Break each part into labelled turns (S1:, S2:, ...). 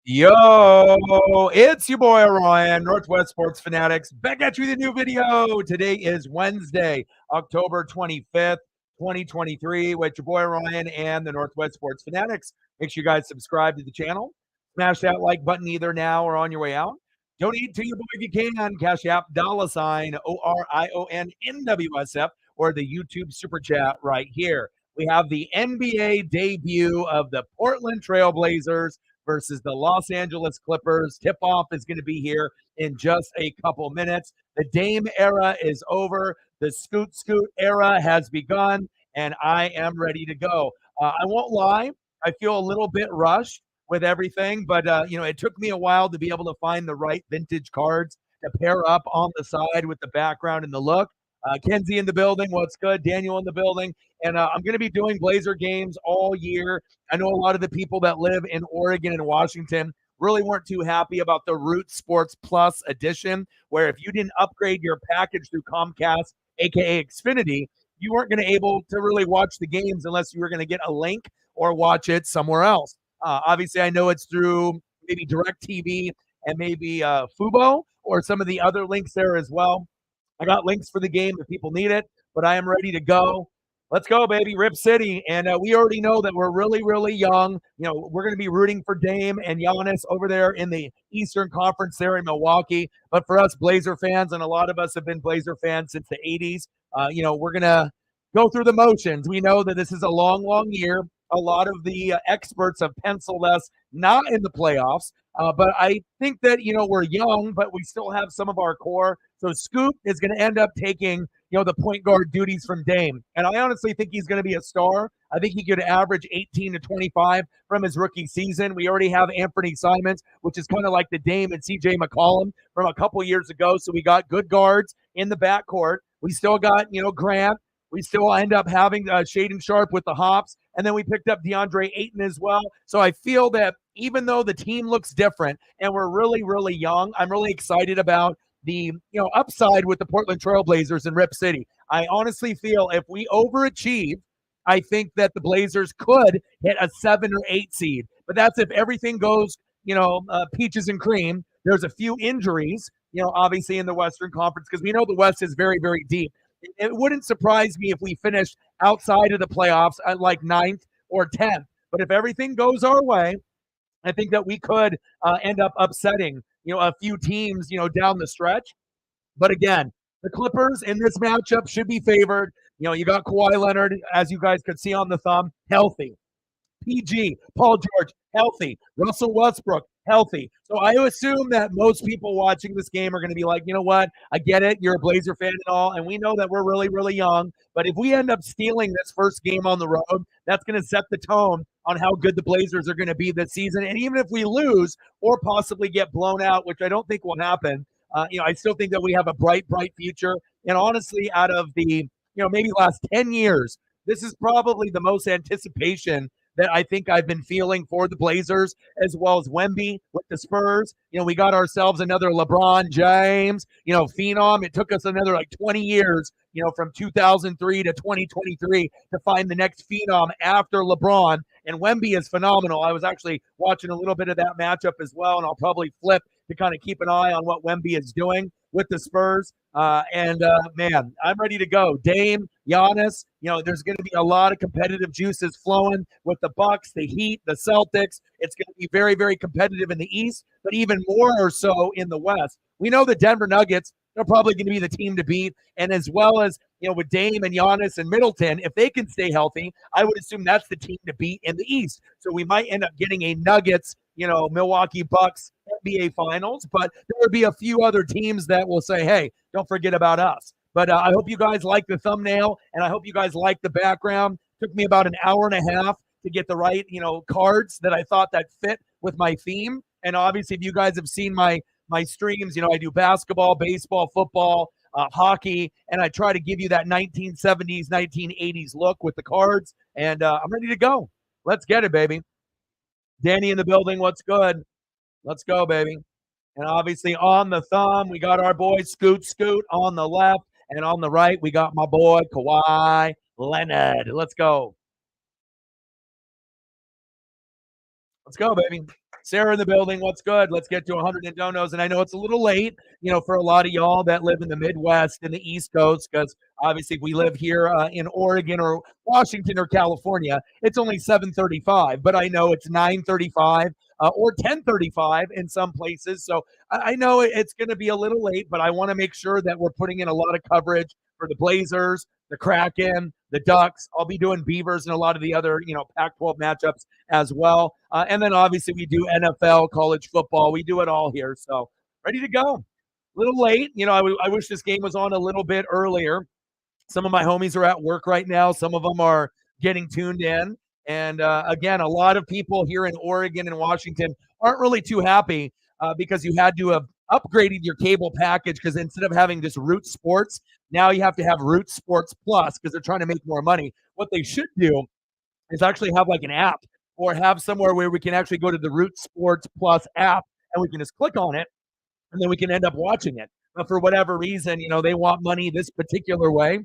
S1: Yo, it's your boy Ryan, Northwest Sports Fanatics, back at you with a new video. Today is Wednesday, October 25th, 2023, with your boy Ryan and the Northwest Sports Fanatics. Make sure you guys subscribe to the channel. Smash that like button either now or on your way out. Donate to your boy if you can. Cash App, $ ORION NWSF, or the YouTube Super Chat right here. We have the NBA debut of the Portland Trailblazers versus the Los Angeles Clippers. Tip off is going to be here in just a couple minutes. The Dame era is over. The Scoot Scoot era has begun, and I am ready to go. I won't lie, I feel a little bit rushed with everything, but it took me a while to be able to find the right vintage cards to pair up on the side with the background and the look. Kenzie in the building. What's good? Daniel in the building. And I'm going to be doing Blazer games all year. I know a lot of the people that live in Oregon and Washington really weren't too happy about the Root Sports Plus edition, where if you didn't upgrade your package through Comcast, aka Xfinity, you weren't going to able to really watch the games unless you were going to get a link or watch it somewhere else. Obviously, I know it's through maybe DirecTV and maybe Fubo or some of the other links there as well. I got links for the game if people need it, but I am ready to go. Let's go, baby. Rip City. And we already know that we're really, really young. We're going to be rooting for Dame and Giannis over there in the Eastern Conference there in Milwaukee. But for us Blazer fans, and a lot of us have been Blazer fans since the 80s, we're going to go through the motions. We know that this is a long, long year. A lot of the experts have penciled us not in the playoffs. But I think that, we're young, but we still have some of our core. So Scoot is going to end up taking, the point guard duties from Dame. And I honestly think he's going to be a star. I think he could average 18 to 25 from his rookie season. We already have Anthony Simons, which is kind of like the Dame and CJ McCollum from a couple years ago. So we got good guards in the backcourt. We still got, Grant. We still end up having Shaden Sharp with the hops. And then we picked up DeAndre Ayton as well. So I feel that even though the team looks different and we're really, really young, I'm really excited about the upside with the Portland Trailblazers in Rip City. I honestly feel if we overachieve, I think that the Blazers could hit a 7 or 8 seed. But that's if everything goes, peaches and cream. There's a few injuries, obviously in the Western Conference, because we know the West is very, very deep. It wouldn't surprise me if we finished outside of the playoffs at like 9th or 10th. But if everything goes our way, I think that we could end up upsetting, a few teams, down the stretch. But again, the Clippers in this matchup should be favored. You got Kawhi Leonard, as you guys could see on the thumb, healthy. PG, Paul George, healthy. Russell Westbrook, healthy. So I assume that most people watching this game are going to be like, you know what? I get it. You're a Blazer fan and all, and we know that we're really, really young. But if we end up stealing this first game on the road, that's going to set the tone on how good the Blazers are going to be this season. And even if we lose or possibly get blown out, which I don't think will happen, I still think that we have a bright, bright future. And honestly, out of the, maybe last 10 years, this is probably the most anticipation that I think I've been feeling for the Blazers, as well as Wemby with the Spurs. We got ourselves another LeBron James, phenom. It took us another like 20 years, from 2003 to 2023 to find the next phenom after LeBron. And Wemby is phenomenal. I was actually watching a little bit of that matchup as well, and I'll probably flip to kind of keep an eye on what Wemby is doing with the Spurs. Man, I'm ready to go. Dame, Giannis, there's going to be a lot of competitive juices flowing with the Bucks, the Heat, the Celtics. It's going to be very, very competitive in the East, but even more or so in the West. We know the Denver Nuggets, they're probably going to be the team to beat. And as well as, with Dame and Giannis and Middleton, if they can stay healthy, I would assume that's the team to beat in the East. So we might end up getting a Nuggets, Milwaukee Bucks NBA Finals, but there would be a few other teams that will say, hey, don't forget about us. But I hope you guys like the thumbnail, and I hope you guys like the background. It took me about an hour and a half to get the right, cards that I thought that fit with my theme. And obviously, if you guys have seen my streams, I do basketball, baseball, football, hockey, and I try to give you that 1970s, 1980s look with the cards. And I'm ready to go. Let's get it, baby. Danny in the building. What's good? Let's go, baby. And obviously on the thumb, we got our boy Scoot Scoot on the left. And on the right, we got my boy Kawhi Leonard. Let's go. Let's go, baby. Sarah in the building. What's good? Let's get to 100 and donos. And I know it's a little late, for a lot of y'all that live in the Midwest and the East Coast, because obviously if we live here in Oregon or Washington or California, it's only 7:35. But I know it's 9:35 or 10:35 in some places. So I know it's going to be a little late, but I want to make sure that we're putting in a lot of coverage for the Blazers, the Kraken, the Ducks. I'll be doing Beavers and a lot of the other, Pac-12 matchups as well. And then obviously we do NFL, college football. We do it all here. So ready to go. A little late. I wish this game was on a little bit earlier. Some of my homies are at work right now. Some of them are getting tuned in. And again, a lot of people here in Oregon and Washington aren't really too happy because you had to have upgraded your cable package, because instead of having just Root Sports, now you have to have Root Sports Plus because they're trying to make more money. What they should do is actually have like an app, or have somewhere where we can actually go to the Root Sports Plus app and we can just click on it and then we can end up watching it. But for whatever reason, they want money this particular way.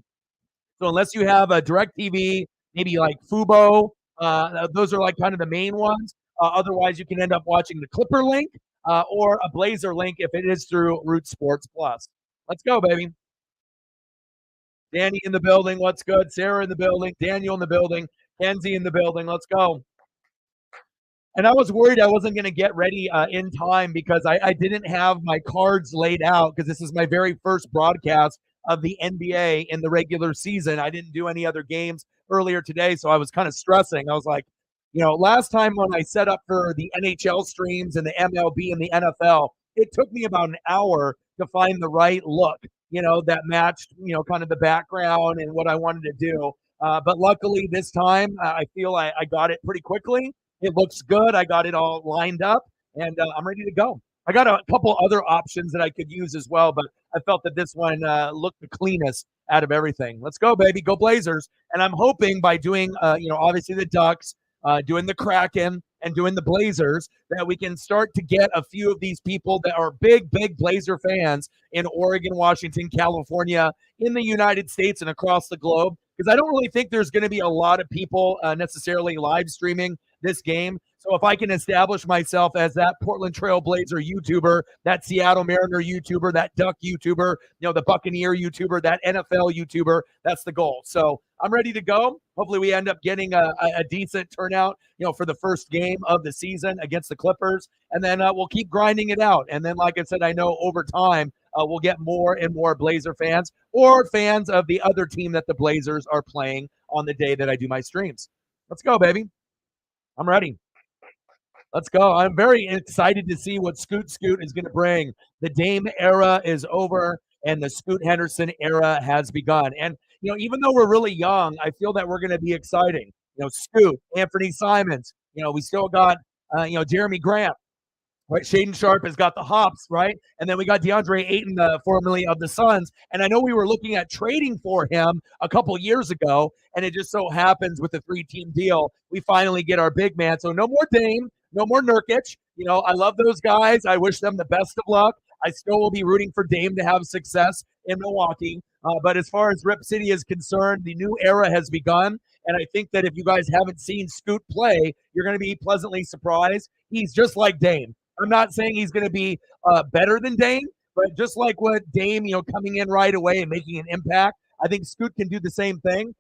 S1: So unless you have a DirecTV, maybe like Fubo, those are like kind of the main ones. Otherwise, you can end up watching the Clipper link or a Blazer link if it is through Root Sports Plus. Let's go, baby. Danny in the building. What's good? Sarah in the building. Daniel in the building. Kenzie in the building. Let's go. And I was worried I wasn't going to get ready in time because I didn't have my cards laid out, because this is my very first broadcast of the NBA in the regular season. I didn't do any other games earlier today, so I was kind of stressing. I was like, last time when I set up for the NHL streams and the MLB and the NFL, it took me about an hour to find the right look, that matched, kind of the background and what I wanted to do. But luckily this time, I feel I got it pretty quickly. It looks good. I got it all lined up, and I'm ready to go. I got a couple other options that I could use as well, but I felt that this one looked the cleanest out of everything. Let's go, baby. Go Blazers. And I'm hoping by doing, obviously the Ducks, doing the Kraken, and doing the Blazers, that we can start to get a few of these people that are big, big Blazer fans in Oregon, Washington, California, in the United States, and across the globe. Because I don't really think there's going to be a lot of people necessarily live streaming this game. So if I can establish myself as that Portland Trail Blazer YouTuber, that Seattle Mariner YouTuber, that Duck YouTuber, the Buccaneer YouTuber, that NFL YouTuber, that's the goal. So I'm ready to go. Hopefully we end up getting a decent turnout, for the first game of the season against the Clippers. And then we'll keep grinding it out. And then, like I said, I know over time we'll get more and more Blazer fans or fans of the other team that the Blazers are playing on the day that I do my streams. Let's go, baby. I'm ready. Let's go. I'm very excited to see what Scoot is going to bring. The Dame era is over, and the Scoot Henderson era has begun. And, even though we're really young, I feel that we're going to be exciting. Scoot, Anthony Simons, we still got, Jeremy Grant. Right, Shaden Sharp has got the hops, right? And then we got DeAndre Ayton, formerly of the Suns. And I know we were looking at trading for him a couple years ago, and it just so happens with the 3-team deal, we finally get our big man. So no more Dame, no more Nurkic. I love those guys. I wish them the best of luck. I still will be rooting for Dame to have success in Milwaukee. But as far as Rip City is concerned, the new era has begun. And I think that if you guys haven't seen Scoot play, you're going to be pleasantly surprised. He's just like Dame. I'm not saying he's going to be better than Dame, but just like what Dame, coming in right away and making an impact, I think Scoot can do the same thing.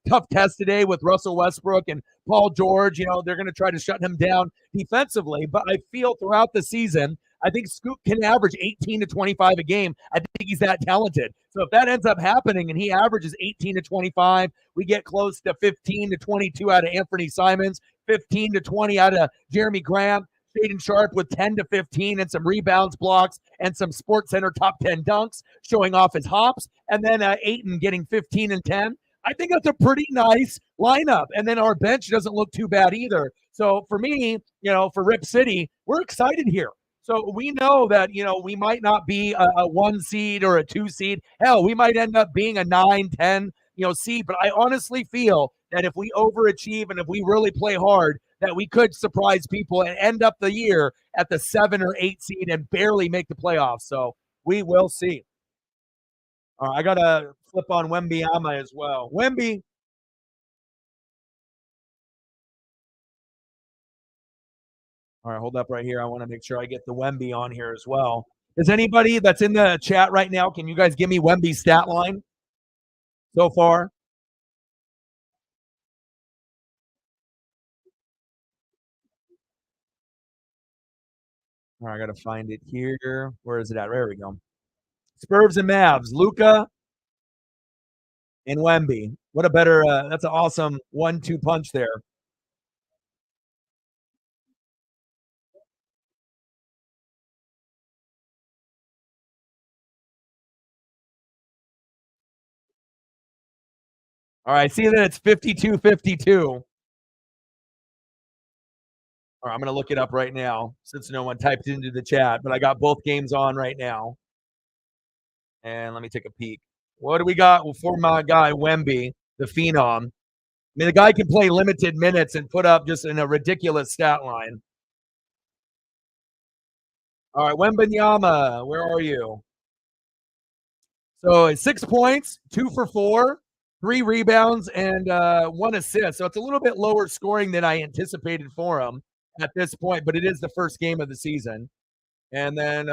S1: Tough test today with Russell Westbrook and Paul George. They're going to try to shut him down defensively, but I feel throughout the season, I think Scoot can average 18 to 25 a game. I think he's that talented. So if that ends up happening and he averages 18 to 25, we get close to 15 to 22 out of Anthony Simons, 15 to 20 out of Jeremy Grant, Shaden Sharp with 10 to 15 and some rebounds, blocks, and some Sports Center top 10 dunks, showing off his hops, and then Ayton getting 15 and 10. I think that's a pretty nice lineup. And then our bench doesn't look too bad either. So for me, for Rip City, we're excited here. So we know that, we might not be a 1 seed or a 2 seed. Hell, we might end up being a 9, 10, seed. But I honestly feel that if we overachieve and if we really play hard, that we could surprise people and end up the year at the 7 or 8 seed and barely make the playoffs. So we will see. All right, I got to flip on Wembanyama as well. Wemby. All right, hold up right here. I want to make sure I get the Wemby on here as well. Is anybody that's in the chat right now, can you guys give me Wemby's stat line so far? All right, I got to find it here. Where is it at? There we go. Spurs and Mavs. Luka and Wemby. What a better, that's an awesome 1-2 punch there. All right, see that it's 52-52. All right, I'm going to look it up right now since no one typed into the chat, but I got both games on right now. And let me take a peek. What do we got for my guy, Wemby, the Phenom? I mean, the guy can play limited minutes and put up just in a ridiculous stat line. All right, Wembanyama, where are you? So 6 points, 2 for 4, 3 rebounds, and 1 assist. So it's a little bit lower scoring than I anticipated for him at this point, but it is the first game of the season. And then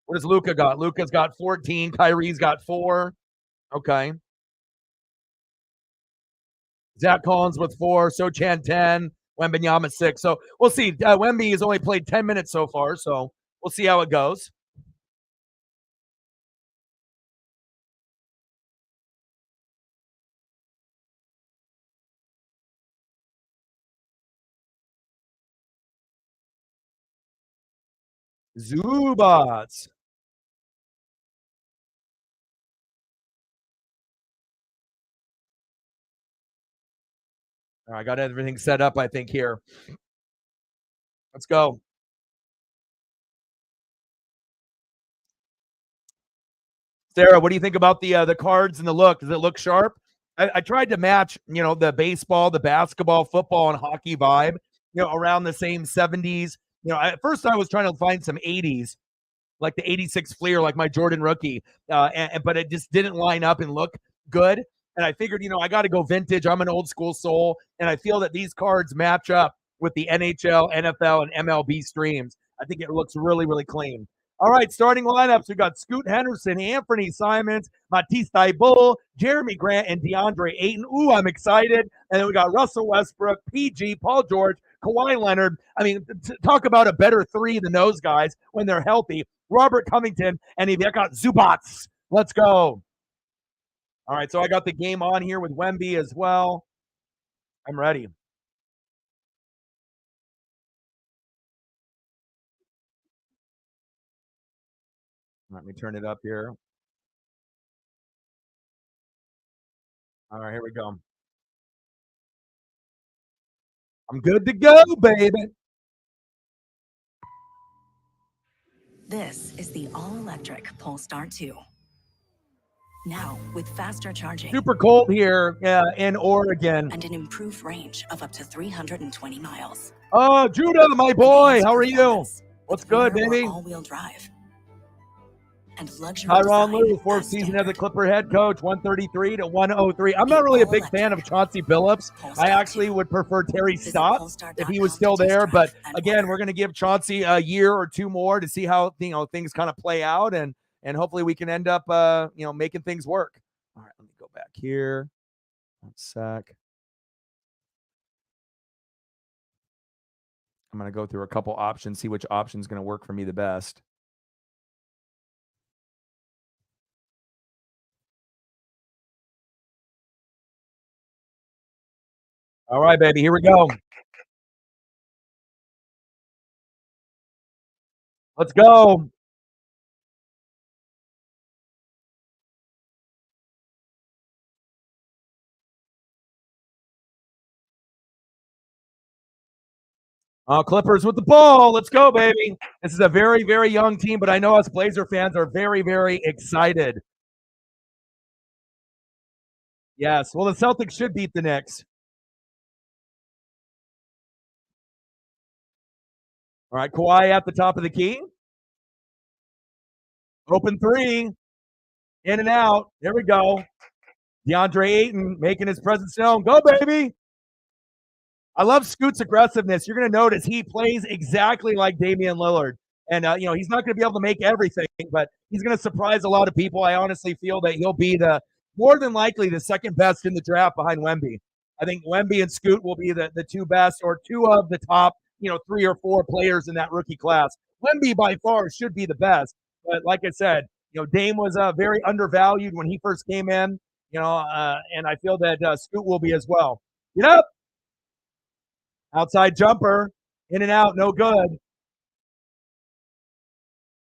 S1: what does Luka got? Luka's got 14. Kyrie's got 4. Okay. Zach Collins with 4. Sochan 10. Wembanyama 6. So we'll see. Wemby has only played 10 minutes so far, so we'll see how it goes. Zubats. I got everything set up, I think, here. Let's go. Sarah, what do you think about the cards and the look? Does it look sharp? I tried to match, the baseball, the basketball, football, and hockey vibe, around the same 70s. At first I was trying to find some 80s, like the 86 Fleer, like my Jordan rookie, but it just didn't line up and look good. And I figured, I got to go vintage. I'm an old school soul, and I feel that these cards match up with the NHL, NFL, and MLB streams. I think it looks really, really clean. All right, starting lineups. We got Scoot Henderson, Anthony Simons, Matisse Thybulle, Jeremy Grant, and DeAndre Ayton. Ooh, I'm excited. And then we got Russell Westbrook, PG, Paul George, Kawhi Leonard. I mean, talk about a better 3 than those guys when they're healthy. Robert Covington, and Ivica Zubats. Let's go. All right, so I got the game on here with Wemby as well. I'm ready. Let me turn it up here. All right, here we go. I'm good to go, baby.
S2: This is the all-electric Polestar 2. Now, with faster charging.
S1: Super cold here in Oregon.
S2: And an improved range of up to 320 miles.
S1: Oh, Judah, my boy. How are you? What's good, baby?
S2: All-wheel drive. And luxury
S1: Tyronn Lue, 4th season as the Clipper head coach, 133 to 103. I'm not really a big fan of Chauncey Billups. I actually would prefer Terry Stotts if he was still there. But again, we're going to give Chauncey a year or 2 more to see how things kind of play out, and hopefully we can end up making things work. All right, let me go back here. 1 sec. I'm going to go through a couple options, see which option is going to work for me the best. All right, baby, here we go. Let's go. Clippers with the ball. Let's go, baby. This is a very, very young team, but I know us Blazer fans are very, very excited. Yes. Well, the Celtics should beat the Knicks. All right, Kawhi at the top of the key. Open 3. In and out. There we go. DeAndre Ayton making his presence known. Go, baby. I love Scoot's aggressiveness. You're going to notice he plays exactly like Damian Lillard. And, he's not going to be able to make everything, but he's going to surprise a lot of people. I honestly feel that he'll be more than likely the second best in the draft behind Wemby. I think Wemby and Scoot will be the two best or two of the top, 3 or 4 players in that rookie class. Wemby by far should be the best. But like I said, Dame was very undervalued when he first came in, and I feel that Scoot will be as well. Get up. Outside jumper. In and out. No good.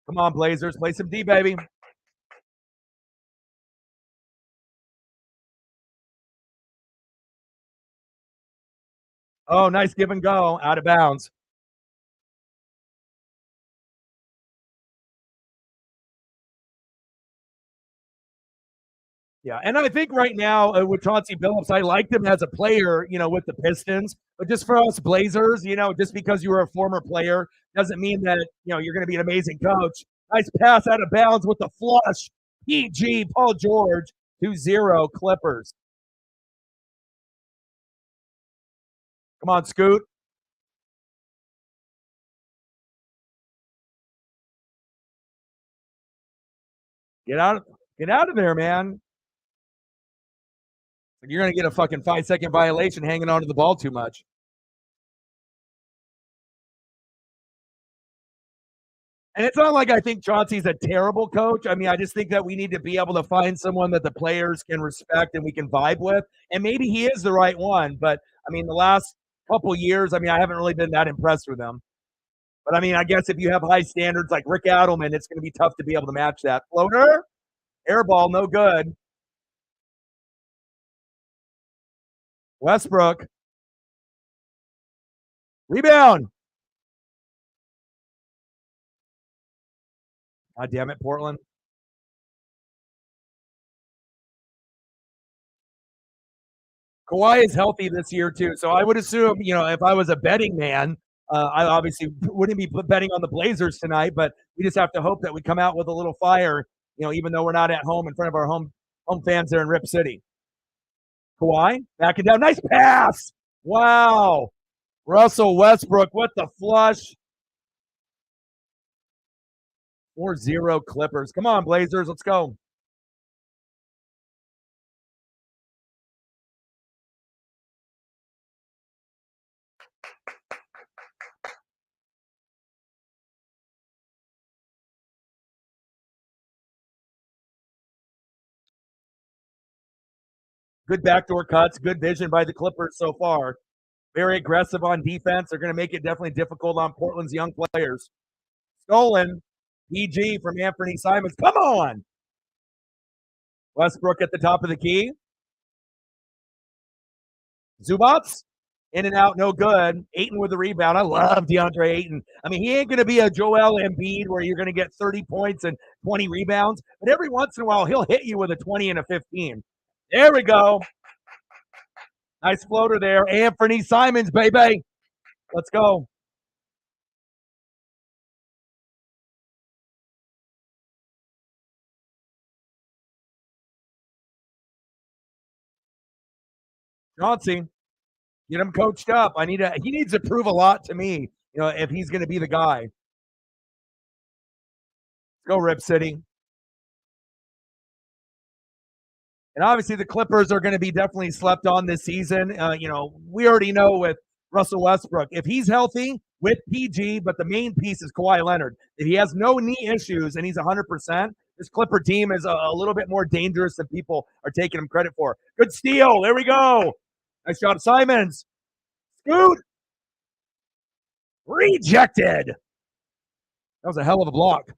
S1: Come on, Blazers. Play some D, baby. Oh, nice give and go. Out of bounds. Yeah, and I think right now with Chauncey Billups, I liked him as a player, with the Pistons. But just for us Blazers, just because you were a former player doesn't mean that, you're going to be an amazing coach. Nice pass out of bounds with the flush. PG, Paul George, 2-0 Clippers. Come on, Scoot. Get out of there, man. You're going to get a fucking 5-second violation hanging onto the ball too much. And it's not like I think Chauncey's a terrible coach. I mean, I just think that we need to be able to find someone that the players can respect and we can vibe with. And maybe he is the right one. But, I mean, the last couple years, I haven't really been that impressed with him. But, I guess if you have high standards like Rick Adelman, it's going to be tough to be able to match that. Floater, air ball, no good. Westbrook. Rebound. God damn it, Portland. Kawhi is healthy this year too, so I would assume, if I was a betting man, I obviously wouldn't be betting on the Blazers tonight, but we just have to hope that we come out with a little fire, even though we're not at home in front of our home fans there in Rip City. Kawhi backing down, nice pass. Wow, Russell Westbrook, what the flush. 4-0 Clippers. Come on, Blazers, let's go. Good backdoor cuts, good vision by the Clippers so far. Very aggressive on defense. They're going to make it definitely difficult on Portland's young players. Stolen. PG from Anthony Simons. Come on. Westbrook at the top of the key. Zubats. In and out, no good. Ayton with the rebound. I love DeAndre Ayton. He ain't going to be a Joel Embiid where you're going to get 30 points and 20 rebounds, but every once in a while, he'll hit you with a 20 and a 15. There we go. Nice floater there. Anthony Simons, baby. Let's go. Chauncey, get him coached up. He needs to prove a lot to me, if he's going to be the guy. Let's go, Rip City. And obviously the Clippers are going to be definitely slept on this season. We already know with Russell Westbrook, if he's healthy with PG, but the main piece is Kawhi Leonard. If he has no knee issues and he's 100%, this Clipper team is a little bit more dangerous than people are taking him credit for. Good steal. There we go. Nice job, Simons. Scoot. Rejected. That was a hell of a block.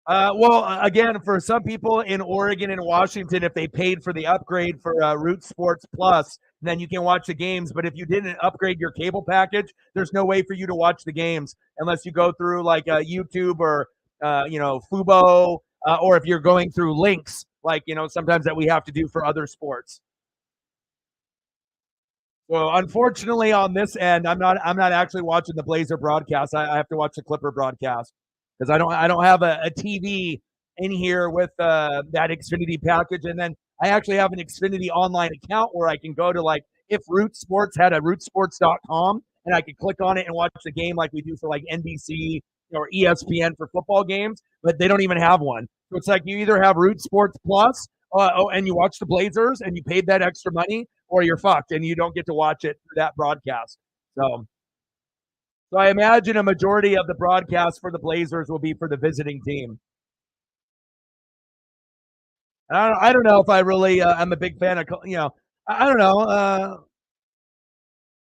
S1: Again, for some people in Oregon and Washington, if they paid for the upgrade for Root Sports Plus, then you can watch the games. But if you didn't upgrade your cable package, there's no way for you to watch the games unless you go through like YouTube or Fubo, or if you're going through links, like sometimes that we have to do for other sports. So unfortunately, on this end, I'm not actually watching the Blazer broadcast. I have to watch the Clipper broadcast because I don't have a TV in here with that Xfinity package. And then I actually have an Xfinity online account where I can go to, like, if Root Sports had a rootsports.com, and I could click on it and watch the game like we do for like NBC or ESPN for football games, but they don't even have one. So it's like you either have Root Sports Plus, and you watch the Blazers and you paid that extra money, or you're fucked and you don't get to watch it through that broadcast. So I imagine a majority of the broadcast for the Blazers will be for the visiting team. I don't know if I really I'm a big fan of, I don't know.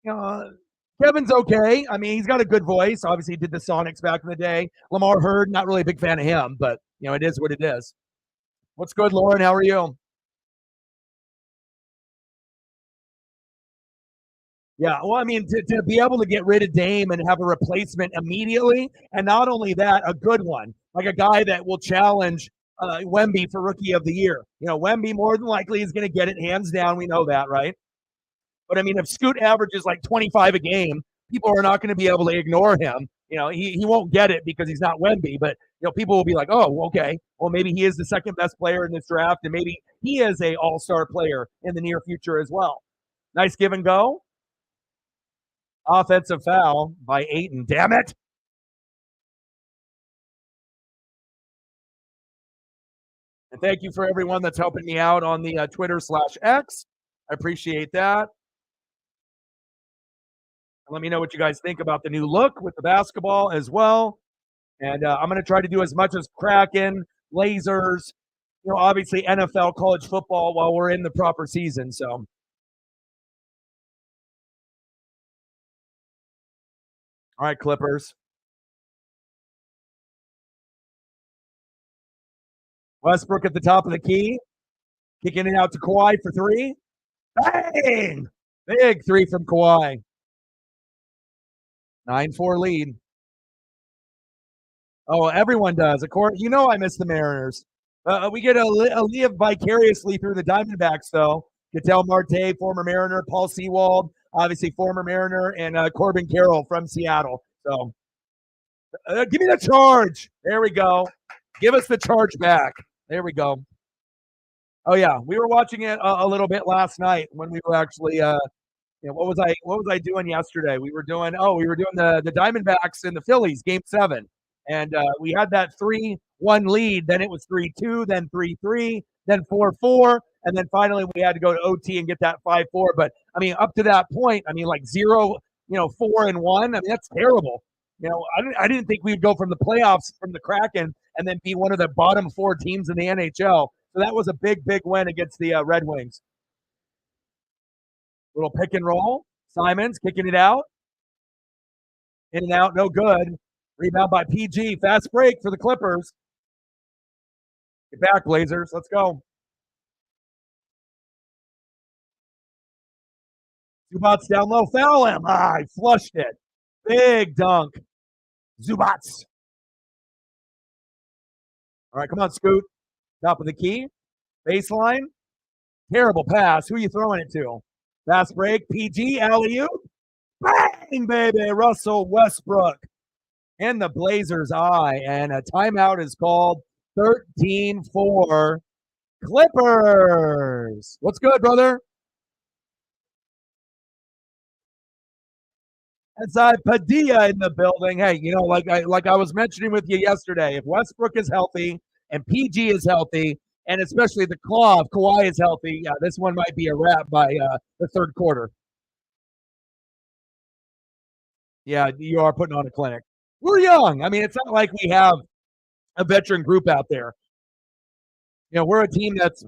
S1: You know, Kevin's okay. I mean, he's got a good voice. Obviously, he did the Sonics back in the day. Lamar Hurd, not really a big fan of him, but it is what it is. What's good, Lauren? How are you? Yeah, well, I mean, to be able to get rid of Dame and have a replacement immediately, and not only that, a good one, like a guy that will challenge Wemby for Rookie of the Year. Wemby more than likely is going to get it hands down. We know that, right? But I mean, if Scoot averages like 25 a game, people are not going to be able to ignore him. He won't get it because he's not Wemby, but people will be like, oh, okay, well, maybe he is the second best player in this draft, and maybe he is a all-star player in the near future as well. Nice give and go. Offensive foul by Ayton. Damn it. And thank you for everyone that's helping me out on the Twitter/X. I appreciate that. Let me know what you guys think about the new look with the basketball as well. And I'm going to try to do as much as Kraken, Blazers, obviously NFL, college football while we're in the proper season. So, all right, Clippers. Westbrook at the top of the key, kicking it out to Kawhi for three. Bang! Big three from Kawhi. 9-4 lead. Oh, everyone does. Of course, I miss the Mariners. We get a live vicariously through the Diamondbacks, though. Ketel Marte, former Mariner. Paul Sewald, obviously former Mariner. And Corbin Carroll from Seattle. So give me the charge. There we go. Give us the charge back. There we go. Oh, yeah. We were watching it a little bit last night when we were actually what was I doing yesterday? We were doing the Diamondbacks and the Phillies game 7. And we had that 3-1 lead. Then it was 3-2, then 3-3, then 4-4, and then finally we had to go to OT and get that 5-4. But I mean, up to that point, I mean, like 0, 4-1. I mean, that's terrible. I didn't think we'd go from the playoffs from the Kraken and then be one of the bottom 4 teams in the NHL. So that was a big, big win against the Red Wings. Little pick and roll. Simons kicking it out. In and out, no good. Rebound by PG. Fast break for the Clippers. Get back, Blazers. Let's go. Zubats down low. Foul him. I flushed it. Big dunk. Zubats. All right, come on, Scoot. Top of the key. Baseline. Terrible pass. Who are you throwing it to? Fast break. PG. Alley-oop. Bang, baby. Russell Westbrook. In the Blazers' eye. And a timeout is called. 13-4. Clippers. What's good, brother? Inside Padilla in the building. Hey, like I was mentioning with you yesterday, if Westbrook is healthy and PG is healthy, and especially the claw of Kawhi is healthy, yeah, this one might be a wrap by the third quarter. Yeah, you are putting on a clinic. We're young. I mean, it's not like we have a veteran group out there. We're a team that's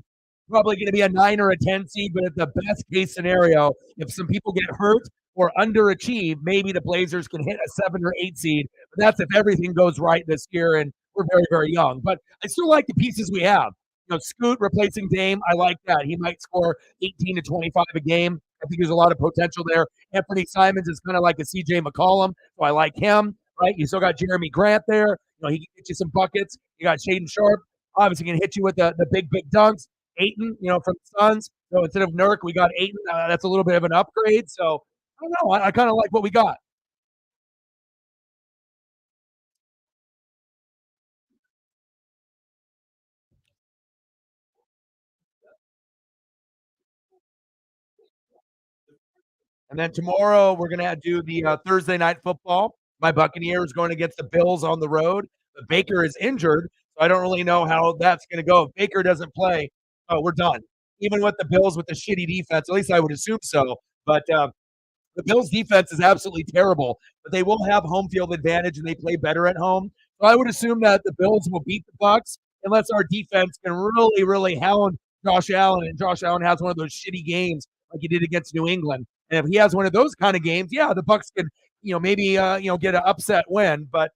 S1: probably going to be a 9 or a 10 seed, but at the best case scenario, if some people get hurt or underachieve, maybe the Blazers can hit a 7 or 8 seed. But that's if everything goes right this year, and we're very, very young. But I still like the pieces we have. Scoot replacing Dame, I like that. He might score 18 to 25 a game. I think there's a lot of potential there. Anthony Simons is kind of like a CJ McCollum, so I like him. Right? You still got Jeremy Grant there. He can get you some buckets. You got Shaden Sharp, obviously can hit you with the big dunks. Ayton, from the Suns. So instead of Nurk, we got Ayton. That's a little bit of an upgrade. So I don't know. I kind of like what we got. And then tomorrow we're gonna do the Thursday night football. My Buccaneers going against the Bills on the road. But Baker is injured, so I don't really know how that's gonna go. If Baker doesn't play, oh, we're done. Even with the Bills with the shitty defense, at least I would assume so. But the Bills' defense is absolutely terrible, but they will have home field advantage and they play better at home. So I would assume that the Bills will beat the Bucs unless our defense can really, really hound Josh Allen, and Josh Allen has one of those shitty games like he did against New England. And if he has one of those kind of games, yeah, the Bucs could, maybe get an upset win. But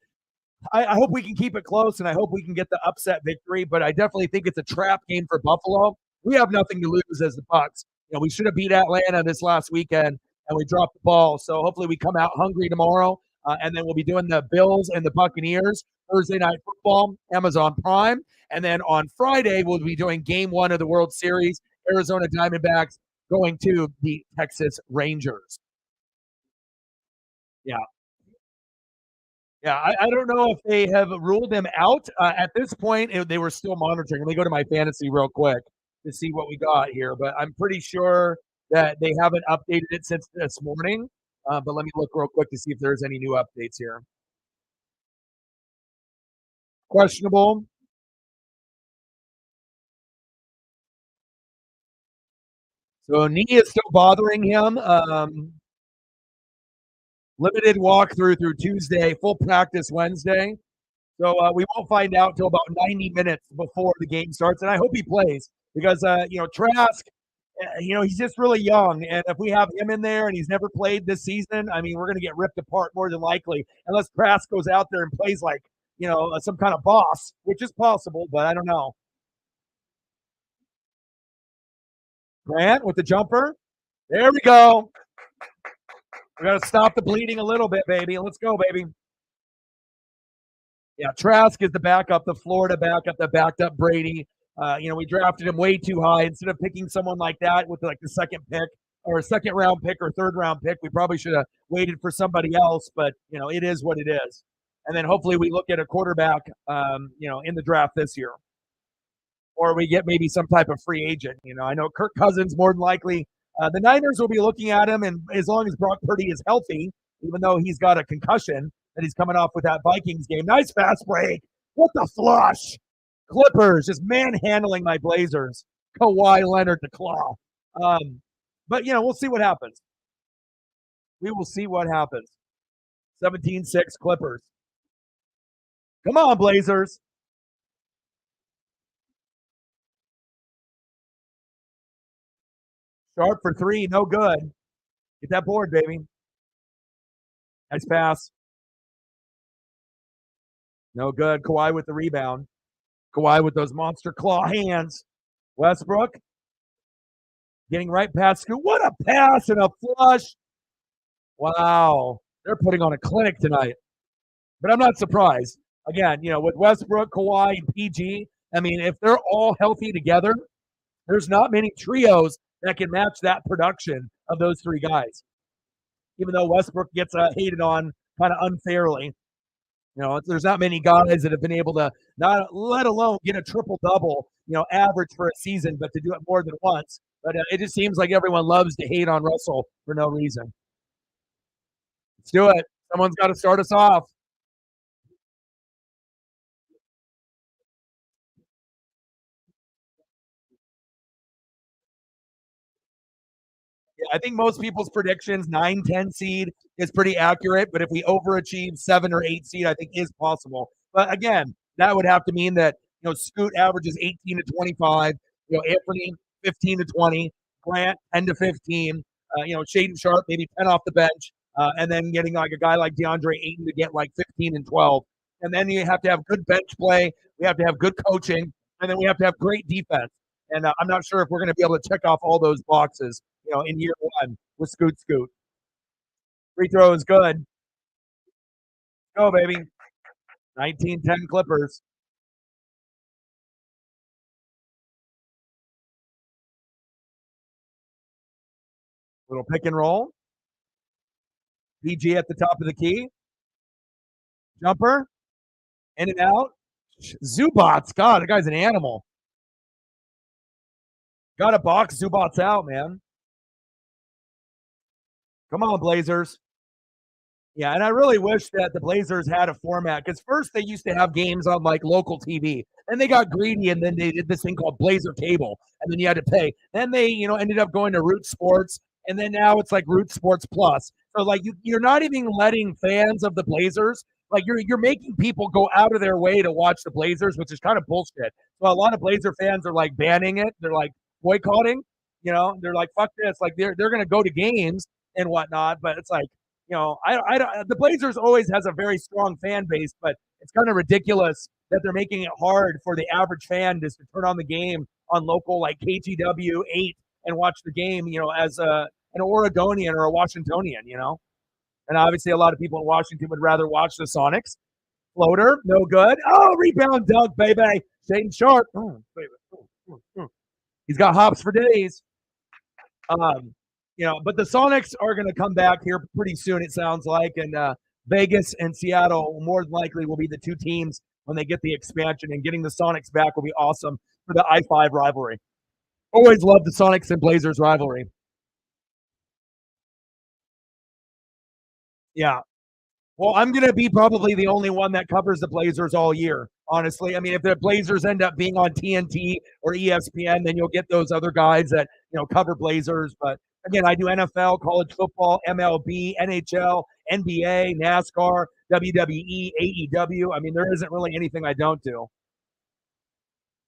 S1: I hope we can keep it close, and I hope we can get the upset victory. But I definitely think it's a trap game for Buffalo. We have nothing to lose as the Bucs. We should have beat Atlanta this last weekend, and we dropped the ball. So hopefully we come out hungry tomorrow, and then we'll be doing the Bills and the Buccaneers Thursday night football, Amazon Prime, and then on Friday we'll be doing Game 1 of the World Series, Arizona Diamondbacks going to the Texas Rangers. Yeah. Yeah, I don't know if they have ruled him out. At this point, they were still monitoring. Let me go to my fantasy real quick to see what we got here, but I'm pretty sure that they haven't updated it since this morning. But let me look real quick to see if there's any new updates here. Questionable. So knee is still bothering him. Limited walkthrough through Tuesday, full practice Wednesday. So we won't find out until about 90 minutes before the game starts, and I hope he plays because Trask, he's just really young, and if we have him in there and he's never played this season, I mean, we're going to get ripped apart more than likely unless Trask goes out there and plays like some kind of boss, which is possible, but I don't know. Grant with the jumper. There we go. We got to stop the bleeding a little bit, baby. Let's go, baby. Yeah, Trask is the backup, the Florida backup that backed up Brady. We drafted him way too high. Instead of picking someone like that with like the second pick or a second round pick or third round pick, we probably should have waited for somebody else. But it is what it is. And then hopefully we look at a quarterback, in the draft this year, or we get maybe some type of free agent. I know Kirk Cousins more than likely. The Niners will be looking at him, and as long as Brock Purdy is healthy, even though he's got a concussion that he's coming off with that Vikings game. Nice fast break. What the flush? Clippers just manhandling my Blazers. Kawhi Leonard to claw. But we'll see what happens. We will see what happens. 17-6 Clippers. Come on, Blazers. Sharp for three, no good. Get that board, baby. Nice pass. No good. Kawhi with the rebound. Kawhi with those monster claw hands. Westbrook getting right past Scoot. What a pass and a flush. Wow. They're putting on a clinic tonight. But I'm not surprised. Again, with Westbrook, Kawhi, and PG, I mean, if they're all healthy together, there's not many trios that can match that production of those three guys. Even though Westbrook gets hated on kind of unfairly. There's not many guys that have been able to not let alone get a triple double, average for a season, but to do it more than once. But it just seems like everyone loves to hate on Russell for no reason. Let's do it. Someone's got to start us off. Yeah, I think most people's predictions 9-10 seed is pretty accurate, but if we overachieve 7 or 8 seed, I think is possible. But again, that would have to mean that Scoot averages 18 to 25, Anthony 15 to 20, Grant 10 to 15, Shaden Sharp maybe 10 off the bench, and then getting like a guy like DeAndre Ayton to get like 15 and 12. And then you have to have good bench play, we have to have good coaching, and then we have to have great defense. And I'm not sure if we're going to be able to check off all those boxes, in year one with Scoot. Free throw is good. Go, baby. 19-10 Clippers. Little pick and roll. PG at the top of the key. Jumper. In and out. Zubats. God, the guy's an animal. Got to box Zubats out, man. Come on, Blazers. Yeah, and I really wish that the Blazers had a format because first they used to have games on like local TV, and they got greedy, and then they did this thing called Blazer Cable, and then you had to pay. Then they, ended up going to Root Sports, and then now it's like Root Sports Plus. So like you're not even letting fans of the Blazers, like you're making people go out of their way to watch the Blazers, which is kind of bullshit. So a lot of Blazer fans are like banning it. They're like boycotting. They're like fuck this. Like they're gonna go to games and whatnot, but it's like the Blazers always has a very strong fan base, but it's kind of ridiculous that they're making it hard for the average fan just to turn on the game on local like KTW 8 and watch the game, as an Oregonian or a Washingtonian, And obviously, a lot of people in Washington would rather watch the Sonics. Floater, no good. Oh, rebound dunk, baby. Shaedon Sharpe. Oh, baby. He's got hops for days. But the Sonics are going to come back here pretty soon, it sounds like. And Vegas and Seattle more than likely will be the two teams when they get the expansion. And getting the Sonics back will be awesome for the I-5 rivalry. Always love the Sonics and Blazers rivalry. Yeah. Well, I'm going to be probably the only one that covers the Blazers all year, honestly. I mean, if the Blazers end up being on TNT or ESPN, then you'll get those other guys that, cover Blazers. But again, I do NFL, college football, MLB, NHL, NBA, NASCAR, WWE, AEW. I mean, there isn't really anything I don't do.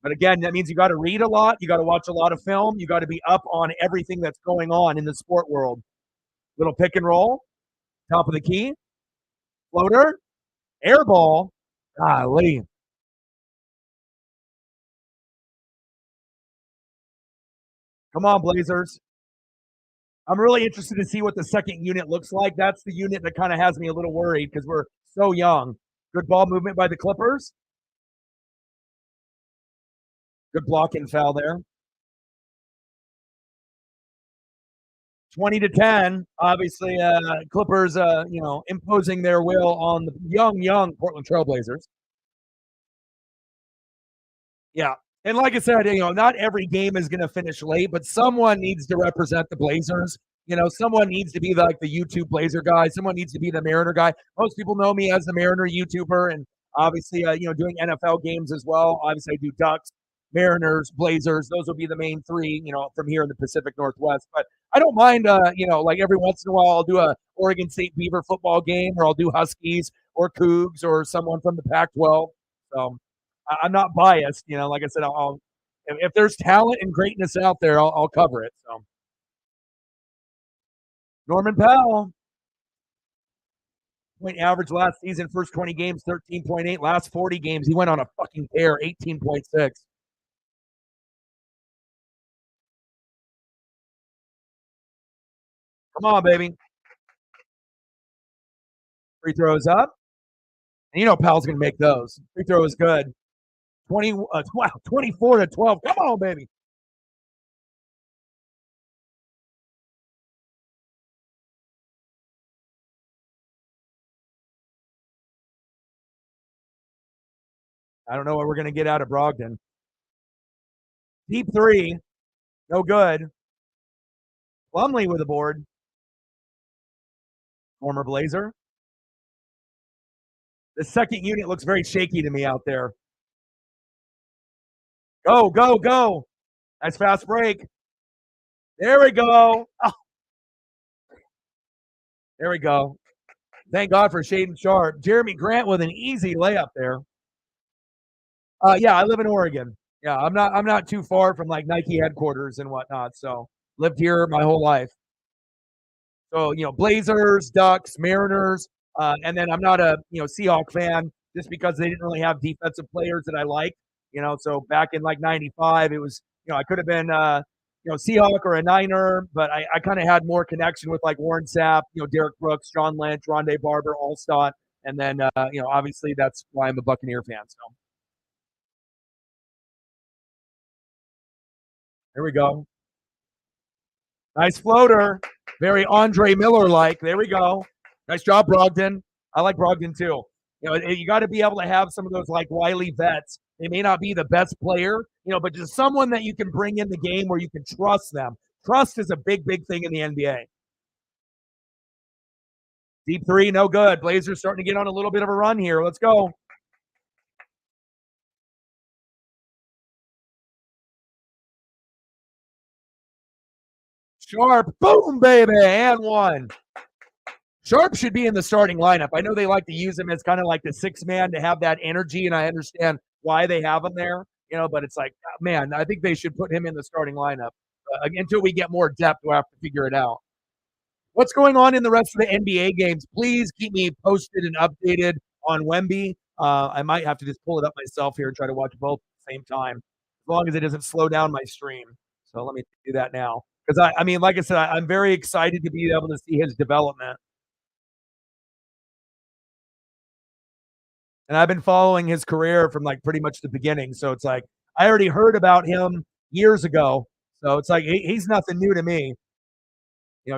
S1: But again, that means you got to read a lot. You got to watch a lot of film. You got to be up on everything that's going on in the sport world. Little pick and roll, top of the key. Floater, air ball. Golly. Come on, Blazers. I'm really interested to see what the second unit looks like. That's the unit that kind of has me a little worried because we're so young. Good ball movement by the Clippers. Good blocking foul there. 20-10. Obviously, Clippers, imposing their will on the young Portland Trailblazers. Yeah. And like I said, not every game is going to finish late, but someone needs to represent the Blazers. Someone needs to be like the YouTube Blazer guy. Someone needs to be the Mariner guy. Most people know me as the Mariner YouTuber, and obviously, doing NFL games as well. Obviously, I do Ducks, Mariners, Blazers. Those will be the main three, from here in the Pacific Northwest. But I don't mind, like every once in a while, I'll do a Oregon State Beaver football game, or I'll do Huskies or Cougs or someone from the Pac-12. So I'm not biased. Like I said, I'll if there's talent and greatness out there, I'll cover it. So Norman Powell, point average last season, first 20 games, 13.8. Last 40 games, he went on a fucking tear, 18.6. Come on, baby. Free throws up. And Powell's going to make those. Free throw is good. 24-12. Come on, baby. I don't know what we're going to get out of Brogdon. Deep three. No good. Plumlee with a board. Former Blazer. The second unit looks very shaky to me out there. Go, go, go. Nice fast break. There we go. Oh. There we go. Thank God for Shaedon Sharpe. Jeremy Grant with an easy layup there. Yeah, I live in Oregon. Yeah, I'm not too far from like Nike headquarters and whatnot. So lived here my whole life. So Blazers, Ducks, Mariners, and then I'm not a Seahawk fan just because they didn't really have defensive players that I like. So back in like '95, it was I could have been Seahawk or a Niner, but I kind of had more connection with like Warren Sapp, Derek Brooks, John Lynch, Rondé Barber, Allstott, and then obviously that's why I'm a Buccaneer fan. So here we go. Nice floater. Very Andre Miller like. There we go. Nice job, Brogdon. I like Brogdon too. You got to be able to have some of those like wily vets. They may not be the best player, but just someone that you can bring in the game where you can trust them. Trust is a big, big thing in the NBA. Deep three, no good. Blazers starting to get on a little bit of a run here. Let's go. Sharp, boom, baby, and one. Sharp should be in the starting lineup. I know they like to use him as kind of like the six man to have that energy, and I understand why they have him there, but it's like, man, I think they should put him in the starting lineup. Until we get more depth, we'll have to figure it out. What's going on in the rest of the NBA games? Please keep me posted and updated on Wemby. I might have to just pull it up myself here and try to watch both at the same time, as long as it doesn't slow down my stream. So let me do that now. Because I mean, like I said, I'm very excited to be able to see his development. And I've been following his career from like pretty much the beginning. So it's like I already heard about him years ago. So it's like he's nothing new to me.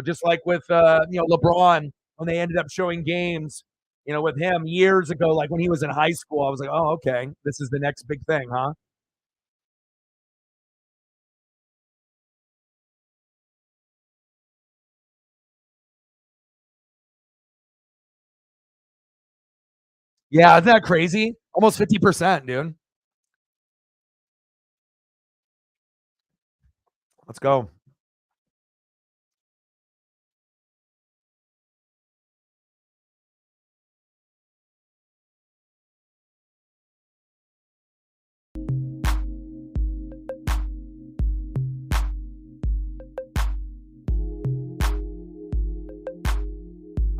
S1: Just like with LeBron when they ended up showing games, with him years ago, like when he was in high school, I was like, oh, okay, this is the next big thing, huh? Yeah, isn't that crazy? Almost 50%, dude. Let's go.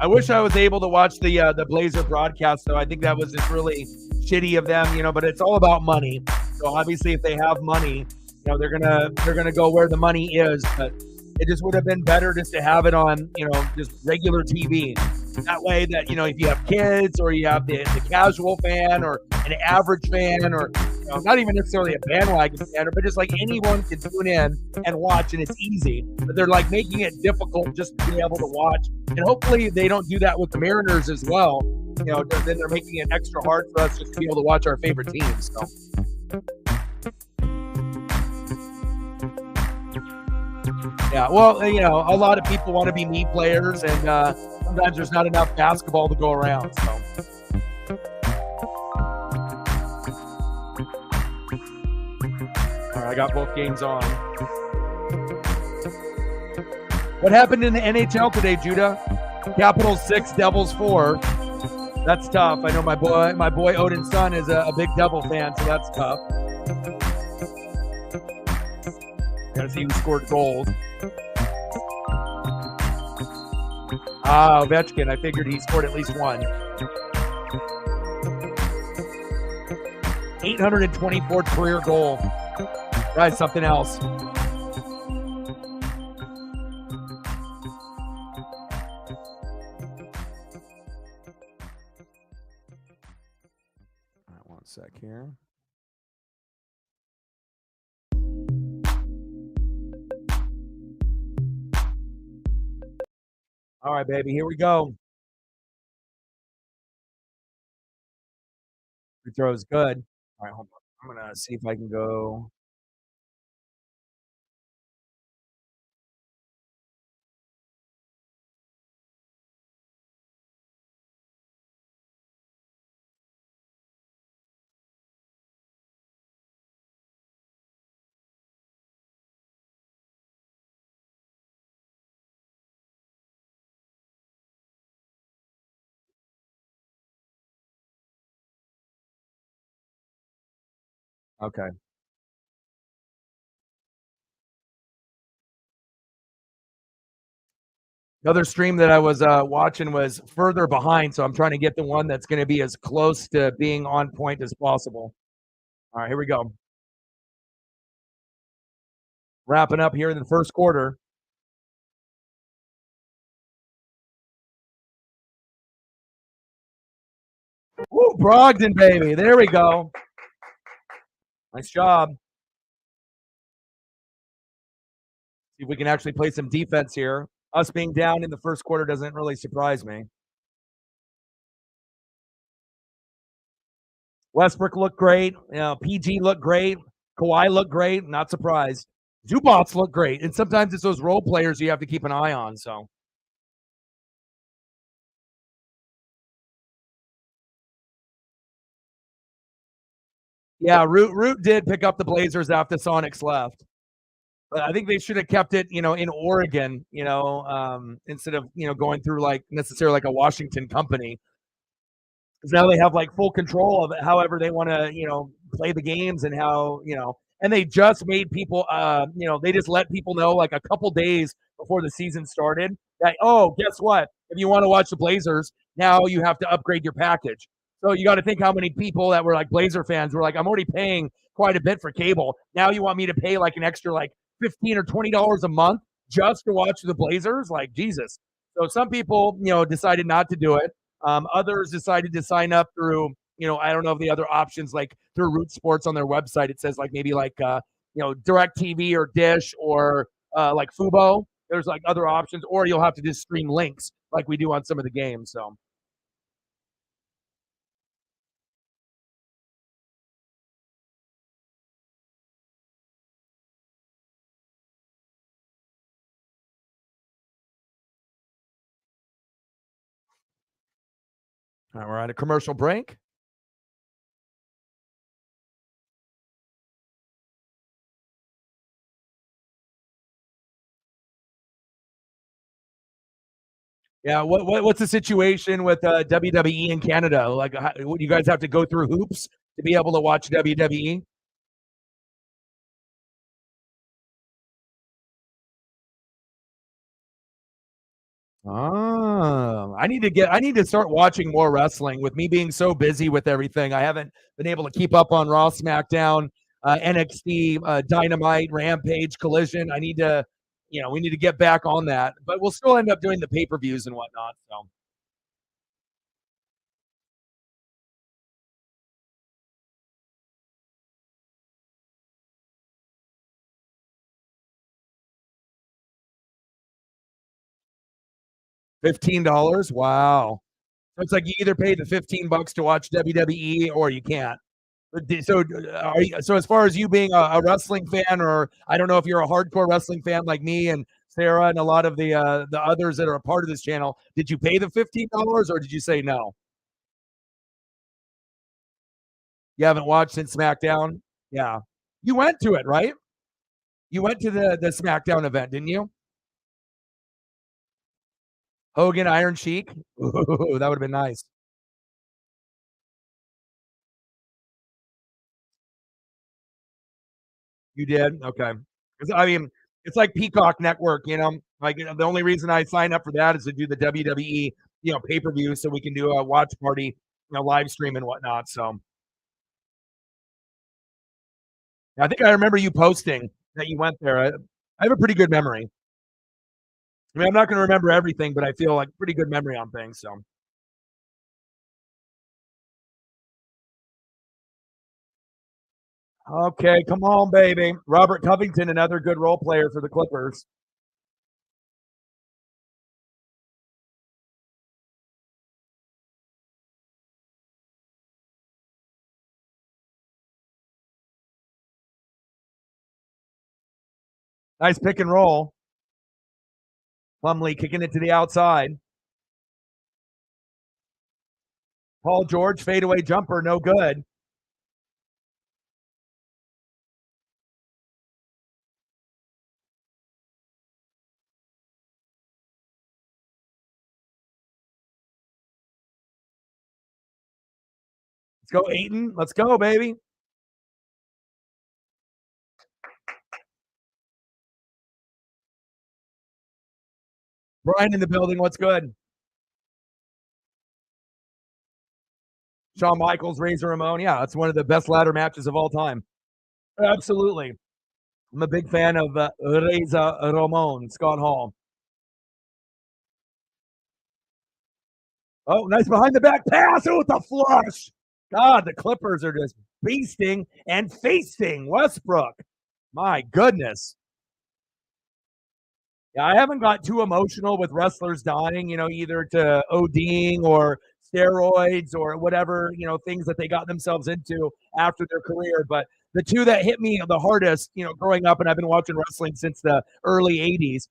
S1: I wish I was able to watch the Blazer broadcast, though. I think that was just really shitty of them, but it's all about money. So obviously, if they have money, they're gonna go where the money is. But it just would have been better just to have it on, just regular TV. That way, that if you have kids or you have the casual fan or an average fan or not even necessarily a bandwagon fan, but just like anyone can tune in and watch, and it's easy. But they're like making it difficult just to be able to watch, and hopefully they don't do that with the Mariners as well. Then they're making it extra hard for us just to be able to watch our favorite teams. So. Yeah, well, a lot of people want to be me players, and sometimes there's not enough basketball to go around. So. All right, I got both games on. What happened in the NHL today, Judah? Capitals 6, Devils 4. That's tough. I know my boy Odin's son is a big Devil fan, so that's tough. Gotta see who scored goals. Ovechkin. I figured he scored at least one. 824th career goal. Try something else. All right, one sec here. All right, baby, here we go. Free throw is good. All right, hold on. I'm going to see if I can go. Okay. The other stream that I was watching was further behind, so I'm trying to get the one that's going to be as close to being on point as possible. All right, here we go. Wrapping up here in the first quarter. Woo, Brogdon, baby. There we go. Nice job. See if we can actually play some defense here. Us being down in the first quarter doesn't really surprise me. Westbrook looked great. PG looked great. Kawhi looked great. Not surprised. Zubats look great. And sometimes it's those role players you have to keep an eye on. So Yeah, Root did pick up the Blazers after Sonics left. But I think they should have kept it, in Oregon, instead of, going through like necessarily like a Washington company. Because now they have like full control of it, however they want to, play the games and how, and they just made people, they just let people know like a couple days before the season started that, oh, guess what? If you want to watch the Blazers, now you have to upgrade your package. So you got to think how many people that were like Blazer fans were like, I'm already paying quite a bit for cable. Now you want me to pay like an extra like $15 or $20 a month just to watch the Blazers? Like Jesus. So some people, decided not to do it. Others decided to sign up through, I don't know if the other options like through Root Sports on their website. It says like maybe like, Direct TV or Dish or like Fubo. There's like other options, or you'll have to just stream links like we do on some of the games. So. All right, we're at a commercial break. Yeah, what's the situation with WWE in Canada? Like, you guys have to go through hoops to be able to watch WWE? Oh, I need to start watching more wrestling. With me being so busy with everything, I haven't been able to keep up on Raw, SmackDown, NXT, Dynamite, Rampage, Collision. I need to, we need to get back on that. But we'll still end up doing the pay-per-views and whatnot. So. $15? Wow. So it's like you either pay the $15 to watch WWE or you can't. So, so as far as you being a wrestling fan, or I don't know if you're a hardcore wrestling fan like me and Sarah and a lot of the others that are a part of this channel, did you pay the $15 or did you say no? You haven't watched since SmackDown? Yeah. You went to it, right? You went to the SmackDown event, didn't you? Hogan, Iron Sheik. Ooh, that would have been nice. You did? Okay. 'Cause, I mean, it's like Peacock Network, like the only reason I sign up for that is to do the WWE, pay-per-view so we can do a watch party, live stream and whatnot. So I think I remember you posting that you went there. I have a pretty good memory. I mean, I'm not going to remember everything, but I feel like pretty good memory on things. So, okay, come on, baby. Robert Covington, another good role player for the Clippers. Nice pick and roll. Plumlee kicking it to the outside. Paul George, fadeaway jumper, no good. Let's go, Ayton. Let's go, baby. Brian in the building. What's good? Shawn Michaels, Razor Ramon. Yeah, it's one of the best ladder matches of all time. Absolutely. I'm a big fan of Razor Ramon, Scott Hall. Oh, nice behind the back pass. Oh, the flush. God, the Clippers are just beasting and facing Westbrook. My goodness. Yeah, I haven't got too emotional with wrestlers dying, either to ODing or steroids or whatever, things that they got themselves into after their career. But the two that hit me the hardest, growing up, and I've been watching wrestling since the early 80s,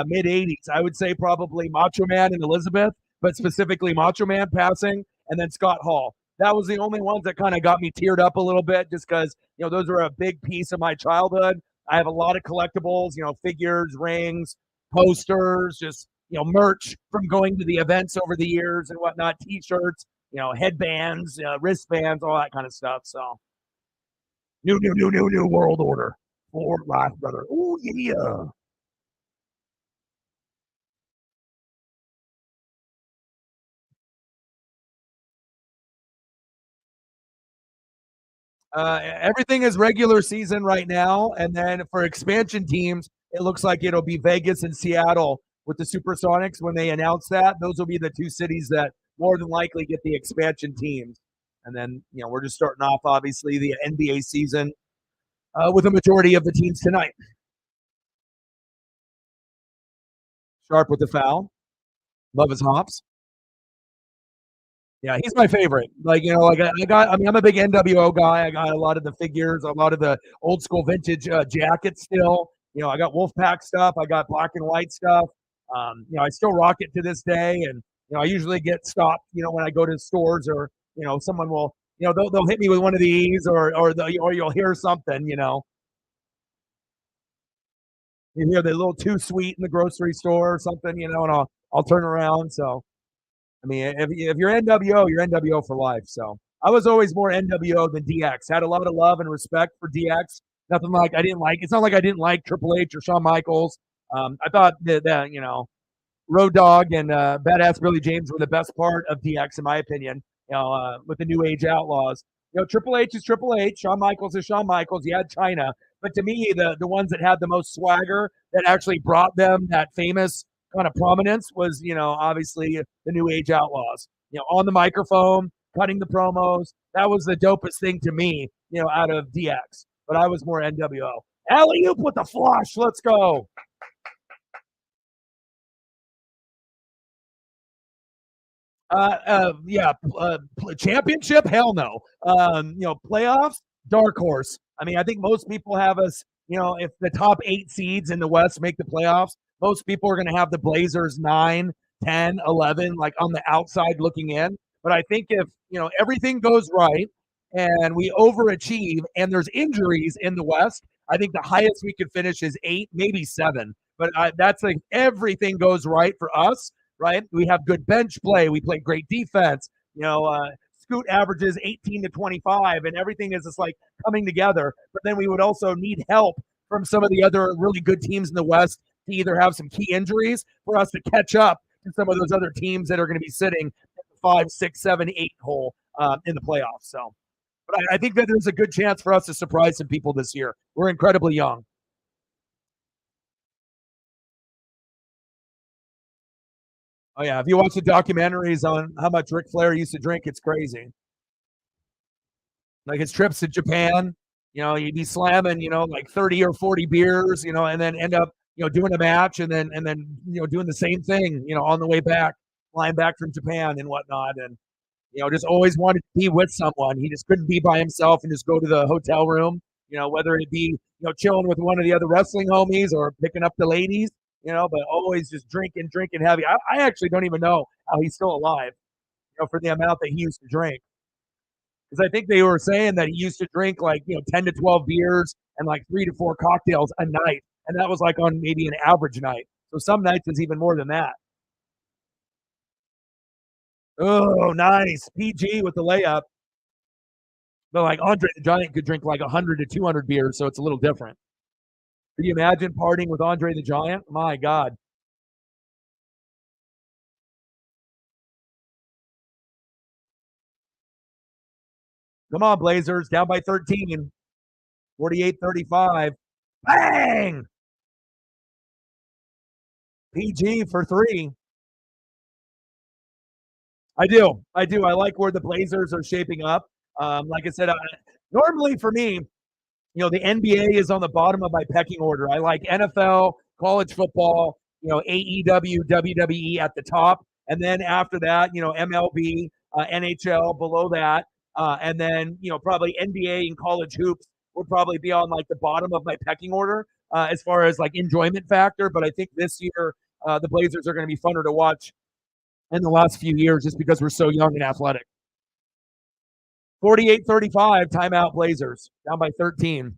S1: mid 80s, I would say probably Macho Man and Elizabeth, but specifically Macho Man passing, and then Scott Hall. that was the only ones that kind of got me teared up a little bit, just because those were a big piece of my childhood. I have a lot of collectibles, figures, rings, posters, just merch from going to the events over the years and whatnot, T-shirts, headbands, wristbands, all that kind of stuff. So new world order for life, brother. Oh yeah. Everything is regular season right now, and then for expansion teams, it looks like it'll be Vegas and Seattle with the Supersonics when they announce that. Those will be the two cities that more than likely get the expansion teams. And then we're just starting off obviously the NBA season with a majority of the teams tonight. Sharp with the foul. Love his hops. Yeah, he's my favorite. I mean, I'm a big NWO guy. I got a lot of the figures, a lot of the old school vintage jackets still. I got Wolfpack stuff. I got black and white stuff. I still rock it to this day. And, I usually get stopped, when I go to stores or, someone will, they'll hit me with one of these or you'll hear something, you hear the little too sweet in the grocery store or something, and I'll turn around. So, I mean, if you're NWO, you're NWO for life. So I was always more NWO than DX. Had a lot of love and respect for DX. Nothing like I didn't like. It's not like I didn't like Triple H or Shawn Michaels. I thought that Road Dogg and Badass Billy James were the best part of DX in my opinion. With the New Age Outlaws. Triple H is Triple H. Shawn Michaels is Shawn Michaels. You had China, but to me, the ones that had the most swagger that actually brought them that famous kind of prominence was, obviously the New Age Outlaws. On the microphone, cutting the promos. That was the dopest thing to me, out of DX. But I was more NWO. Alley oop with the flush. Let's go. Yeah, championship? Hell no. Playoffs? Dark horse. I mean, I think most people have us, if the top 8 seeds in the West make the playoffs, most people are going to have the Blazers 9, 10, 11, like on the outside looking in. But I think if, everything goes right and we overachieve and there's injuries in the West, I think the highest we could finish is 8, maybe 7. But that's like everything goes right for us, right? We have good bench play. We play great defense. Scoot averages 18 to 25, and everything is just like coming together. But then we would also need help from some of the other really good teams in the West to either have some key injuries for us to catch up to some of those other teams that are going to be sitting in the 5, 6, 7, 8 hole in the playoffs. So, but I think that there's a good chance for us to surprise some people this year. We're incredibly young. Oh yeah, if you watch the documentaries on how much Ric Flair used to drink, it's crazy. Like his trips to Japan, he'd be slamming, like 30 or 40 beers, and then end up, doing a match and then doing the same thing, on the way back, flying back from Japan and whatnot. And, just always wanted to be with someone. He just couldn't be by himself and just go to the hotel room, whether it be, chilling with one of the other wrestling homies or picking up the ladies, but always just drinking heavy. I actually don't even know how he's still alive, for the amount that he used to drink. Because I think they were saying that he used to drink like 10 to 12 beers and like 3 to 4 cocktails a night, and that was like on maybe an average night. So some nights it's even more than that. Oh, nice PG with the layup. But like Andre the Giant could drink like 100 to 200 beers, so it's a little different. Could you imagine partying with Andre the Giant? My God. Come on, Blazers, down by 13, 48-35. Bang! PG for 3. I do. I do. I like where the Blazers are shaping up. Like I said, normally for me, the NBA is on the bottom of my pecking order. I like NFL, college football, AEW, WWE at the top. And then after that, MLB, NHL below that. And then, probably NBA and college hoops would probably be on like the bottom of my pecking order as far as like enjoyment factor. But I think this year, the Blazers are going to be funner to watch in the last few years just because we're so young and athletic. 48-35, timeout Blazers, down by 13.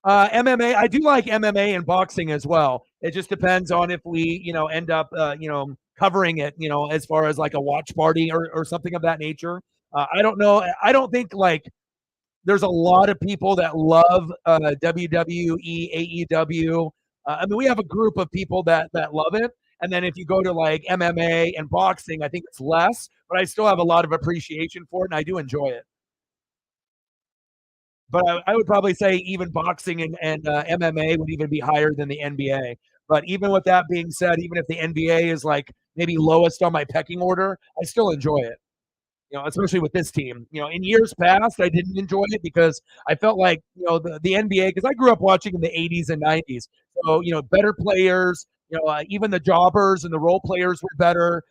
S1: MMA, I do like MMA and boxing as well. It just depends on if we, end up, covering it, as far as like a watch party or something of that nature. I don't know. I don't think like there's a lot of people that love WWE, AEW. I mean, we have a group of people that love it. And then if you go to like MMA and boxing, I think it's less, but I still have a lot of appreciation for it, and I do enjoy it. But I would probably say even boxing and MMA would even be higher than the NBA. But even with that being said, even if the NBA is like maybe lowest on my pecking order, I still enjoy it. Especially with this team. In years past, I didn't enjoy it because I felt like, the NBA, because I grew up watching in the 80s and 90s. So, better players, even the jobbers and the role players were better.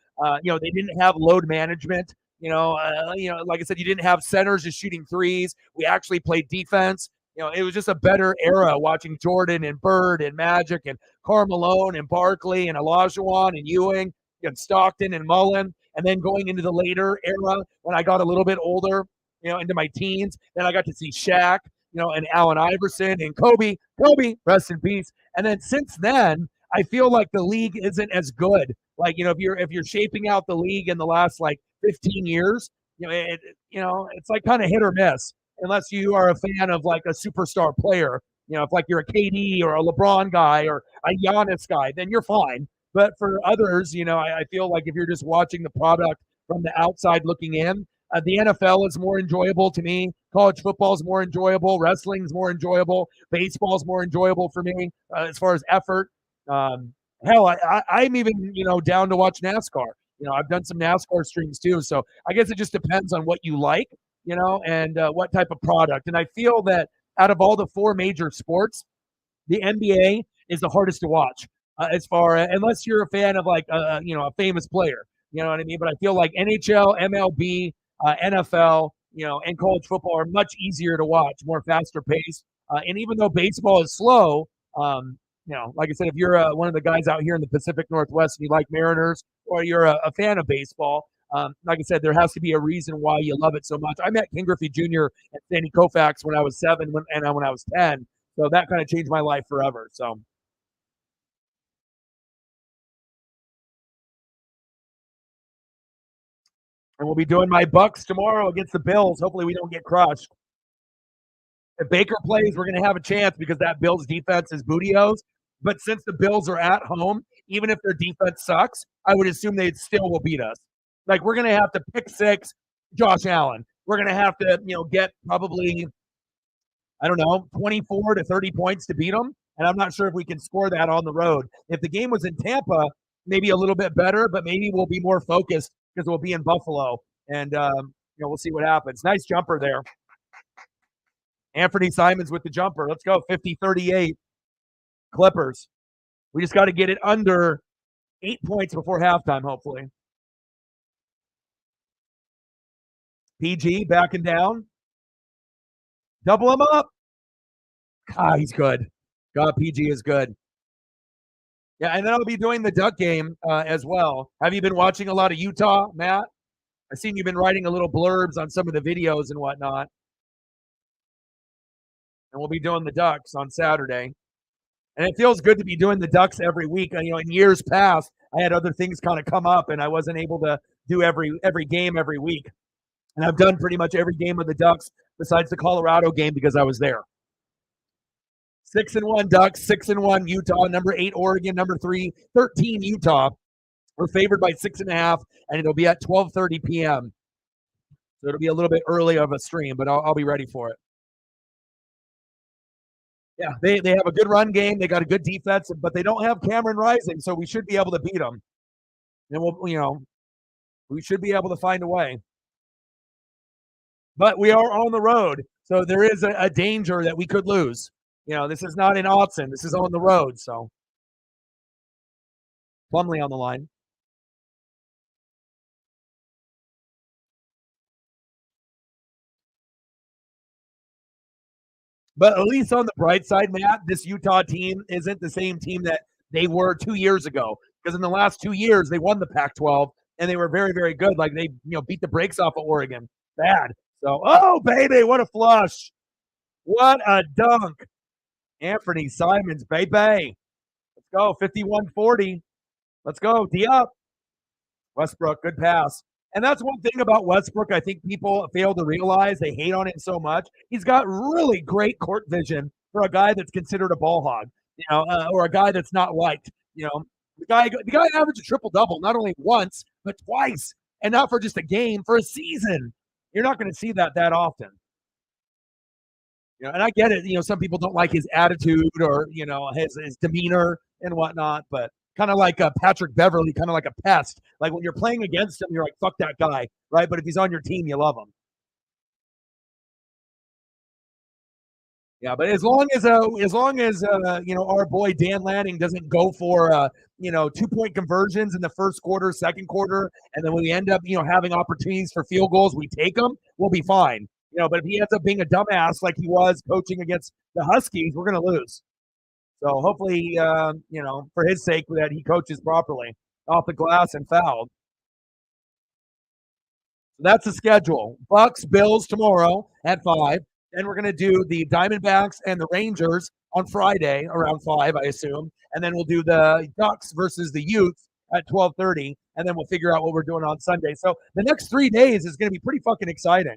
S1: They didn't have load management. Like I said, you didn't have centers just shooting threes. We actually played defense. It was just a better era watching Jordan and Bird and Magic and Karl and Barkley and Olajuwon and Ewing and Stockton and Mullen. And then going into the later era when I got a little bit older, into my teens, then I got to see Shaq, and Allen Iverson and Kobe. Kobe, rest in peace. And then since then, I feel like the league isn't as good. Like, if you're shaping out the league in the last like 15 years, it's like kind of hit or miss unless you are a fan of like a superstar player. If like you're a KD or a LeBron guy or a Giannis guy, then you're fine. But for others, I feel like if you're just watching the product from the outside looking in, the NFL is more enjoyable to me. College football is more enjoyable. Wrestling's more enjoyable. Baseball's more enjoyable for me as far as effort. Hell, I'm even down to watch NASCAR. I've done some NASCAR streams too. So I guess it just depends on what you like, and what type of product. And I feel that out of all the four major sports, the NBA is the hardest to watch as far unless you're a fan of like a famous player. You know what I mean? But I feel like NHL, MLB, NFL, and college football are much easier to watch, more faster paced. And even though baseball is slow, like I said, if you're one of the guys out here in the Pacific Northwest and you like Mariners or you're a fan of baseball, like I said, there has to be a reason why you love it so much. I met Ken Griffey Jr. and Sandy Koufax when I was 7 and when I was 10. So that kind of changed my life forever. So. And we'll be doing my Bucks tomorrow against the Bills. Hopefully we don't get crushed. If Baker plays, we're going to have a chance because that Bills defense is bootios. But since the Bills are at home, even if their defense sucks, I would assume they still will beat us. Like we're going to have to pick six Josh Allen. We're going to have to, get probably, I don't know, 24 to 30 points to beat them. And I'm not sure if we can score that on the road. If the game was in Tampa, maybe a little bit better, but maybe we'll be more focused because we'll be in Buffalo. And, we'll see what happens. Nice jumper there. Anthony Simons with the jumper. Let's go. 50-38. Clippers. We just got to get it under 8 points before halftime, hopefully. PG backing down. Double him up. He's good. God, PG is good. Yeah, and then I'll be doing the Duck game as well. Have you been watching a lot of Utah, Matt? I've seen you've been writing a little blurbs on some of the videos and whatnot. And we'll be doing the Ducks on Saturday. And it feels good to be doing the Ducks every week. In years past, I had other things kind of come up, and I wasn't able to do every game every week. And I've done pretty much every game of the Ducks besides the Colorado game because I was there. 6-1 Ducks, 6-1 Utah, number 8 Oregon, number 13 Utah. We're favored by 6.5, and it'll be at 12:30 p.m. So it'll be a little bit early of a stream, but I'll be ready for it. Yeah, they have a good run game. They got a good defense, but they don't have Cameron Rising, so we should be able to beat them. And we should be able to find a way. But we are on the road, so there is a danger that we could lose. This is not in Autzen. This is on the road, so. Plumlee on the line. But at least on the bright side, Matt, this Utah team isn't the same team that they were 2 years ago. Because in the last 2 years, they won the Pac-12 and they were very, very good. Like they, beat the brakes off of Oregon. Bad. So, oh baby, what a flush. What a dunk. Anthony Simons, baby. Let's go. 51-40. Let's go. D up. Westbrook, good pass. And that's one thing about Westbrook I think people fail to realize. They hate on him so much. He's got really great court vision for a guy that's considered a ball hog, or a guy that's not liked. The guy averaged a triple-double not only once, but twice. And not for just a game, for a season. You're not going to see that often. And I get it. Some people don't like his attitude or, his demeanor and whatnot, but kind of like Patrick Beverly, kind of like a pest. Like when you're playing against him, you're like, fuck that guy, right? But if he's on your team, you love him. Yeah, but as long as our boy Dan Lanning doesn't go for 2-point conversions in the first quarter, second quarter, and then when we end up having opportunities for field goals, we take them, we'll be fine. But if he ends up being a dumbass like he was coaching against the Huskies, we're going to lose. So hopefully, for his sake, that he coaches properly off the glass and fouled. So that's the schedule. Bucks, Bills tomorrow at 5. Then we're going to do the Diamondbacks and the Rangers on Friday around 5, I assume. And then we'll do the Ducks versus the Utes at 12:30. And then we'll figure out what we're doing on Sunday. So the next 3 days is going to be pretty fucking exciting.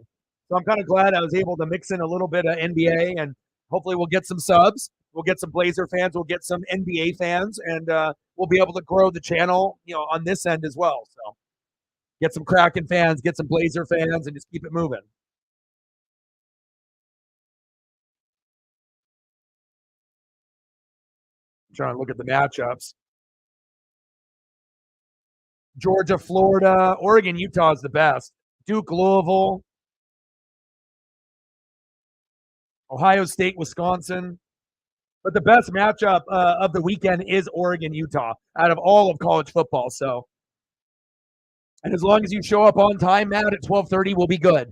S1: So I'm kind of glad I was able to mix in a little bit of NBA, and hopefully we'll get some subs. We'll get some Blazer fans. We'll get some NBA fans, and we'll be able to grow the channel, on this end as well. So get some Kraken fans, get some Blazer fans, and just keep it moving. I'm trying to look at the matchups. Georgia, Florida, Oregon, Utah is the best. Duke, Louisville, Ohio State, Wisconsin. But the best matchup of the weekend is Oregon, Utah, out of all of college football. So, and as long as you show up on time, Matt, at 12:30, we'll be good.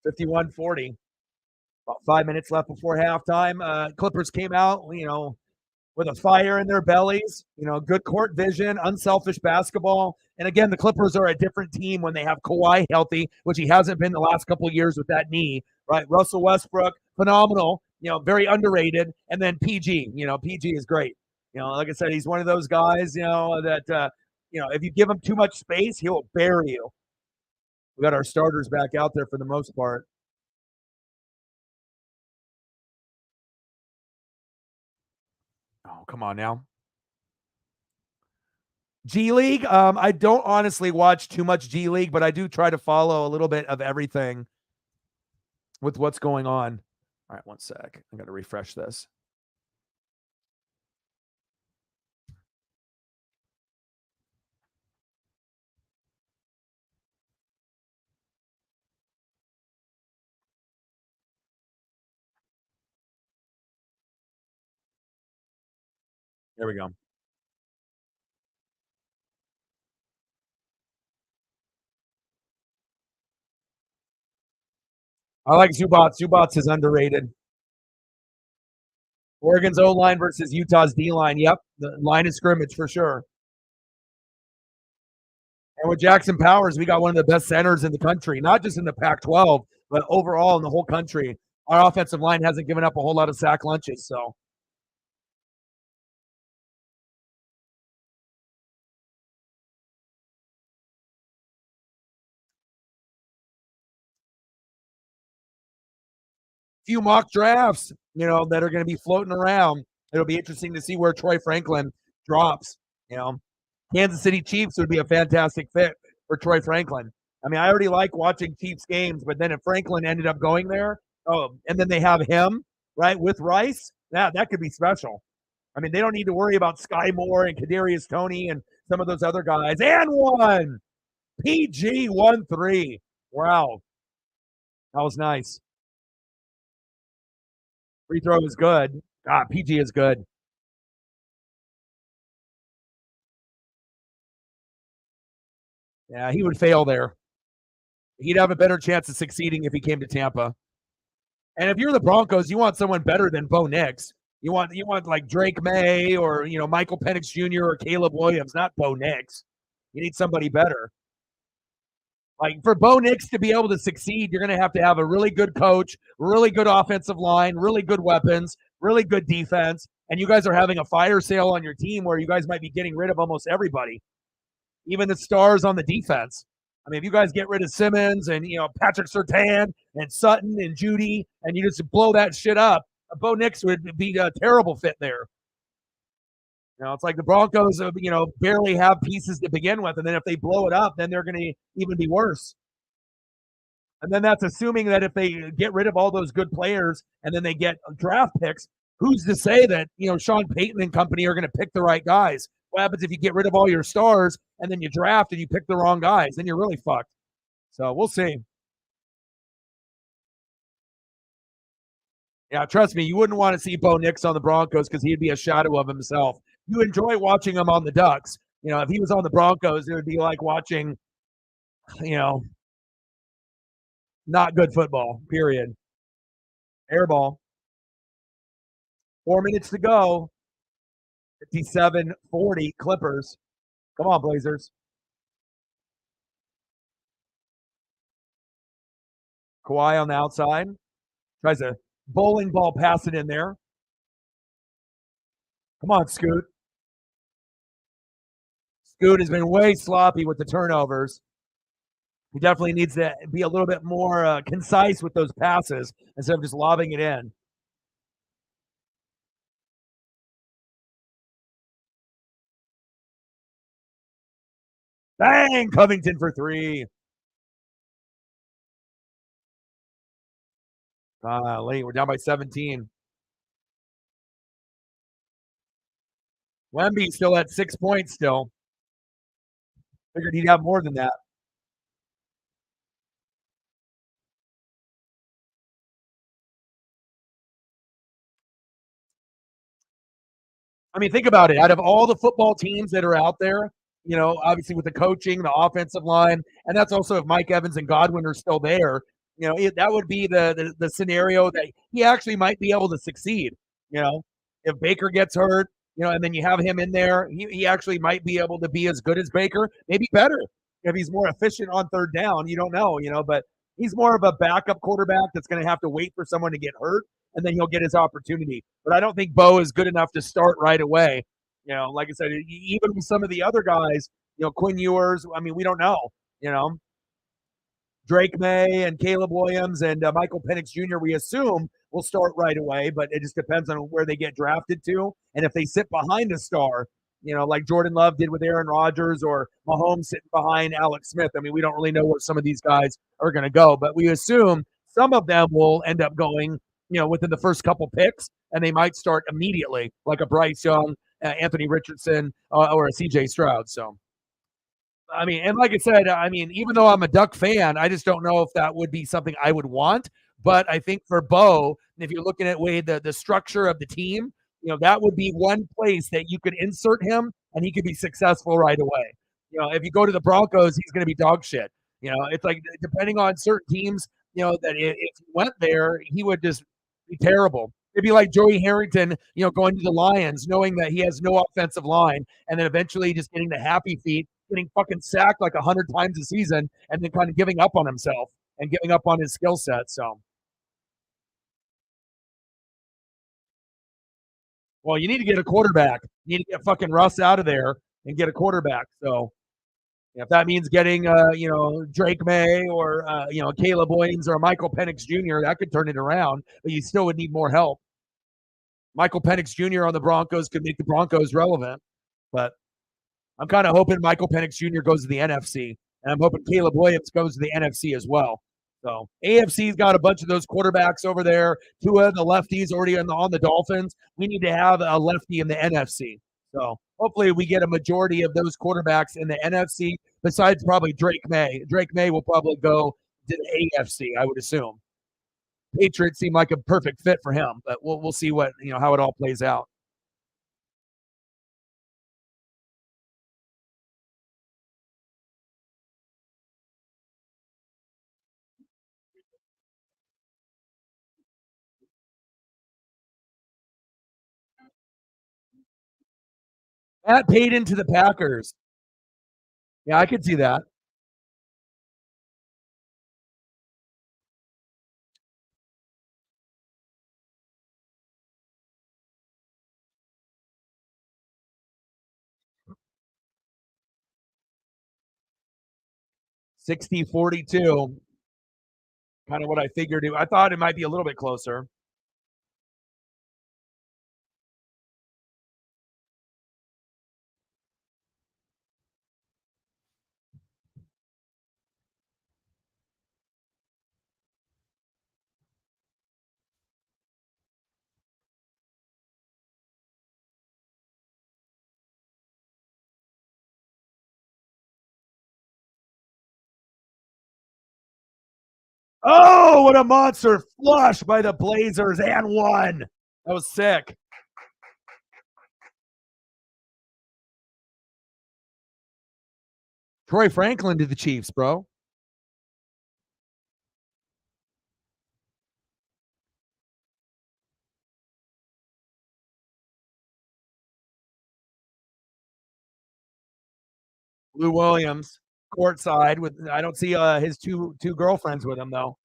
S1: 51-40. About 5 minutes left before halftime. Clippers came out, with a fire in their bellies, good court vision, unselfish basketball. And again, the Clippers are a different team when they have Kawhi healthy, which he hasn't been the last couple of years with that knee, right? Russell Westbrook, phenomenal, very underrated. And then PG, PG is great. Like I said, he's one of those guys, that, if you give him too much space, he'll bury you. We got our starters back out there for the most part. Oh, come on now. G League. I don't honestly watch too much G League, but I do try to follow a little bit of everything with what's going on. All right, one sec. I got to refresh this. There we go. I like Zubac. Zubac is underrated. Oregon's O-line versus Utah's D-line. Yep, the line of scrimmage for sure. And with Jackson Powers, we got one of the best centers in the country, not just in the Pac-12, but overall in the whole country. Our offensive line hasn't given up a whole lot of sack lunches, so. Few mock drafts, that are going to be floating around. It'll be interesting to see where Troy Franklin drops. Kansas City Chiefs would be a fantastic fit for Troy Franklin. I mean, I already like watching Chiefs games, but then if Franklin ended up going there, and then they have him, right, with Rice, that could be special. I mean, they don't need to worry about Sky Moore and Kadarius Toney and some of those other guys. And one. PG 1-3. Wow. That was nice. Free throw is good. PG is good. Yeah, he would fail there. He'd have a better chance of succeeding if he came to Tampa. And if you're the Broncos, you want someone better than Bo Nix. You want like Drake May or Michael Penix Jr. or Caleb Williams, not Bo Nix. You need somebody better. Like for Bo Nix to be able to succeed, you're going to have a really good coach, really good offensive line, really good weapons, really good defense, and you guys are having a fire sale on your team where you guys might be getting rid of almost everybody, even the stars on the defense. I mean, if you guys get rid of Simmons and Patrick Surtain and Sutton and Judy, and you just blow that shit up, Bo Nix would be a terrible fit there. It's like the Broncos, barely have pieces to begin with, and then if they blow it up, then they're going to even be worse. And then that's assuming that if they get rid of all those good players and then they get draft picks, who's to say that Sean Payton and company are going to pick the right guys? What happens if you get rid of all your stars and then you draft and you pick the wrong guys? Then you're really fucked. So we'll see. Yeah, trust me, you wouldn't want to see Bo Nix on the Broncos because he'd be a shadow of himself. You enjoy watching him on the Ducks. If he was on the Broncos, it would be like watching, you know, not good football, period. Airball. 4 minutes to go. 57-40 Clippers. Come on, Blazers. Kawhi on the outside. Tries a bowling ball, pass it in there. Come on, Scoot. Scoot has been way sloppy with the turnovers. He definitely needs to be a little bit more concise with those passes instead of just lobbing it in. Bang! Covington for three. Late. We're down by 17. Wemby still at 6 points still. Figured he'd have more than that. I mean, think about it. Out of all the football teams that are out there, obviously with the coaching, the offensive line, and that's also if Mike Evans and Godwin are still there, that would be the scenario that he actually might be able to succeed. If Baker gets hurt, and then you have him in there, he actually might be able to be as good as Baker, maybe better if he's more efficient on third down. You don't know, but he's more of a backup quarterback that's going to have to wait for someone to get hurt and then he'll get his opportunity. But I don't think Bo is good enough to start right away. Like I said, even with some of the other guys, Quinn Ewers, I mean, we don't know. You know, Drake May and Caleb Williams and Michael Penix Jr., we assume will start right away, but it just depends on where they get drafted to. And if they sit behind a star, like Jordan Love did with Aaron Rodgers or Mahomes sitting behind Alex Smith. I mean, we don't really know where some of these guys are going to go, but we assume some of them will end up going, within the first couple picks, and they might start immediately, like a Bryce Young, Anthony Richardson, or a CJ Stroud. So I mean, and like I said, I mean, even though I'm a Duck fan, I just don't know if that would be something I would want. But I think for Bo, if you're looking at way the structure of the team, that would be one place that you could insert him and he could be successful right away. If you go to the Broncos, he's going to be dog shit. It's like depending on certain teams, that if he went there, he would just be terrible. It'd be like Joey Harrington, going to the Lions, knowing that he has no offensive line, and then eventually just getting the happy feet, getting fucking sacked like 100 times a season, and then kind of giving up on himself and giving up on his skill set. So, well, you need to get a quarterback. You need to get fucking Russ out of there and get a quarterback. So, if that means getting, Drake May or, Caleb Williams or Michael Penix Jr., that could turn it around, but you still would need more help. Michael Penix Jr. on the Broncos could make the Broncos relevant, but I'm kind of hoping Michael Penix Jr. goes to the NFC, and I'm hoping Caleb Williams goes to the NFC as well. So AFC's got a bunch of those quarterbacks over there. Two of the lefties already on the Dolphins. We need to have a lefty in the NFC. So hopefully we get a majority of those quarterbacks in the NFC. Besides probably Drake May. Drake May will probably go to the AFC, I would assume. Patriots seem like a perfect fit for him, but we'll see what how it all plays out. Matt Payton to the Packers. Yeah, I could see that. $60-42. Kind of what I figured. I thought it might be a little bit closer. Oh, what a monster flush by the Blazers and one. That was sick. Troy Franklin to the Chiefs, bro. Lou Williams, courtside with. I don't see his two girlfriends with him though.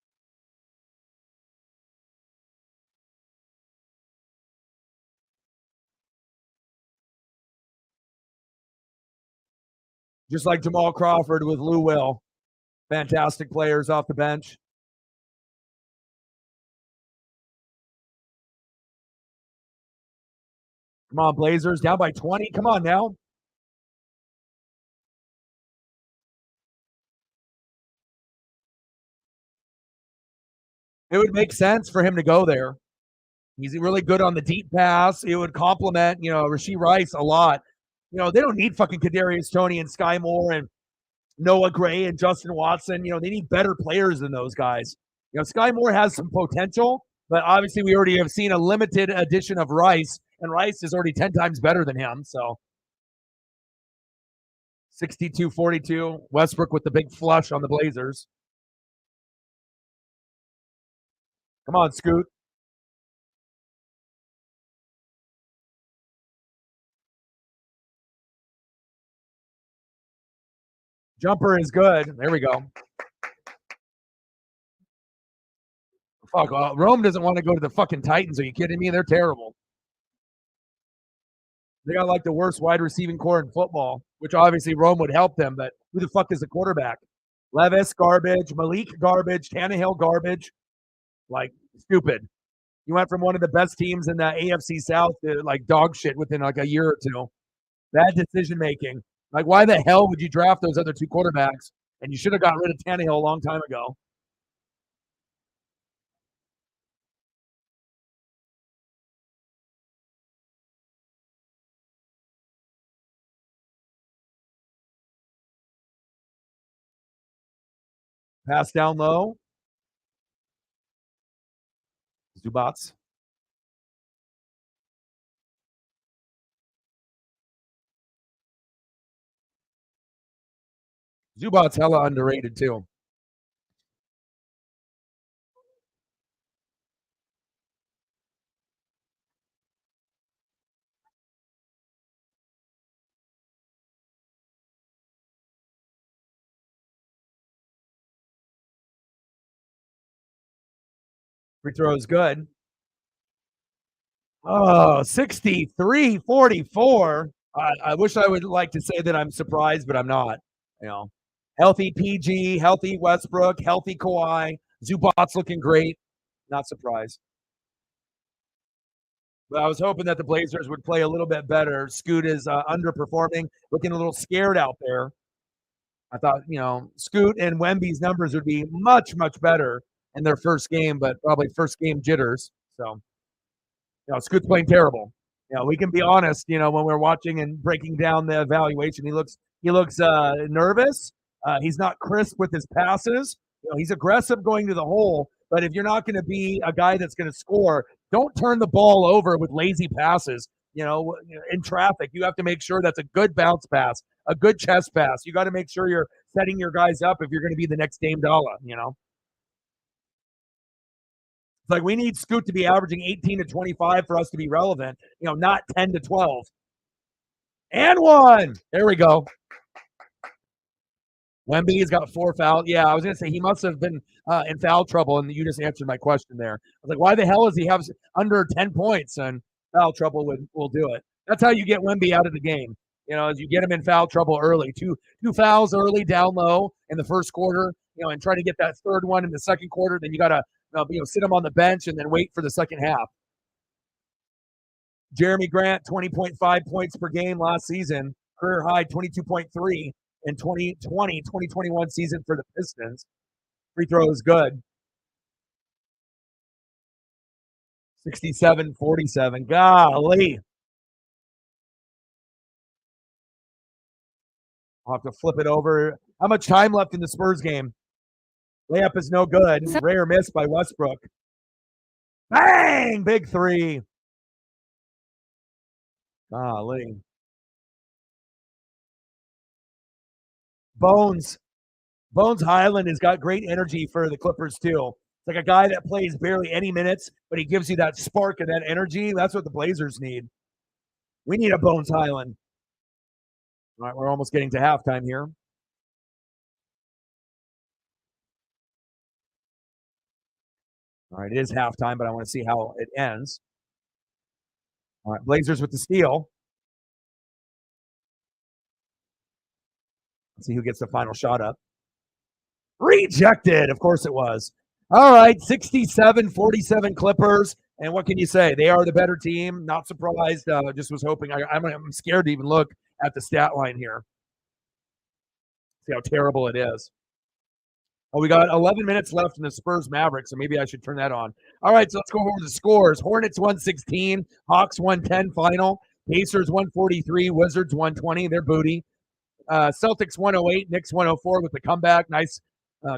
S1: Just like Jamal Crawford with Lou Will. Fantastic players off the bench. Come on, Blazers, down by 20. Come on now. It would make sense for him to go there. He's really good on the deep pass. It would complement, Rashee Rice a lot. They don't need fucking Kadarius Toney and Sky Moore and Noah Gray and Justin Watson. They need better players than those guys. Sky Moore has some potential, but obviously we already have seen a limited edition of Rice, and Rice is already 10 times better than him. So 62-42, Westbrook with the big flush on the Blazers. Come on, Scoot. Jumper is good. There we go. Fuck, Rome doesn't want to go to the fucking Titans. Are you kidding me? They're terrible. They got like the worst wide receiving core in football, which obviously Rome would help them, but who the fuck is the quarterback? Levis, garbage. Malik, garbage. Tannehill, garbage. Like, stupid. You went from one of the best teams in the AFC South to like dog shit within like a year or two. Bad decision making. Like, why the hell would you draft those other two quarterbacks? And you should have got rid of Tannehill a long time ago. Pass down low. Zubats. Zubats hella underrated too. Free throw is good. Oh, 63-44. I wish I would like to say that I'm surprised, but I'm not. Healthy PG, healthy Westbrook, healthy Kawhi. Zubats looking great. Not surprised. But I was hoping that the Blazers would play a little bit better. Scoot is underperforming, looking a little scared out there. I thought, Scoot and Wemby's numbers would be much, much better in their first game, but probably first game jitters. So, Scoot's playing terrible. We can be honest, when we're watching and breaking down the evaluation, he looks nervous. He's not crisp with his passes. He's aggressive going to the hole, but if you're not going to be a guy that's going to score, don't turn the ball over with lazy passes. In traffic, you have to make sure that's a good bounce pass, a good chest pass. You got to make sure you're setting your guys up if you're going to be the next Dame Dollar. It's like we need Scoot to be averaging 18 to 25 for us to be relevant, not 10 to 12. And one. There we go. Wemby's got 4 fouls. Yeah, I was going to say he must have been in foul trouble, and you just answered my question there. I was like, why the hell does he have under 10 points? And foul trouble will do it. That's how you get Wemby out of the game. As you get him in foul trouble early. Two fouls early, down low in the first quarter, and try to get that third one in the second quarter. Then you got to sit him on the bench and then wait for the second half. Jeremy Grant, 20.5 points per game last season, career high 22.3 in 2020-2021 season for the Pistons. Free throw is good. 67-47. Golly. I'll have to flip it over. How much time left in the Spurs game? Layup is no good. Rare miss by Westbrook. Bang! Big three. Golly. Bones Highland has got great energy for the Clippers too. It's like a guy that plays barely any minutes, but he gives you that spark and that energy. That's what the Blazers need. We need a Bones Highland. All right, we're almost getting to halftime here. All right, it is halftime, but I want to see how it ends. All right, Blazers with the steal. Let's see who gets the final shot up. Rejected. Of course it was. All right, 67-47 Clippers. And what can you say? They are the better team. Not surprised. Just was hoping. I'm scared to even look at the stat line here. See how terrible it is. Oh, we got 11 minutes left in the Spurs Mavericks, so maybe I should turn that on. All right, so let's go over the scores. Hornets 116, Hawks 110 final, Pacers 143, Wizards 120, their booty. Celtics 108, Knicks 104 with the comeback. Nice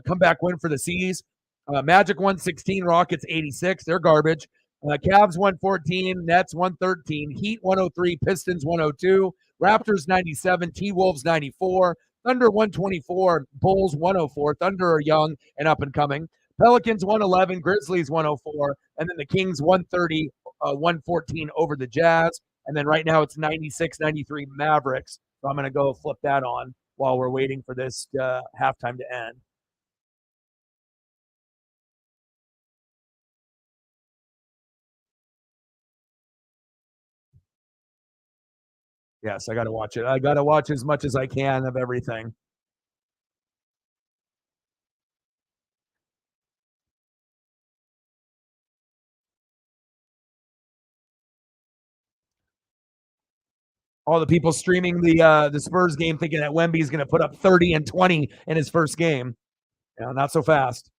S1: comeback win for the C's. Magic 116, Rockets 86, they're garbage. Cavs 114, Nets 113, Heat 103, Pistons 102, Raptors 97, T-Wolves 94, Thunder 124, Bulls 104. Thunder are young and up and coming. Pelicans 111, Grizzlies 104, and then the Kings 130, 114 over the Jazz. And then right now it's 96-93 Mavericks. So I'm going to go flip that on while we're waiting for this halftime to end. Yes, I got to watch it. I got to watch as much as I can of everything. All the people streaming the Spurs game thinking that Wemby is going to put up 30 and 20 in his first game. Not so fast.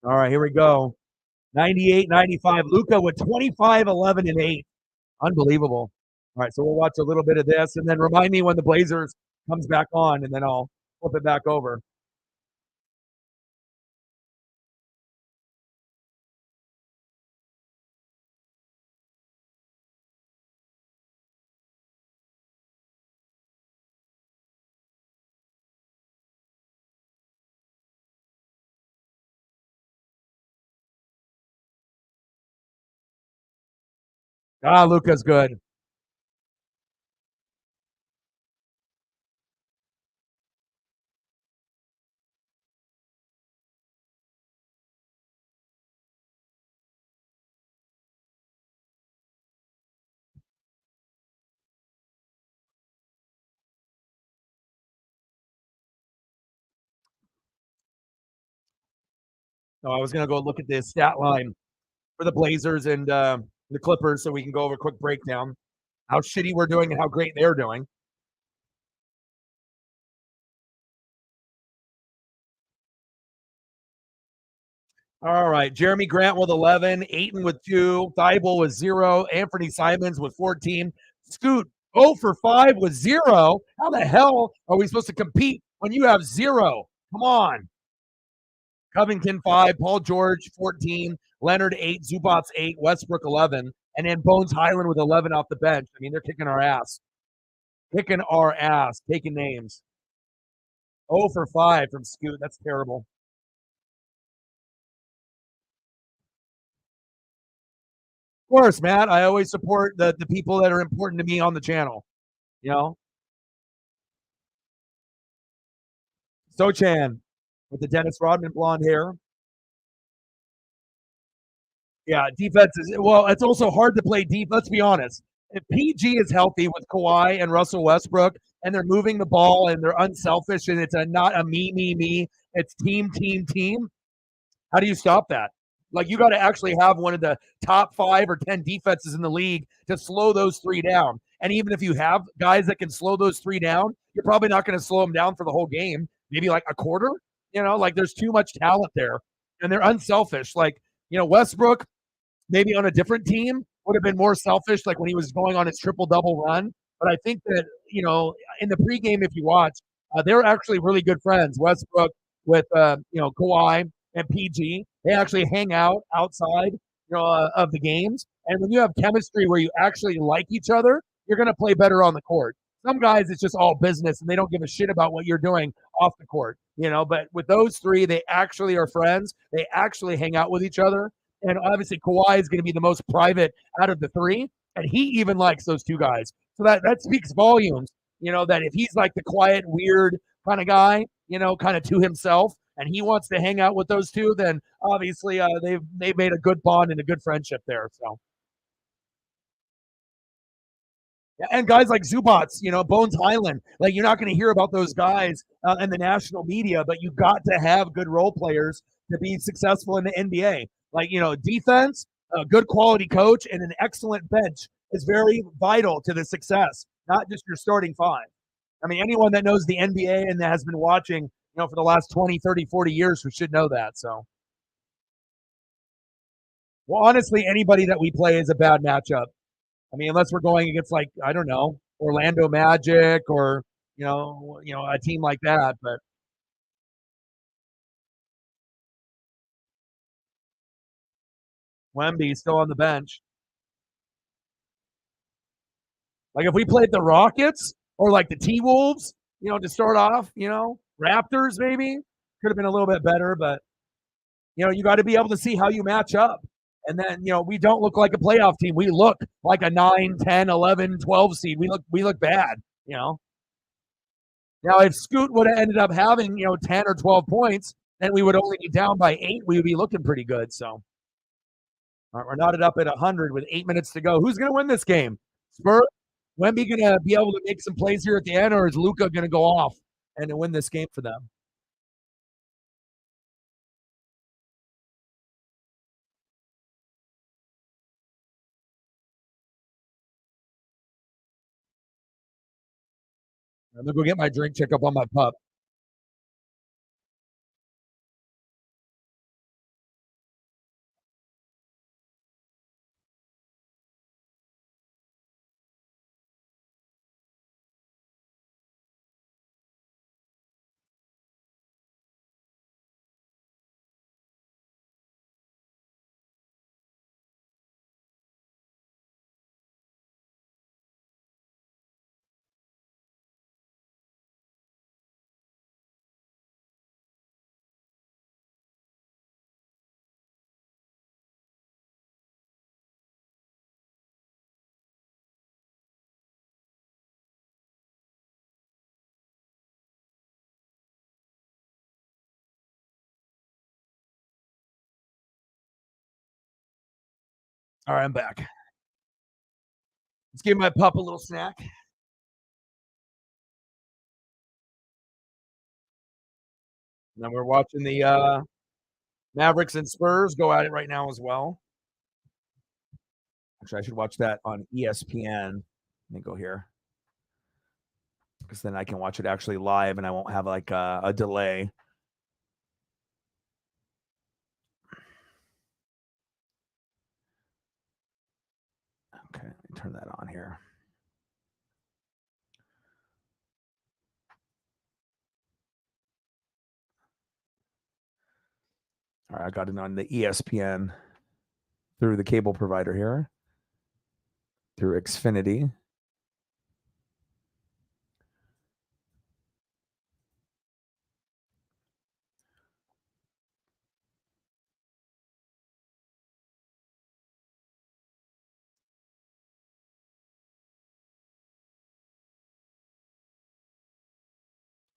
S1: All right, here we go. 98-95. Luka with 25, 11, and 8. Unbelievable. All right, so we'll watch a little bit of this, and then remind me when the Blazers comes back on, and then I'll flip it back over. Luka's good. No, I was going to go look at the stat line for the Blazers and the Clippers so we can go over a quick breakdown. How shitty we're doing and how great they're doing. All right. Jeremy Grant with 11, Ayton with 2, Thibault with 0, Anthony Simons with 14, Scoot 0 for 5 with 0. How the hell are we supposed to compete when you have 0? Come on. Covington 5, Paul George 14, Leonard 8, Zubats 8, Westbrook 11, and then Bones Highland with 11 off the bench. I mean, they're kicking our ass. kicking our ass, taking names. 0 for 5 from Scoot. That's terrible. Of course, Matt. I always support the people that are important to me on the channel. You know, Sochan with the Dennis Rodman blonde hair. Yeah, defense is well. It's also hard to play deep. Let's be honest. If PG is healthy with Kawhi and Russell Westbrook, and they're moving the ball and they're unselfish, and it's not a me. It's team. How do you stop that? Like you got to actually have one of the top 5 or 10 defenses in the league to slow those three down. And even if you have guys that can slow those three down, you're probably not going to slow them down for the whole game. Maybe like a quarter. Like there's too much talent there, and they're unselfish. Like Westbrook, maybe on a different team would have been more selfish, like when he was going on his triple double run. But I think that in the pregame, if you watch, they're actually really good friends. Westbrook with Kawhi and PG, they actually hang out outside of the games. And when you have chemistry where you actually like each other, you're going to play better on the court. Some guys, it's just all business, and they don't give a shit about what you're doing off the court. But with those three, they actually are friends. They actually hang out with each other. And obviously, Kawhi is going to be the most private out of the three, and he even likes those two guys. So that speaks volumes. That if he's like the quiet, weird kind of guy, kind of to himself, and he wants to hang out with those two, then obviously they've made a good bond and a good friendship there. So. And guys like Zubats, Bones Highland, like you're not going to hear about those guys in the national media, but you got to have good role players to be successful in the NBA. Like, defense, a good quality coach, and an excellent bench is very vital to the success, not just your starting 5. I mean, anyone that knows the NBA and that has been watching, for the last 20, 30, 40 years should know that. So, well, honestly, anybody that we play is a bad matchup. I mean, unless we're going against like, I don't know, Orlando Magic or, a team like that. But Wemby still on the bench. Like if we played the Rockets or like the T-Wolves, to start off, Raptors maybe could have been a little bit better, but you got to be able to see how you match up. And then, we don't look like a playoff team. We look like a 9, 10, 11, 12 seed. We look bad. Now, if Scoot would have ended up having, 10 or 12 points, then we would only be down by 8. We would be looking pretty good. So we're knotted up at 100 with 8 minutes to go. Who's going to win this game? Spurs? Wemby going to be able to make some plays here at the end, or is Luka going to go off and win this game for them? I'm going to go get my drink, check up on my pup. All right, I'm back. Let's give my pup a little snack. And then we're watching the Mavericks and Spurs go at it right now as well. Actually, I should watch that on ESPN. Let me go here. Because then I can watch it actually live and I won't have like a delay. Okay, let me turn that on here. All right, I got it on the ESPN through the cable provider here, through Xfinity.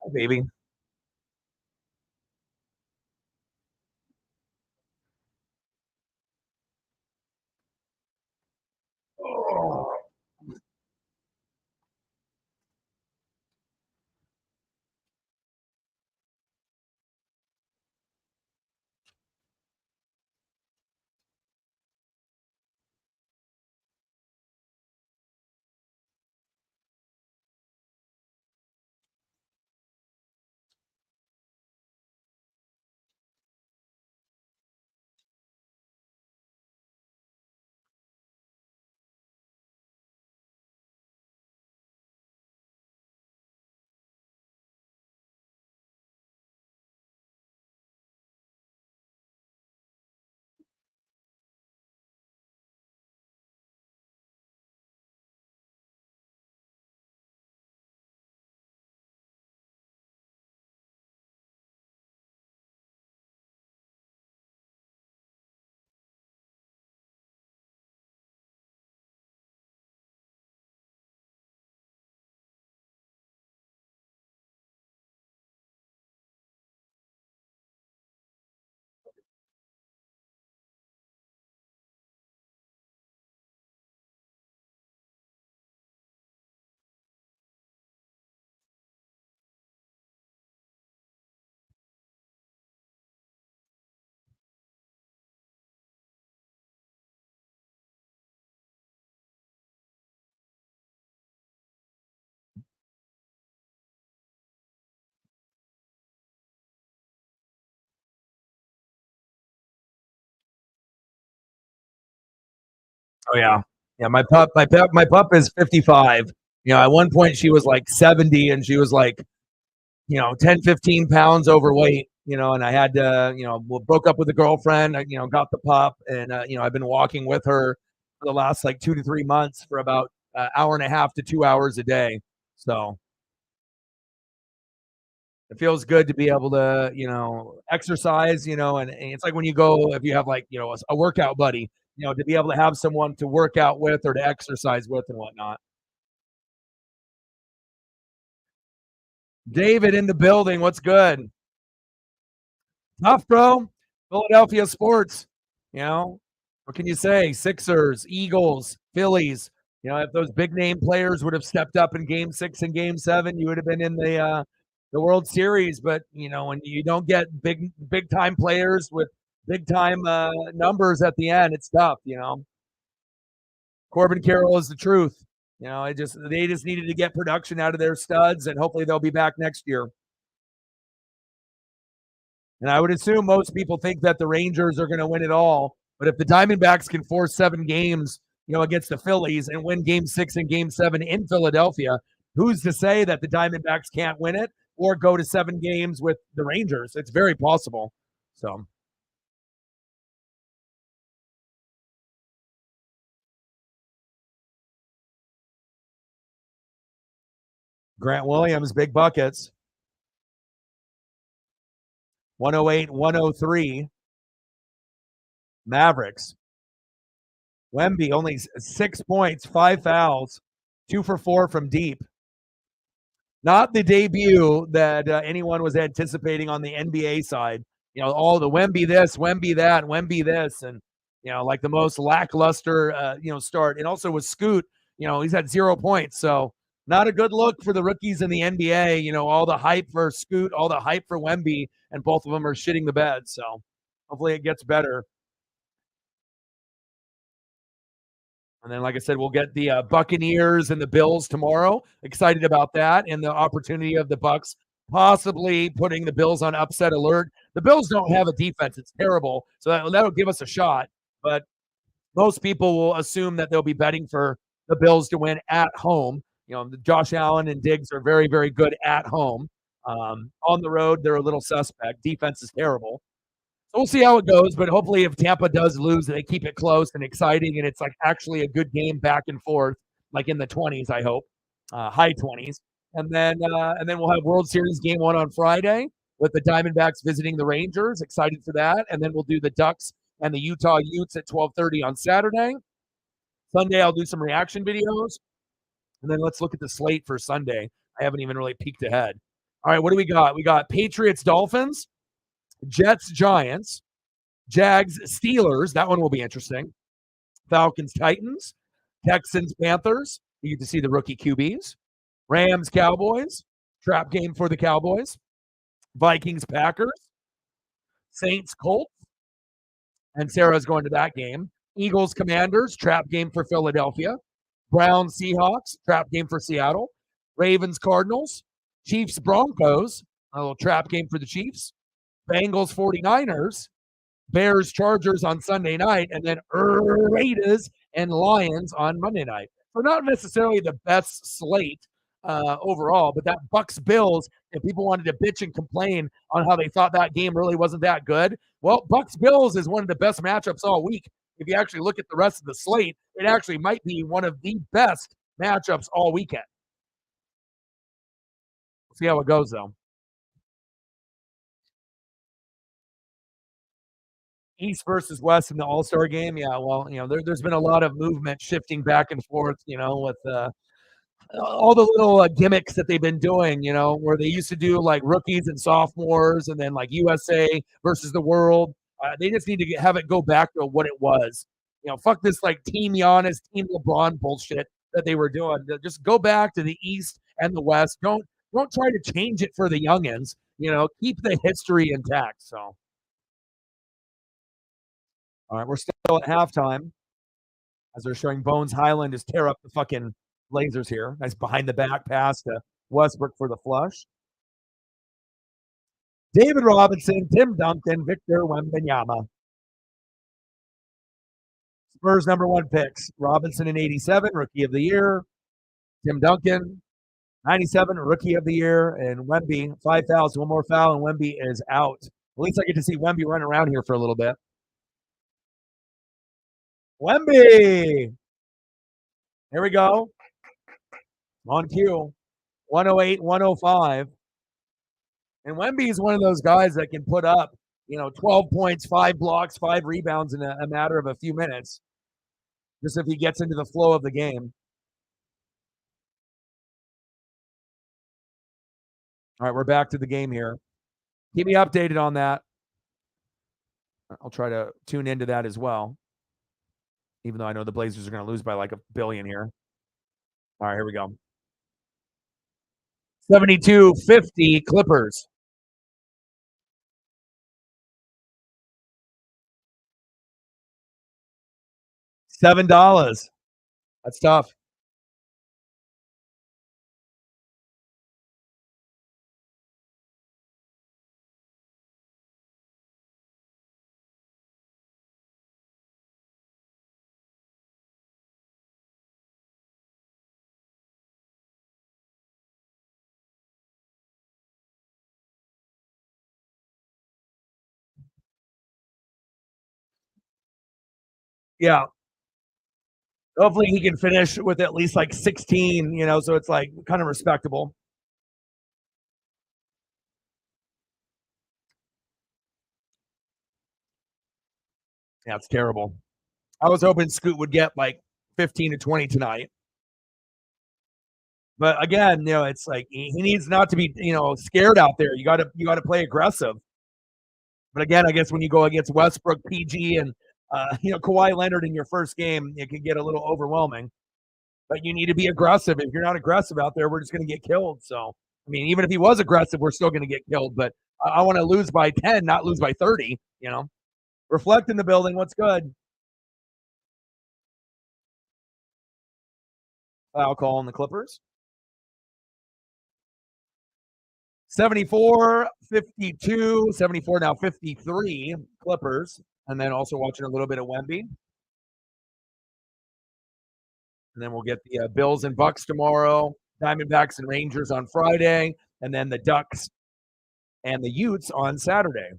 S1: Hi, baby. Oh. Oh yeah. Yeah, my pup is 55. At one point she was like 70 and she was like, 10, 15 pounds overweight, and I had to, broke up with a girlfriend, got the pup and, I've been walking with her for the last like 2 to 3 months for about an hour and a half to 2 hours a day. So it feels good to be able to, exercise, and it's like when you go, if you have like, a workout buddy, to be able to have someone to work out with or to exercise with and whatnot. David in the building. What's good? Tough, bro. Philadelphia sports. What can you say? Sixers, Eagles, Phillies. If those big name players would have stepped up in Game 6 and Game 7, you would have been in the World Series. But when you don't get big time players with big time numbers at the end, it's tough. Corbin Carroll is the truth. They just needed to get production out of their studs, and hopefully they'll be back next year. And I would assume most people think that the Rangers are going to win it all. But if the Diamondbacks can force 7 games, against the Phillies and win Game 6 and Game 7 in Philadelphia, who's to say that the Diamondbacks can't win it or go to 7 games with the Rangers? It's very possible. So Grant Williams, big buckets, 108, 103. Mavericks. Wemby only 6 points, 5 fouls, 2 for 4 from deep. Not the debut that anyone was anticipating on the NBA side. All the Wemby this, Wemby that, Wemby this, and like the most lackluster start. And also with Scoot, he's had 0 points, so not a good look for the rookies in the NBA. All the hype for Scoot, all the hype for Wemby, and both of them are shitting the bed. So hopefully it gets better. And then, like I said, we'll get the Buccaneers and the Bills tomorrow. Excited about that and the opportunity of the Bucs possibly putting the Bills on upset alert. The Bills don't have a defense; it's terrible, so that'll give us a shot. But most people will assume that they'll be betting for the Bills to win at home. Josh Allen and Diggs are very, very good at home. On the road, they're a little suspect. Defense is terrible. So we'll see how it goes, but hopefully if Tampa does lose, they keep it close and exciting, and it's like actually a good game back and forth, like in the 20s, I hope, high 20s. And then we'll have World Series game 1 on Friday with the Diamondbacks visiting the Rangers. Excited for that. And then we'll do the Ducks and the Utah Utes at 12:30 on Saturday. Sunday, I'll do some reaction videos. And then let's look at the slate for Sunday. I haven't even really peeked ahead. All right, what do we got? We got Patriots, Dolphins, Jets, Giants, Jags, Steelers. That one will be interesting. Falcons, Titans, Texans, Panthers. You get to see the rookie QBs. Rams, Cowboys. Trap game for the Cowboys. Vikings, Packers. Saints, Colts. And Sarah's going to that game. Eagles, Commanders. Trap game for Philadelphia. Browns, Seahawks. Trap game for Seattle. Ravens, Cardinals. Chiefs, Broncos. A little trap game for the Chiefs. Bengals, 49ers. Bears, Chargers on Sunday night, and then Raiders and Lions on Monday night. So not necessarily the best slate overall, but that Bucks Bills, if people wanted to bitch and complain on how they thought that game really wasn't that good, well, Bucks Bills is one of the best matchups all week. If you actually look at the rest of the slate, it actually might be one of the best matchups all weekend. We'll see how it goes, though. East versus West in the All-Star game. Yeah, well, there's been a lot of movement shifting back and forth, with all the little gimmicks that they've been doing, where they used to do like rookies and sophomores and then like USA versus the world. They just need to have it go back to what it was. Fuck this like Team Giannis, Team LeBron bullshit that they were doing. Just go back to the East and the West. Don't try to change it for the youngins. Keep the history intact. So. All right, we're still at halftime as they're showing Bones Highland just tear up the fucking Blazers here. Nice behind the back pass to Westbrook for the flush. David Robinson, Tim Duncan, Victor Wembanyama. Spurs #1 picks. Robinson in 87, Rookie of the Year. Tim Duncan, 97, Rookie of the Year. And Wemby, 5 fouls, 1 more foul, and Wemby is out. At least I get to see Wemby run around here for a little bit. Wemby. Here we go. On cue. 108, 105. And Wemby is one of those guys that can put up, 12 points, 5 blocks, 5 rebounds in a matter of a few minutes. Just if he gets into the flow of the game. All right, we're back to the game here. Keep me updated on that. I'll try to tune into that as well. Even though I know the Blazers are going to lose by like $1 billion here. All right, here we go. 72-50 Clippers. $7. That's tough. Yeah. Hopefully he can finish with at least like 16, so it's like kind of respectable. Yeah, it's terrible. I was hoping Scoot would get like 15 to 20 tonight. But again, it's like he needs not to be, scared out there. You got to play aggressive. But again, I guess when you go against Westbrook, PG, and Kawhi Leonard in your first game, it can get a little overwhelming. But you need to be aggressive. If you're not aggressive out there, we're just going to get killed. So, I mean, even if he was aggressive, we're still going to get killed. But I want to lose by 10, not lose by 30, Reflect in the building. What's good? Foul call on the Clippers. 74-52, 74 now 53 Clippers. And then also watching a little bit of Wemby. And then we'll get the Bills and Bucks tomorrow, Diamondbacks and Rangers on Friday, and then the Ducks and the Utes on Saturday.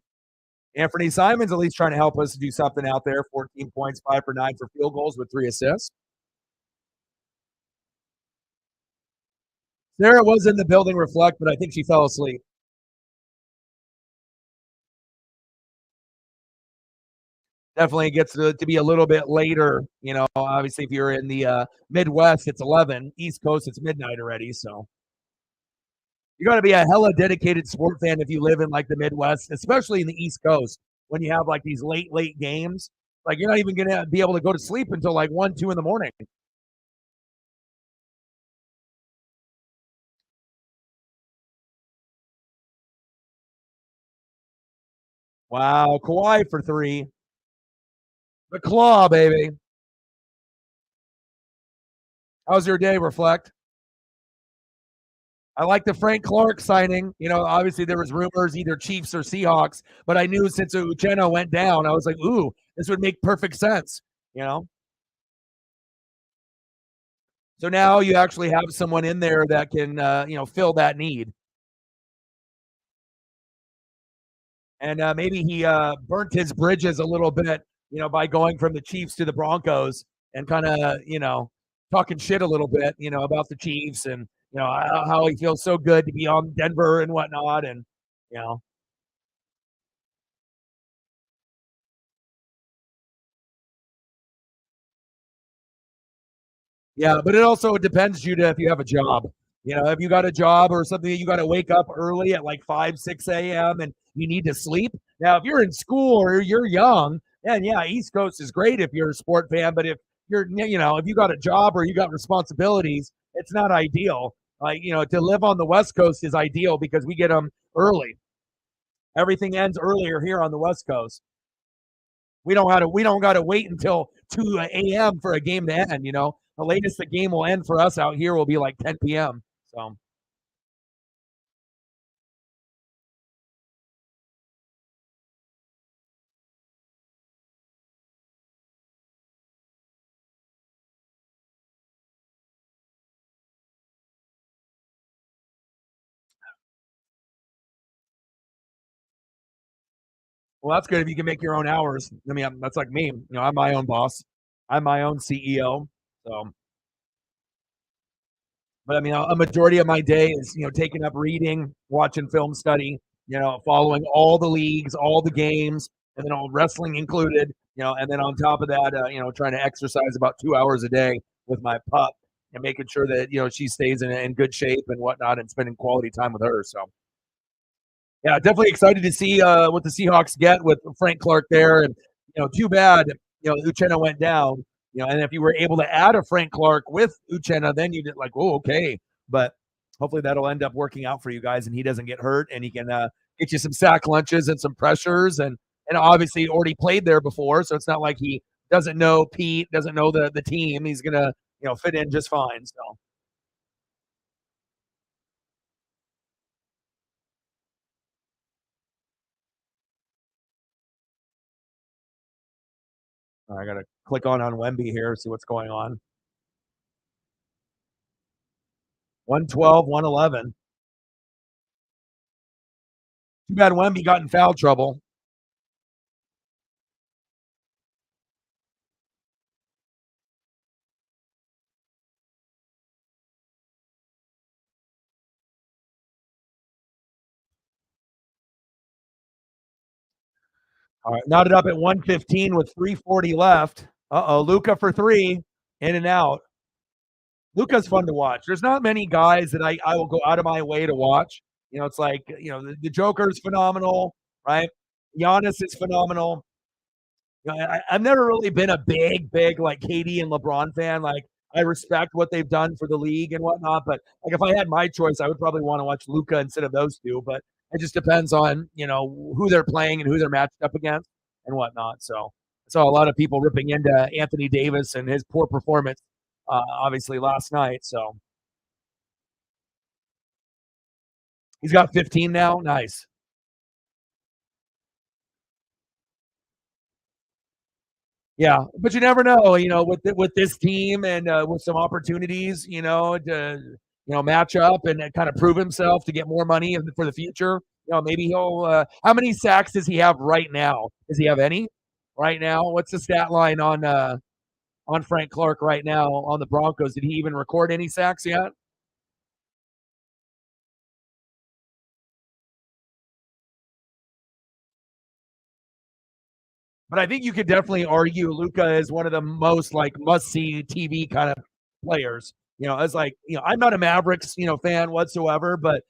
S1: Anthony Simons at least trying to help us do something out there. 14 points, 5 for 9 for field goals with 3 assists. Sarah was in the building, Reflect, but I think she fell asleep. Definitely gets to be a little bit later. Obviously, if you're in the Midwest, it's 11. East Coast, it's midnight already. So You got to be a hella dedicated sport fan if you live in like the Midwest, especially in the East Coast when you have like these late games. Like you're not even gonna be able to go to sleep until like 1, 2 in the morning. Wow, Kawhi for three. The claw, baby. How's your day, Reflect? I like the Frank Clark signing. You know, obviously there was rumors either Chiefs or Seahawks, but I knew since Uchenna went down, I was like, ooh, this would make perfect sense. You know, so now you actually have someone in there that can, fill that need. And maybe he burnt his bridges a little bit, by going from the Chiefs to the Broncos and kind of, talking shit a little bit, about the Chiefs and how he feels so good to be on Denver and whatnot, and you know. Yeah, but it also depends, Judah, if you have a job. If you got a job or something that you got to wake up early at like 5, 6 a.m. and you need to sleep. Now, if you're in school or you're young, then yeah, East Coast is great if you're a sport fan. But if if you got a job or you got responsibilities, it's not ideal. Like, to live on the West Coast is ideal because we get them early. Everything ends earlier here on the West Coast. We don't got to wait until 2 a.m. for a game to end. The latest the game will end for us out here will be like 10 p.m. So well, that's good if you can make your own hours. I mean, that's like me. I'm my own boss. I'm my own CEO. So, but I mean, a majority of my day is taking up reading, watching film study, following all the leagues, all the games, and then all wrestling included. And then on top of that, trying to exercise about 2 hours a day with my pup and making sure that she stays in good shape and whatnot, and spending quality time with her. So yeah, definitely excited to see what the Seahawks get with Frank Clark there. And too bad Uchenna went down. And if you were able to add a Frank Clark with Uchenna, then you did like, oh, okay. But hopefully that'll end up working out for you guys, and he doesn't get hurt, and he can get you some sack lunches and some pressures, and obviously already played there before, so it's not like he doesn't know Pete, doesn't know the team. He's gonna fit in just fine. So. I got to click on Wemby here, see what's going on. 112, 111. Too bad Wemby got in foul trouble. All right, knotted up at 115 with 3:40 left. Luka for three, in and out. Luka's fun to watch. There's not many guys that I will go out of my way to watch. It's like, the Joker's phenomenal, right? Giannis is phenomenal. I've never really been a big like KD and LeBron fan. Like, I respect what they've done for the league and whatnot, but like if I had my choice, I would probably want to watch Luka instead of those two. But it just depends on who they're playing and who they're matched up against and whatnot. So I saw a lot of people ripping into Anthony Davis and his poor performance, obviously last night. So he's got 15 now. Nice. Yeah, but you never know, with this team and with some opportunities, to match up and kind of prove himself to get more money for the future. Maybe he'll. How many sacks does he have right now? Does he have any right now? What's the stat line on Frank Clark right now on the Broncos? Did he even record any sacks yet? But I think you could definitely argue Luka is one of the most like must see TV kind of players. It's like I'm not a Mavericks fan whatsoever, but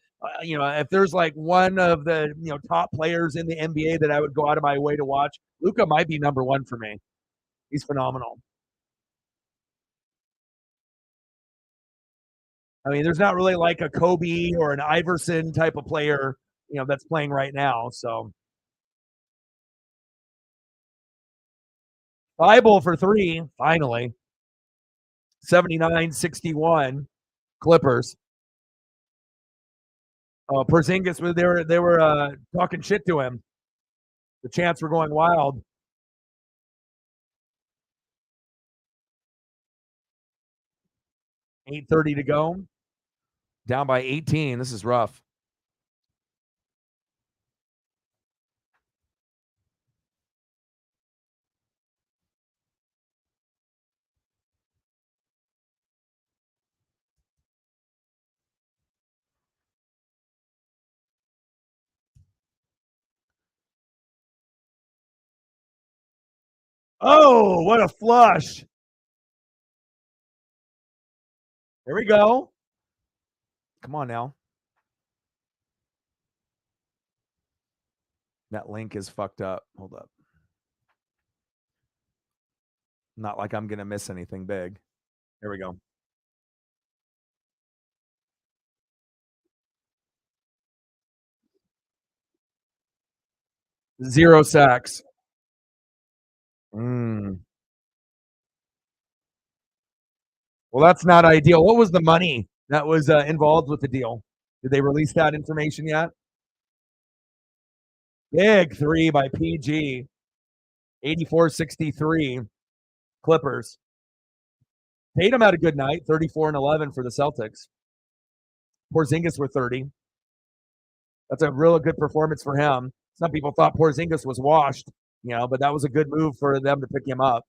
S1: if there's like one of the top players in the NBA that I would go out of my way to watch, Luka might be number one for me. He's phenomenal. I mean, there's not really like a Kobe or an Iverson type of player, that's playing right now. So Bible for three, finally. 79-61 Clippers. Porzingis, they were talking shit to him. The chants were going wild. 8:30 to go. Down by 18. This is rough. Oh, what a flush. Here we go. Come on now. That link is fucked up. Hold up. Not like I'm going to miss anything big. Here we go. Zero sacks. Well, that's not ideal. What was the money that was involved with the deal? Did they release that information yet? Big three by PG. 84-63 Clippers. Tatum had a good night, 34 and 11 for the Celtics. Porzingis with 30. That's a real good performance for him. Some people thought Porzingis was washed, but that was a good move for them to pick him up.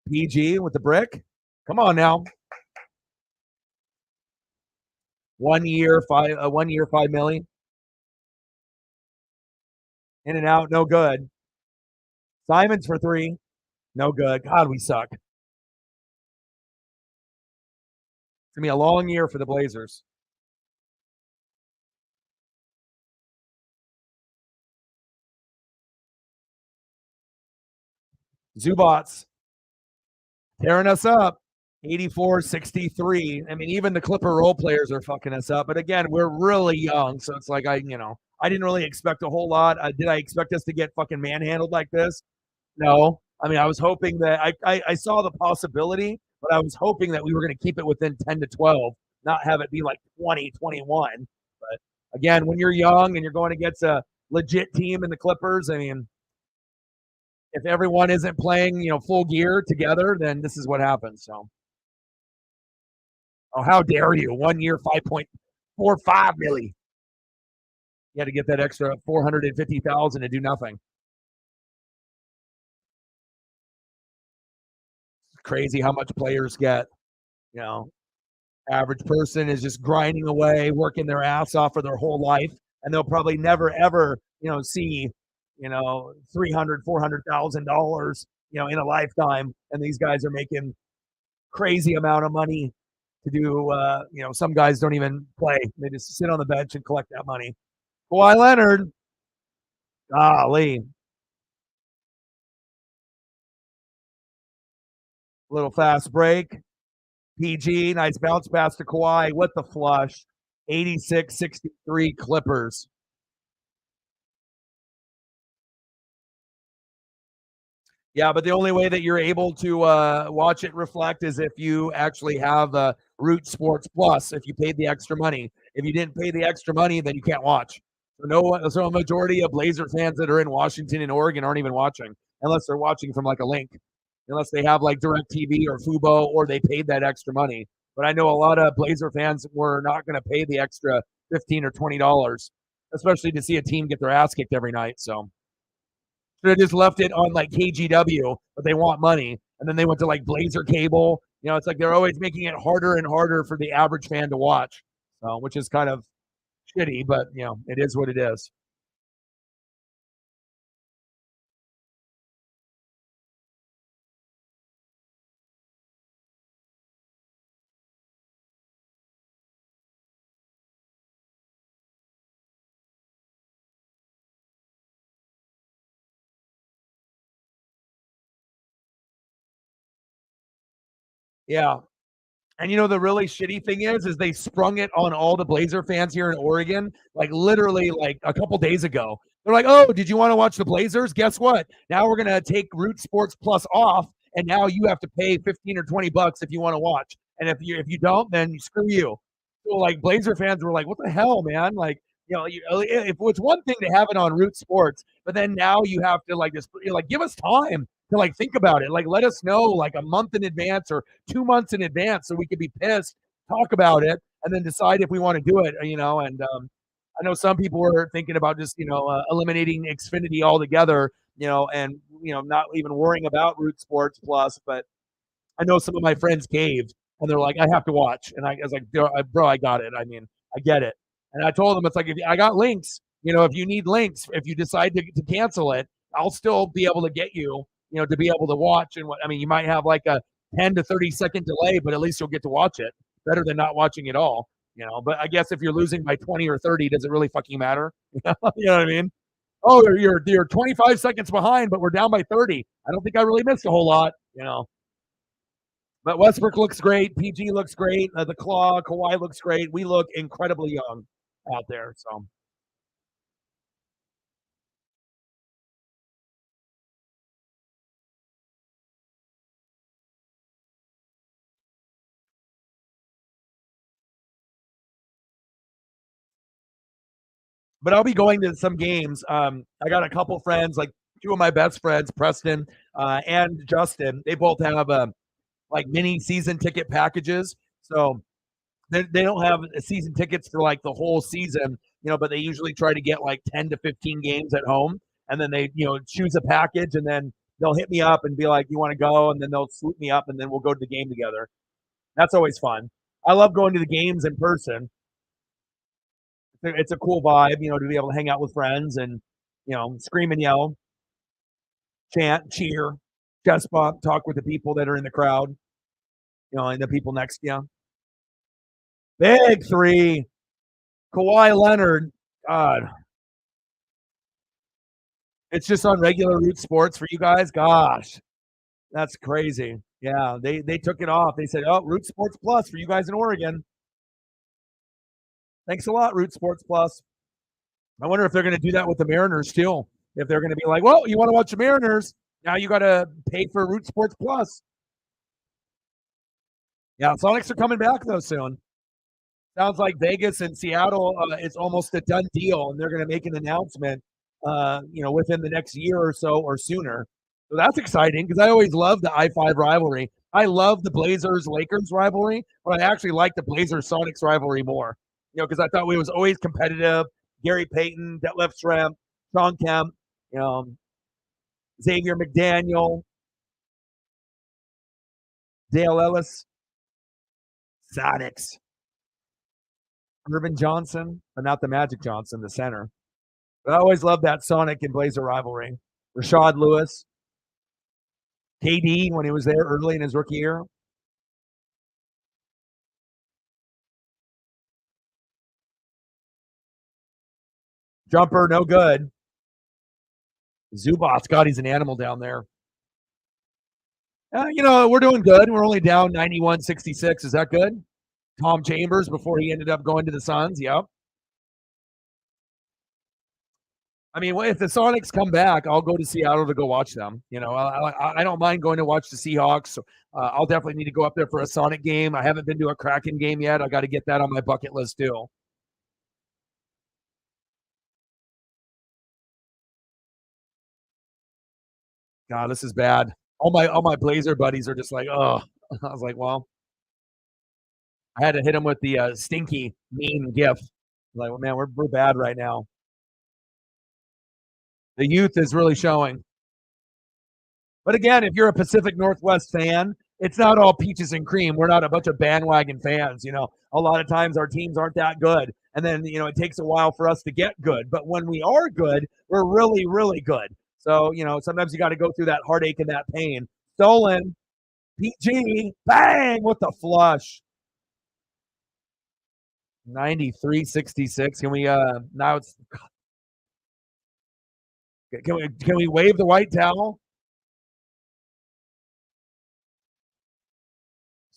S1: PG with the brick. Come on now. 1 year, 5 million. In and out, no good. Simons for three. No good. God, we suck. It's going to be a long year for the Blazers. Zubats tearing us up. 84-63. I mean, even the Clipper role players are fucking us up. But again, we're really young. So it's like I didn't really expect a whole lot. Did I expect us to get fucking manhandled like this? No. I mean, I was hoping that I saw the possibility, but I was hoping that we were going to keep it within 10 to 12, not have it be like 20, 21. But again, when you're young and you're going against a legit team in the Clippers, I mean, if everyone isn't playing, full gear together, then this is what happens. So, oh, how dare you? 1 year, 5.45 million. You had to get that extra 450,000 to do nothing. Crazy how much players get. Average person is just grinding away, working their ass off for their whole life, and they'll probably never ever, see, $300,000-$400,000, in a lifetime. And these guys are making crazy amount of money to do. Some guys don't even play; they just sit on the bench and collect that money. Kawhi Leonard, golly, little fast break. PG, nice bounce pass to Kawhi with the flush. 86-63 Clippers. Yeah, but the only way that you're able to watch it reflect is if you actually have Root Sports Plus, if you paid the extra money. If you didn't pay the extra money, then you can't watch. So a majority of Blazer fans that are in Washington and Oregon aren't even watching, unless they're watching from like a link, unless they have like DirecTV or Fubo or they paid that extra money. But I know a lot of Blazer fans were not going to pay the extra $15 or $20, especially to see a team get their ass kicked every night. So should have just left it on like KGW, but they want money. And then they went to like Blazer Cable. It's like they're always making it harder and harder for the average fan to watch, which is kind of shitty, but it is what it is. Yeah. And you know the really shitty thing is they sprung it on all the Blazer fans here in Oregon, like literally like a couple days ago. They're like, "Oh, did you want to watch the Blazers? Guess what? Now we're gonna take Root Sports Plus off, and now you have to pay 15 or 20 bucks if you want to watch. And if you don't, then screw you." So like Blazer fans were like, "What the hell, man?" Like, if it's one thing to have it on Root Sports, but then now you have to like just like give us time to like think about it. Like let us know like a month in advance or 2 months in advance so we could be pissed, talk about it, and then decide if we want to do it. And I know some people were thinking about just eliminating Xfinity altogether. And not even worrying about Root Sports Plus, but I know some of my friends caved and they're like, I have to watch. And I was like, bro, I got it. I mean, I get it. And I told them, it's like, if I got links, if you need links, if you decide to cancel it, I'll still be able to get you, to be able to watch. And I mean, you might have like a 10 to 30-second delay, but at least you'll get to watch it better than not watching it all, But I guess if you're losing by 20 or 30, does it really fucking matter? You know what I mean? Oh, you're 25 seconds behind, but we're down by 30. I don't think I really missed a whole lot. But Westbrook looks great. PG looks great. The Claw, Kawhi looks great. We look incredibly young out there. So, but I'll be going to some games. I got a couple friends, like two of my best friends, Preston and Justin. They both have like mini season ticket packages. So they don't have season tickets for like the whole season, but they usually try to get like 10 to 15 games at home. And then they, choose a package and then they'll hit me up and be like, you want to go? And then they'll swoop me up and then we'll go to the game together. That's always fun. I love going to the games in person. It's a cool vibe, to be able to hang out with friends and, scream and yell, chant, cheer, chest bump, talk with the people that are in the crowd, and the people next to you. Big three. Kawhi Leonard, God, it's just on regular Root Sports for you guys. Gosh, that's crazy. Yeah, they took it off. They said, "Oh, Root Sports Plus for you guys in Oregon." Thanks a lot, Root Sports Plus. I wonder if they're going to do that with the Mariners too. If they're going to be like, "Well, you want to watch the Mariners? Now you got to pay for Root Sports Plus." Yeah, Sonics are coming back though soon. Sounds like Vegas and Seattle, it's almost a done deal, and they're going to make an announcement, within the next year or so or sooner. So that's exciting because I always love the I-5 rivalry. I love the Blazers-Lakers rivalry, but I actually like the Blazers-Sonics rivalry more. Because I thought it was always competitive. Gary Payton, Detlef Schrempf, Shawn Kemp, you know, Xavier McDaniel, Dale Ellis, Sonics, Irvin Johnson, but not the Magic Johnson, the center. But I always loved that Sonic and Blazer rivalry. Rashad Lewis, KD when he was there early in his rookie year. Jumper, no good. Zubac, God, he's an animal down there. We're doing good. We're only down 91-66. Is that good? Tom Chambers before he ended up going to the Suns. Yep. I mean, if the Sonics come back, I'll go to Seattle to go watch them. I don't mind going to watch the Seahawks. I'll definitely need to go up there for a Sonic game. I haven't been to a Kraken game yet. I got to get that on my bucket list too. God, this is bad. All my Blazer buddies are just like, oh. I was like, well, I had to hit them with the stinky mean gif. Like, well, man, we're bad right now. The youth is really showing. But again, if you're a Pacific Northwest fan, it's not all peaches and cream. We're not a bunch of bandwagon fans. A lot of times our teams aren't that good. And then, it takes a while for us to get good. But when we are good, we're really, really good. So, sometimes you got to go through that heartache and that pain. Stolen, PG, bang, with the flush. 93-66. Can we now it's can we wave the white towel?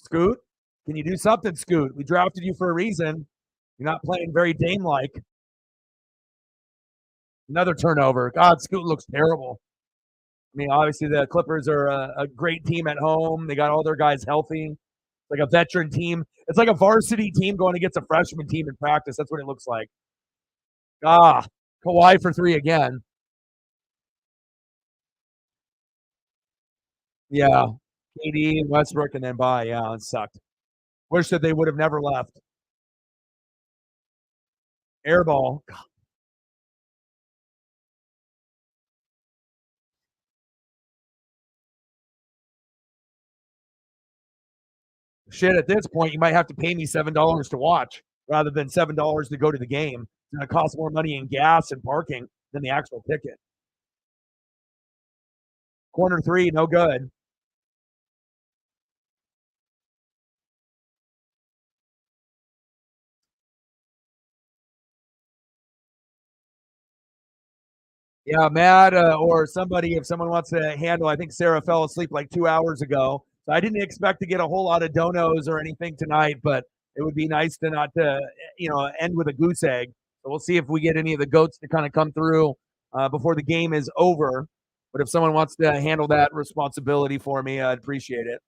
S1: Scoot, can you do something, Scoot? We drafted you for a reason. You're not playing very Dame-like. Another turnover. God, Scoot looks terrible. I mean, obviously the Clippers are a great team at home. They got all their guys healthy. Like a veteran team. It's like a varsity team going against a freshman team in practice. That's what it looks like. Kawhi for 3 again. Yeah. KD and Westbrook and then bye. Yeah, it sucked. Wish that they would have never left. Airball. Shit, at this point, you might have to pay me $7 to watch rather than $7 to go to the game. It's going to cost more money in gas and parking than the actual ticket. Corner 3, no good. Yeah, Matt or somebody, if someone wants to handle, I think Sarah fell asleep like 2 hours ago. So I didn't expect to get a whole lot of donos or anything tonight, but it would be nice to not end with a goose egg. So we'll see if we get any of the goats to kind of come through before the game is over. But if someone wants to handle that responsibility for me, I'd appreciate it.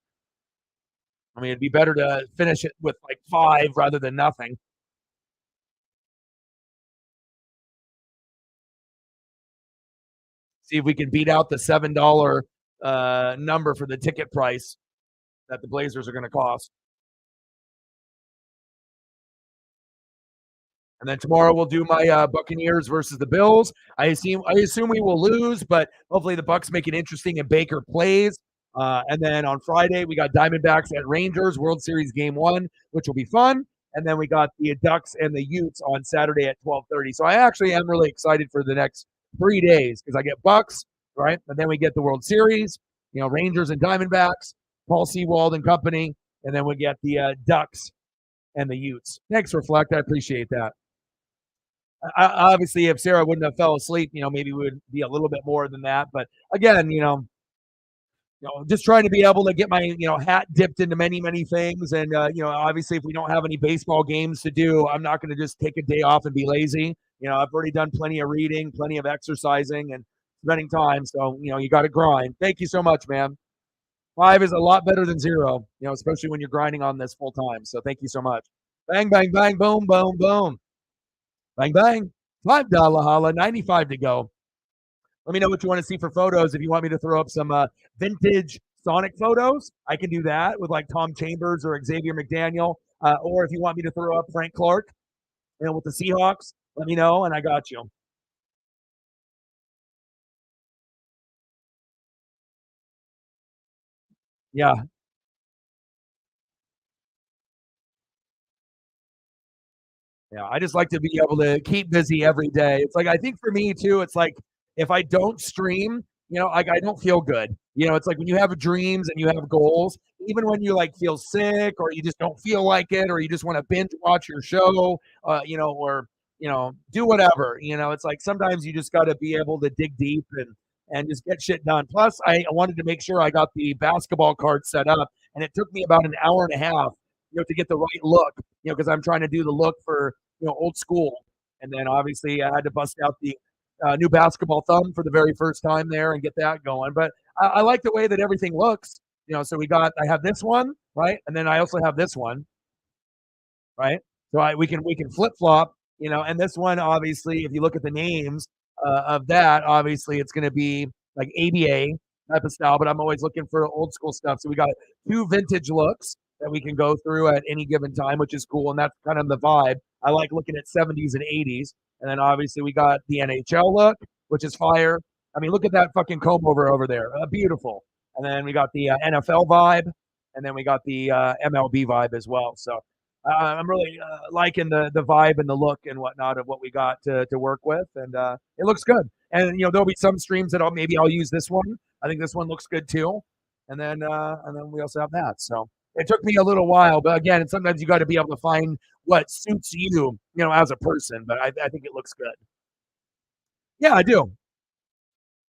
S1: I mean, it'd be better to finish it with like 5 rather than nothing. See if we can beat out the $7 number for the ticket price that the Blazers are going to cost. And then tomorrow we'll do my Buccaneers versus the Bills. I assume we will lose, but hopefully the Bucs make it interesting and Baker plays. And then on Friday we got Diamondbacks at Rangers World Series Game 1, which will be fun. And then we got the Ducks and the Utes on Saturday at 12:30. So I actually am really excited for the next 3 days because I get Bucks, right? And then we get the World Series, Rangers and Diamondbacks, Paul Sewald and company, and then we get the Ducks and the Utes. Thanks, Reflect. I appreciate that. Obviously, if Sarah wouldn't have fell asleep, maybe we would be a little bit more than that. But again, just trying to be able to get my hat dipped into many many things, and obviously, if we don't have any baseball games to do, I'm not going to just take a day off and be lazy. I've already done plenty of reading, plenty of exercising, and spending time. So you got to grind. Thank you so much, man. 5 is a lot better than 0, especially when you're grinding on this full time. So thank you so much. Bang bang bang boom boom boom. Bang, bang. $5 holla, 95 to go. Let me know what you want to see for photos. If you want me to throw up some vintage Sonic photos, I can do that with like Tom Chambers or Xavier McDaniel. Or if you want me to throw up Frank Clark, with the Seahawks, let me know, and I got you. Yeah, yeah, I just like to be able to keep busy every day. It's like I think for me too, it's like if I don't stream, like I don't feel good. It's like when you have dreams and you have goals, even when you like feel sick or you just don't feel like it or you just want to binge watch your show, or do whatever. It's like sometimes you just got to be able to dig deep and just get shit done. Plus, I wanted to make sure I got the basketball card set up, and it took me about an hour and a half, to get the right look, because I'm trying to do the look for old school. And then obviously I had to bust out the new basketball thumb for the very first time there and get that going. But I like the way that everything looks. So I have this one, right, and then I also have this one, right. So we can flip flop, and this one obviously, if you look at the names of that, obviously it's going to be like ABA type of style. But I'm always looking for old school stuff. So we got 2 vintage looks that we can go through at any given time, which is cool. And that's kind of the vibe. I like looking at 70s and 80s. And then obviously we got the NHL look, which is fire. I mean, look at that fucking comb over there. Beautiful. And then we got the NFL vibe. And then we got the MLB vibe as well. So I'm really liking the vibe and the look and whatnot of what we got to work with. And it looks good. And, there'll be some streams that I'll use this one. I think this one looks good too. And then we also have that. So it took me a little while, but again, sometimes you got to be able to find what suits you, as a person. But I think it looks good. Yeah, I do.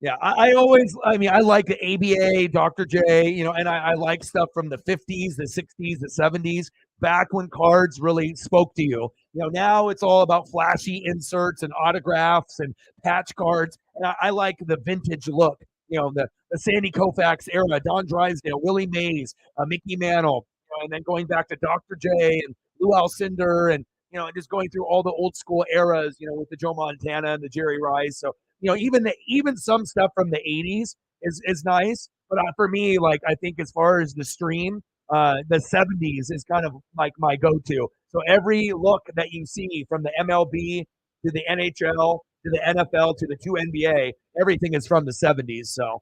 S1: Yeah, I mean, I like the ABA, Dr. J, and I like stuff from the 50s, the 60s, the 70s, back when cards really spoke to you. Now it's all about flashy inserts and autographs and patch cards. And I like the vintage look, the Sandy Koufax era, Don Drysdale, Willie Mays, Mickey Mantle, and then going back to Dr. J and Lou Alcindor and, and just going through all the old school eras, with the Joe Montana and the Jerry Rice. So, even some stuff from the 80s is nice, but for me, like, I think as far as the stream, the 70s is kind of like my go-to. So every look that you see from the MLB to the NHL to the NFL to the two NBA, everything is from the 70s. So,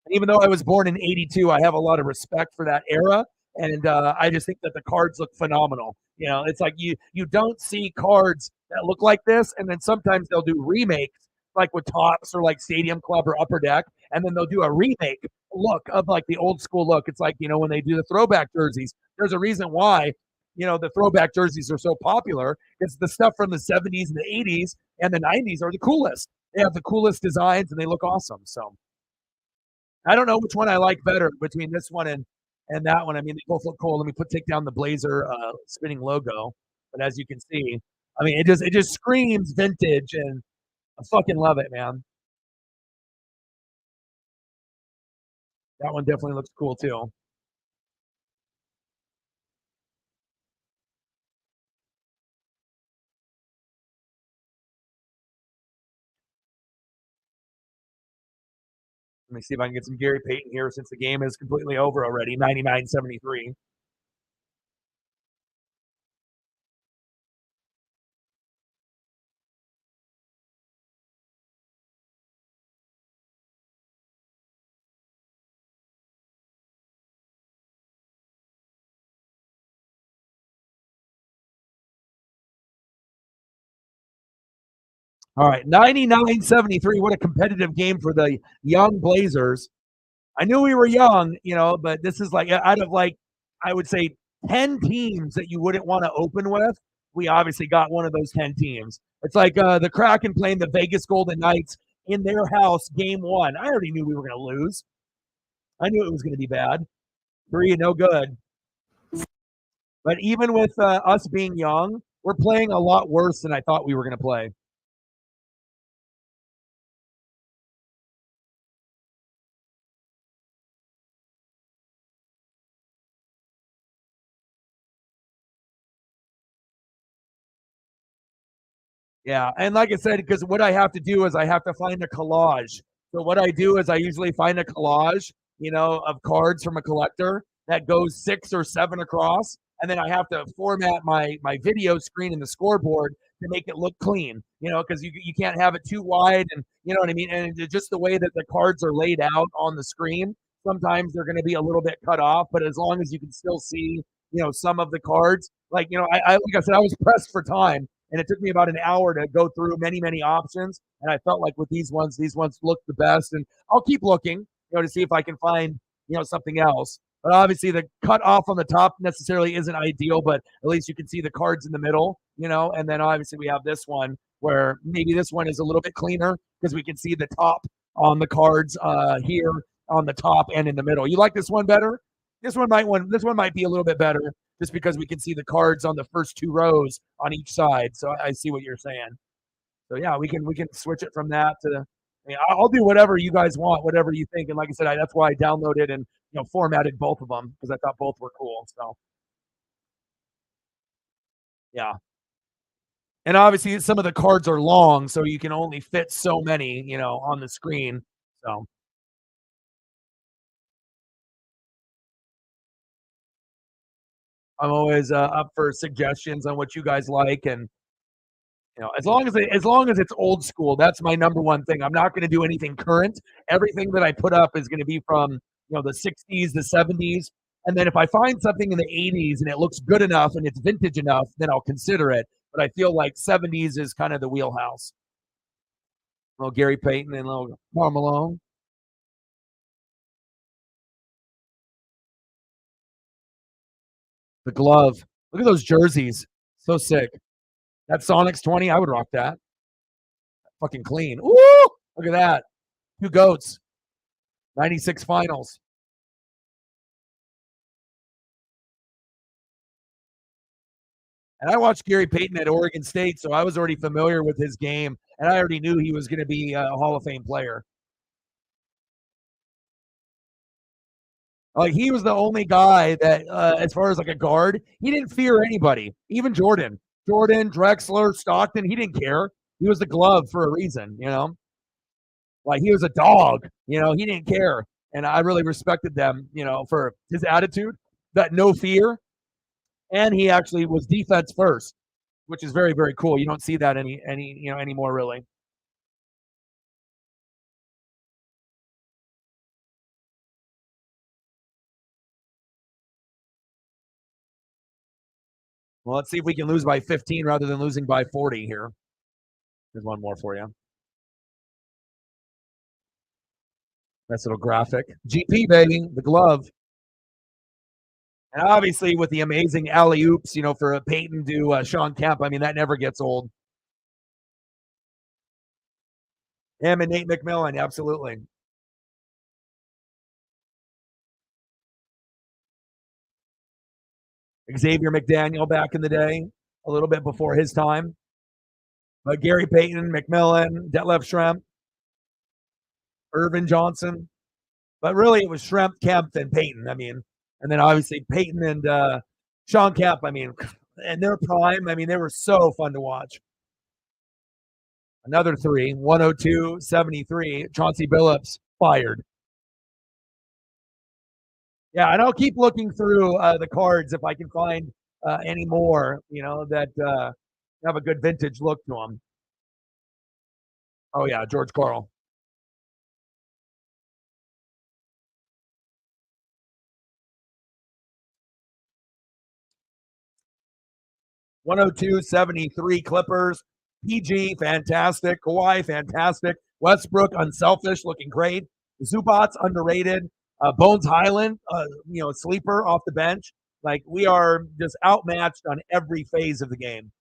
S1: and even though I was born in '82, I have a lot of respect for that era, and I just think that the cards look phenomenal. It's like you don't see cards that look like this, and then sometimes they'll do remakes, like with Topps or like Stadium Club or Upper Deck, and then they'll do a remake look of like the old school look. It's like, when they do the throwback jerseys, there's a reason why the throwback jerseys are so popular. It's the stuff from the '70s and the '80s and the '90s are the coolest. They have the coolest designs and they look awesome. So I don't know which one I like better between this one and that one. I mean, they both look cool. Let me take down the Blazer spinning logo. But as you can see, I mean, it just screams vintage, and I fucking love it, man. That one definitely looks cool too. Let me see if I can get some Gary Payton here since the game is completely over already. 99-73. All right, 99-73. What a competitive game for the young Blazers. I knew we were young, but this is like out of like, I would say 10 teams that you wouldn't want to open with. We obviously got one of those 10 teams. It's like the Kraken playing the Vegas Golden Knights in their house, game one. I already knew we were going to lose. I knew it was going to be bad. 3 no good. But even with us being young, we're playing a lot worse than I thought we were going to play. Yeah, and like I said, because what I have to do is I have to find a collage. So what I do is I usually find a collage, of cards from a collector that goes 6 or 7 across, and then I have to format my video screen and the scoreboard to make it look clean. Because you can't have it too wide, and you know what I mean. And just the way that the cards are laid out on the screen, sometimes they're going to be a little bit cut off, but as long as you can still see, some of the cards, like like I said, I was pressed for time and it took me about an hour to go through many, many options. And I felt like with these ones look the best. And I'll keep looking, to see if I can find, something else. But obviously, the cut off on the top necessarily isn't ideal, but at least you can see the cards in the middle, And then obviously, we have this one where maybe this one is a little bit cleaner because we can see the top on the cards here on the top and in the middle. You like this one better? This one might be a little bit better just because we can see the cards on the first 2 rows on each side. So I see what you're saying. So yeah, we can switch it from that to. I mean, I'll do whatever you guys want, whatever you think. And like I said, that's why I downloaded and formatted both of them because I thought both were cool. So yeah, and obviously some of the cards are long, so you can only fit so many, on the screen. So I'm always up for suggestions on what you guys like, and as long as it's old school, that's my number one thing. I'm not going to do anything current. Everything that I put up is going to be from the '60s, the '70s, and then if I find something in the '80s and it looks good enough and it's vintage enough, then I'll consider it. But I feel like '70s is kind of the wheelhouse. Little Gary Payton and little Karl Malone. The glove. Look at those jerseys. So sick. That Sonics 20, I would rock that. Fucking clean. Ooh, look at that. Two GOATs, 96 finals. And I watched Gary Payton at Oregon State, so I was already familiar with his game, and I already knew he was going to be a Hall of Fame player. Like, he was the only guy that, as far as like a guard, he didn't fear anybody, even Jordan, Drexler, Stockton. He didn't care. He was the glove for a reason, you know. Like, he was a dog, you know. He didn't care, and I really respected them, you know, for his attitude, that no fear, and he actually was defense first, which is very, very cool. You don't see that anymore, really. Well, let's see if we can lose by 15 rather than losing by 40 here. Here's one more for you. Nice little graphic. GP, baby, the glove. And obviously with the amazing alley-oops, you know, for Peyton to Shawn Kemp, I mean, that never gets old. Him and Nate McMillan, absolutely. Xavier McDaniel back in the day, a little bit before his time. But Gary Payton, McMillan, Detlef Schrempf, Irvin Johnson. But really it was Schrempf, Kemp, and Payton. I mean, and then obviously Peyton and Shawn Kemp, I mean, in their prime, I mean, they were so fun to watch. Another three, 102-73. Chauncey Billups fired. Yeah, and I'll keep looking through the cards if I can find any more, you know, that have a good vintage look to them. Oh, yeah, George Karl. (102-73) Clippers. PG, fantastic. Kawhi, fantastic. Westbrook, unselfish, looking great. Zubats, underrated. Bones Highland, you know, sleeper off the bench. Like, we are just outmatched on every phase of the game.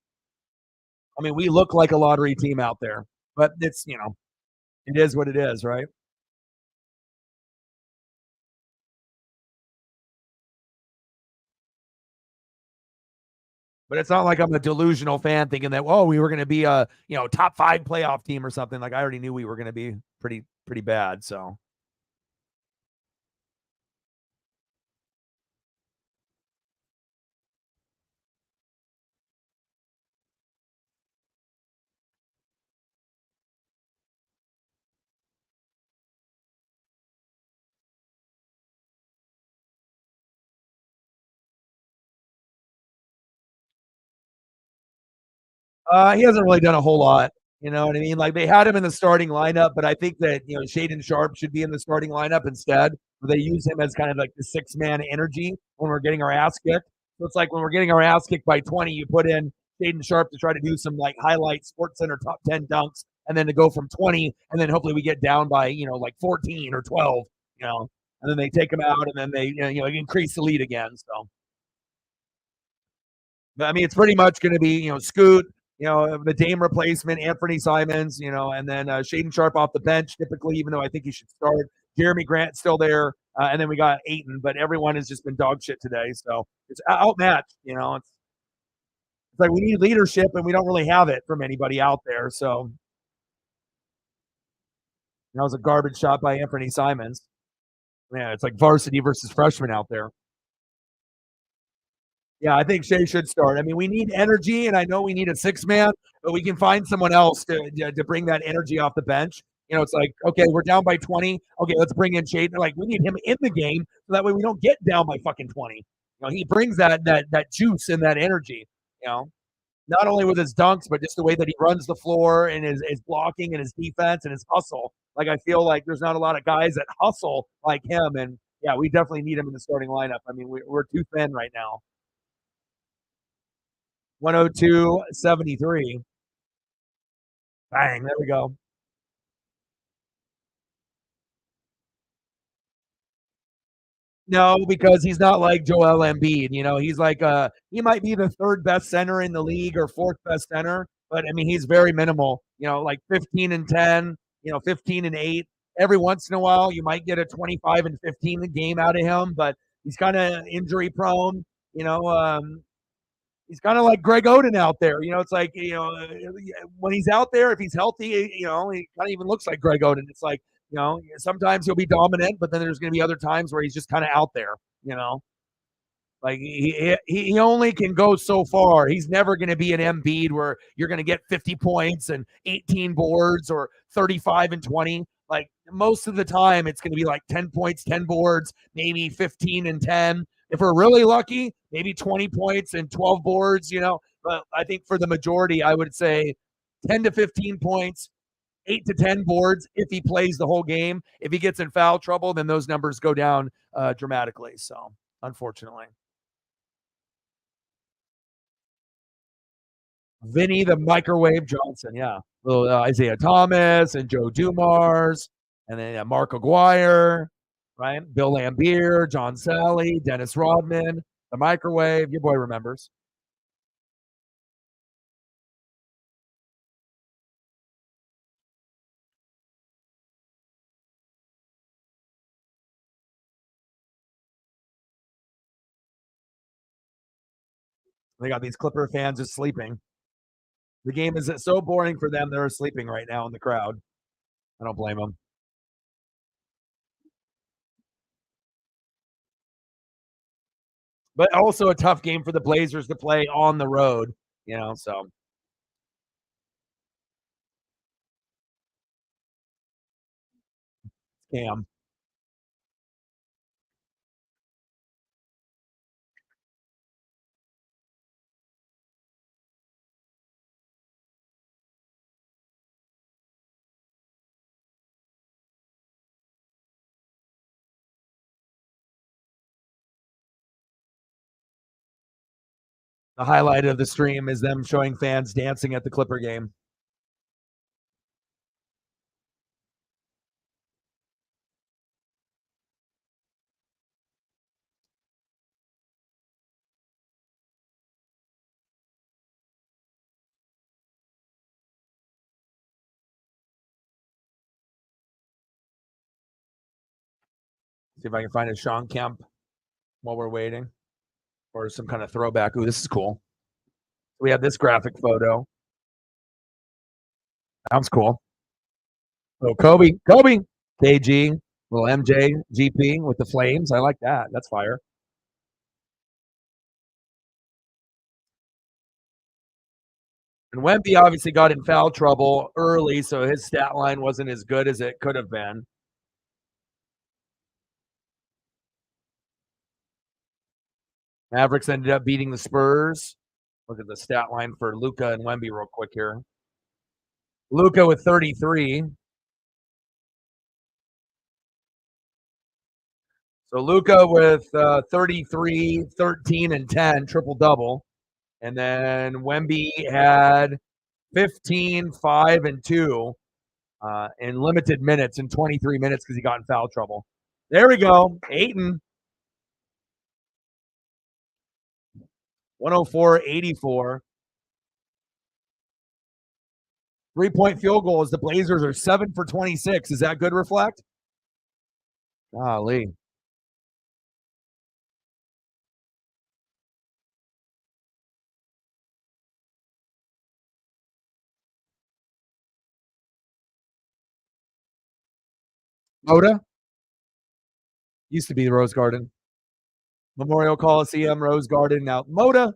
S1: I mean, we look like a lottery team out there, but it's, you know, it is what it is, right? But it's not like I'm a delusional fan thinking that, oh, we were going to be a, you know, top 5 playoff team or something. Like, I already knew we were going to be pretty bad. So he hasn't really done a whole lot. You know what I mean? Like, they had him in the starting lineup, but I think that, you know, Shaden Sharp should be in the starting lineup instead. Where they use him as kind of like the 6-man energy when we're getting our ass kicked. So it's like when we're getting our ass kicked by 20, you put in Shaden Sharp to try to do some like highlight Sports Center top 10 dunks, and then to go from 20, and then hopefully we get down by, you know, like 14 or 12, you know, and then they take him out, and then they, you know, increase the lead again. So, but I mean, it's pretty much going to be, you know, Scoot, you know, the Dame replacement, Anthony Simons, you know, and then Shaden Sharp off the bench, typically, even though I think he should start. Jeremy Grant still there. And then we got Ayton, but everyone has just been dog shit today. So it's outmatched, you know. It's like we need leadership, and we don't really have it from anybody out there. So that was a garbage shot by Anthony Simons. Yeah, it's like varsity versus freshman out there. Yeah, I think Shea should start. I mean, we need energy, and I know we need a 6-man, but we can find someone else to bring that energy off the bench. You know, it's like, okay, we're down by 20. Okay, let's bring in Shea. Like, we need him in the game so that way we don't get down by fucking 20. You know, he brings that juice and that energy, you know, not only with his dunks, but just the way that he runs the floor and his blocking and his defense and his hustle. Like, I feel like there's not a lot of guys that hustle like him. And yeah, we definitely need him in the starting lineup. I mean, we're too thin right now. 102-73. Bang, there we go. No, because he's not like Joel Embiid. You know, he's like he might be the 3rd best center in the league or 4th best center, but I mean he's very minimal. You know, like 15 and 10. You know, 15 and 8. every once in a while you might get a 25 and 15 game out of him, but he's kind of injury prone. You know, he's kind of like Greg Oden out there. You know, it's like, when he's out there, if he's healthy, he kind of even looks like Greg Oden. It's like, sometimes he'll be dominant, but then there's going to be other times where he's just kind of out there, Like he only can go so far. He's never going to be an Embiid where you're going to get 50 points and 18 boards or 35 and 20. Like most of the time, it's going to be like 10 points, 10 boards, maybe 15 and 10. If we're really lucky, maybe 20 points and 12 boards, But I think for the majority, I would say 10 to 15 points, 8 to 10 boards if he plays the whole game. If he gets in foul trouble, then those numbers go down dramatically. So, unfortunately. Vinny the Microwave Johnson, yeah. Little Isaiah Thomas and Joe Dumars, and then Mark Aguirre, right? Bill Laimbeer, John Sally, Dennis Rodman, the Microwave. Your boy remembers. They got these Clipper fans just sleeping. The game is so boring for them, they're sleeping right now in the crowd. I don't blame them. But also a tough game for the Blazers to play on the road, so. Cam. The highlight of the stream is them showing fans dancing at the Clipper game. See if I can find a Sean Kemp while we're waiting, or some kind of throwback. Ooh, this is cool. We have this graphic photo. Sounds cool. Oh, Kobe, KG, little MJ, GP with the flames. I like that. That's fire. And Wemby obviously got in foul trouble early, so his stat line wasn't as good as it could have been. Mavericks ended up beating the Spurs. Look at the stat line for Luka and Wemby real quick here. Luka with 33. So Luka with 33, 13, and 10, triple-double. And then Wemby had 15, 5, and 2 in limited minutes, in 23 minutes because he got in foul trouble. There we go. Ayton. 104-84. 3-point field goals. The Blazers are 7 for 26. Is that good, Reflect? Golly. Moda? Used to be the Rose Garden. Memorial Coliseum, Rose Garden. Now, Moda.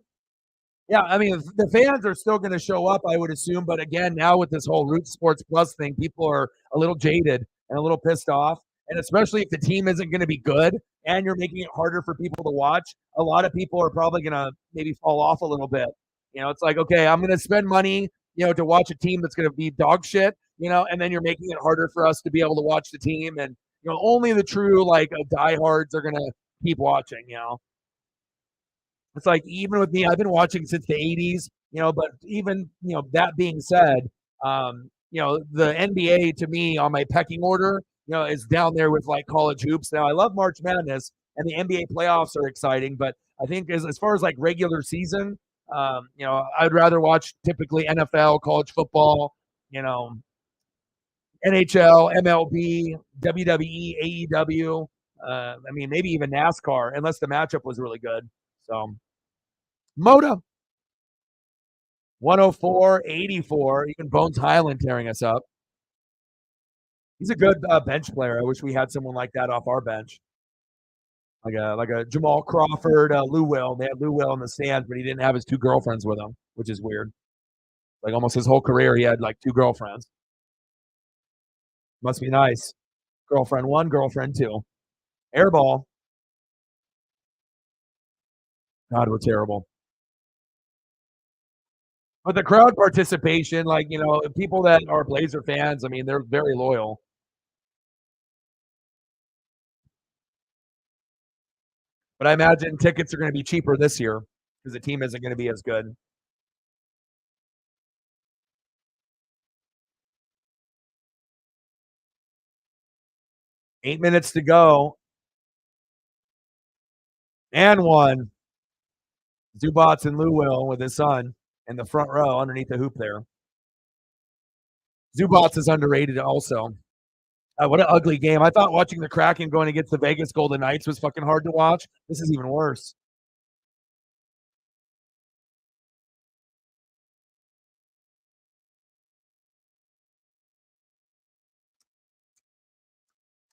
S1: Yeah, I mean, the fans are still going to show up, I would assume. But again, now with this whole Root Sports Plus thing, people are a little jaded and a little pissed off. And especially if the team isn't going to be good and you're making it harder for people to watch, a lot of people are probably going to maybe fall off a little bit. It's like, okay, I'm going to spend money, to watch a team that's going to be dog shit, and then you're making it harder for us to be able to watch the team. And, only the true, diehards are going to keep watching, It's like, even with me, I've been watching since the 80s, but even, that being said, the NBA to me on my pecking order, is down there with like college hoops. Now, I love March Madness and the NBA playoffs are exciting, but I think as far as like regular season, I'd rather watch typically NFL, college football, NHL, MLB, WWE, AEW. I mean, maybe even NASCAR, unless the matchup was really good. So, Moda, 104.84. Even Bones Highland tearing us up. He's a good bench player. I wish we had someone like that off our bench. Like a Jamal Crawford, Lou Will. They had Lou Will in the stands, but he didn't have his 2 girlfriends with him, which is weird. Like almost his whole career, he had like 2 girlfriends. Must be nice. Girlfriend 1, girlfriend 2. Airball. God, we're terrible. But the crowd participation, like, people that are Blazer fans, I mean, they're very loyal. But I imagine tickets are going to be cheaper this year because the team isn't going to be as good. Eight minutes to go. And one. Zubats and Lou Will with his son in the front row underneath the hoop there. Zubats is underrated also. What an ugly game. I thought watching the Kraken going against the Vegas Golden Knights was fucking hard to watch. This is even worse.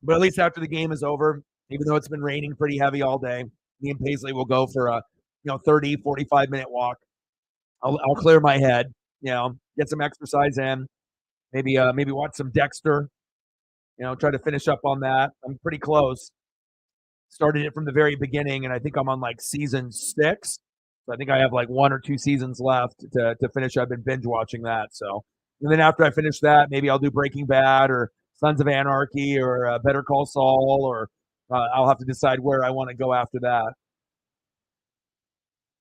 S1: But at least after the game is over, even though it's been raining pretty heavy all day, me and Paisley will go for a 30, 45-minute walk. I'll clear my head, get some exercise in, maybe watch some Dexter, try to finish up on that. I'm pretty close. Started it from the very beginning, and I think I'm on like season 6. So I think I have like 1 or 2 seasons left to finish. I've been binge watching that. So, and then after I finish that, maybe I'll do Breaking Bad or Sons of Anarchy or Better Call Saul, or I'll have to decide where I want to go after that.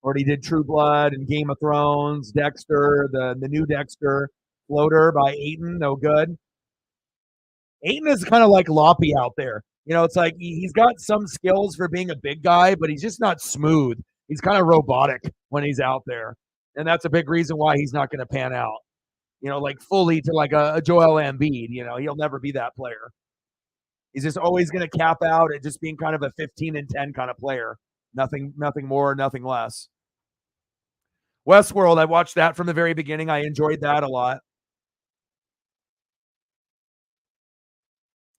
S1: Already did True Blood and Game of Thrones, Dexter, the new Dexter, Floater by Aiton, no good. Aiton is kind of like Loppy out there. It's like he's got some skills for being a big guy, but he's just not smooth. He's kind of robotic when he's out there. And that's a big reason why he's not going to pan out, like fully to like a Joel Embiid. He'll never be that player. He's just always going to cap out at just being kind of a 15-10 kind of player. Nothing more, nothing less. Westworld, I watched that from the very beginning. I enjoyed that a lot.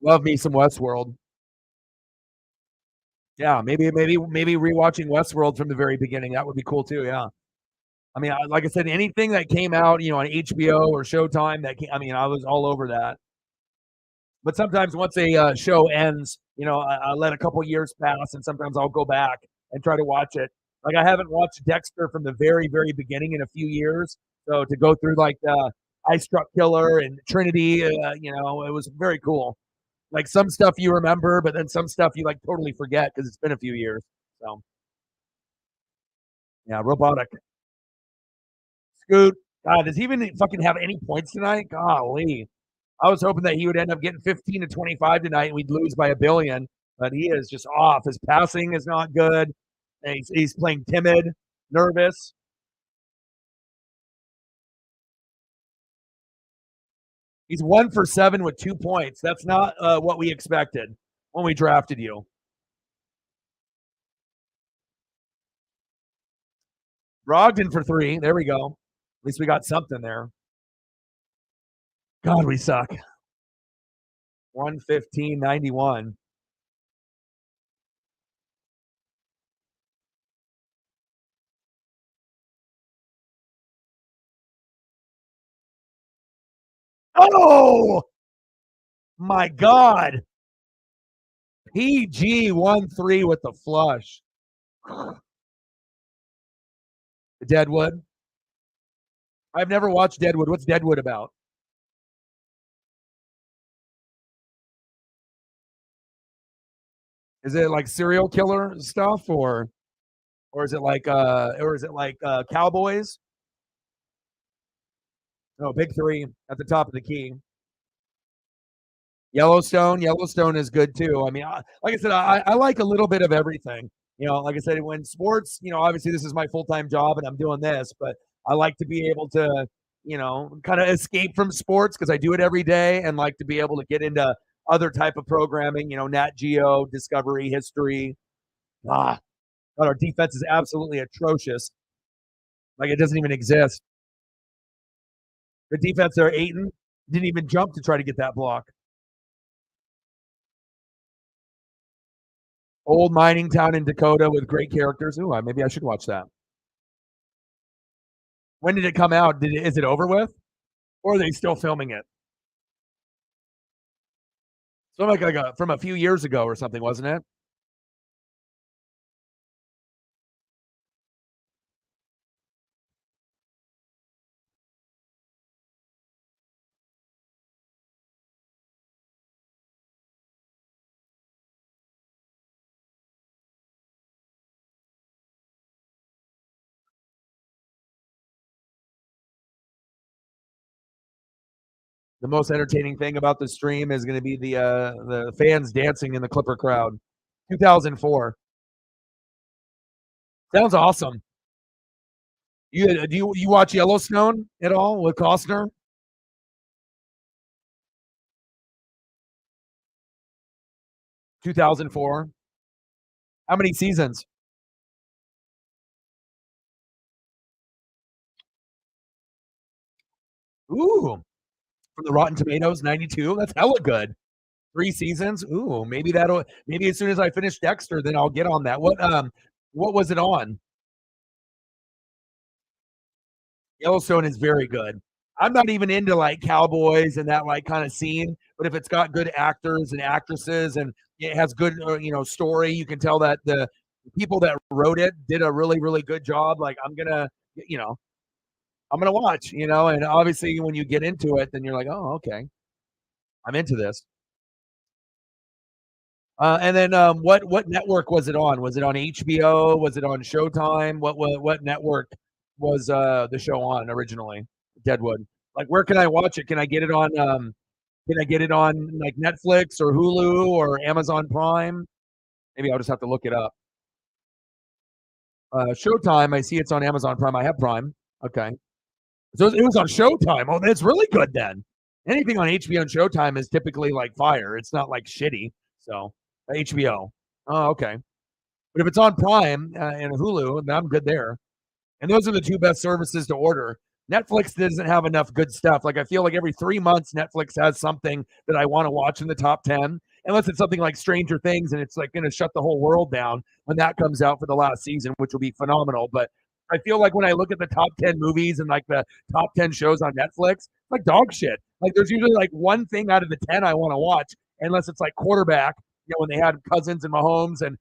S1: Love me some Westworld. Yeah, maybe rewatching Westworld from the very beginning. That would be cool too. Yeah. I mean, like I said, anything that came out, on HBO or Showtime, I was all over that. But sometimes once a show ends, I let a couple years pass, and sometimes I'll go back and try to watch it. Like I haven't watched Dexter from the very, very beginning in a few years. So to go through like the Ice Truck Killer and Trinity, it was very cool. Like some stuff you remember, but then some stuff you like totally forget because it's been a few years. So, yeah, robotic. Scoot. God, does he even fucking have any points tonight? Golly. I was hoping that he would end up getting 15 to 25 tonight and we'd lose by 1 billion, but he is just off. His passing is not good. He's playing timid, nervous. He's 1 for 7 with 2 points. That's not what we expected when we drafted you. Brogdon for 3. There we go. At least we got something there. God, we suck. 115.91. Oh my God. PG 1-3 with the flush. Deadwood. I've never watched Deadwood. What's Deadwood about? Is it like serial killer stuff or is it like Cowboys? No, Big 3 at the top of the key. Yellowstone is good too. I mean, like I said, I like a little bit of everything. Like I said, when sports, obviously this is my full-time job and I'm doing this, but I like to be able to, kind of escape from sports because I do it every day and like to be able to get into other type of programming, Nat Geo, Discovery, History. Ah, God, our defense is absolutely atrocious. Like it doesn't even exist. The defense there, Aiton, didn't even jump to try to get that block. Old mining town in Dakota with great characters. Ooh, maybe I should watch that. When did it come out? Is it over with? Or are they still filming it? So like from a few years ago or something, wasn't it? The most entertaining thing about the stream is going to be the fans dancing in the Clipper crowd. 2004. Sounds awesome. Do you watch Yellowstone at all with Costner? 2004. How many seasons? Ooh, from the Rotten Tomatoes, 92. That's hella good. 3 seasons. Ooh, maybe as soon as I finish Dexter, then I'll get on that. What was it on? Yellowstone is very good. I'm not even into like cowboys and that like kind of scene, but if it's got good actors and actresses and it has good story, you can tell that the people that wrote it did a really really good job. Like you know I'm gonna watch, and obviously when you get into it, then you're like, oh okay, I'm into this. And then what network was it on? Was it on HBO? Was it on Showtime? What network was the show on originally? Deadwood. Like where can I watch it? Can I get it on can I get it on like Netflix or Hulu or Amazon Prime? Maybe I'll just have to look it up. Showtime, I see it's on Amazon Prime. I have Prime. Okay. So it was on Showtime. Oh, that's really good then. Anything on HBO and Showtime is typically like fire. It's not like shitty. So HBO. Oh, okay. But if it's on Prime and Hulu, then I'm good there. And those are the two best services to order. Netflix doesn't have enough good stuff. Like I feel like every 3 months, Netflix has something that I want to watch in the top 10, unless it's something like Stranger Things and it's like going to shut the whole world down when that comes out for the last season, which will be phenomenal. But I feel like when I look at the top 10 movies and like the top 10 shows on Netflix, it's like dog shit. Like there's usually like one thing out of the 10 I want to watch, unless it's like quarterback, when they had Cousins and Mahomes and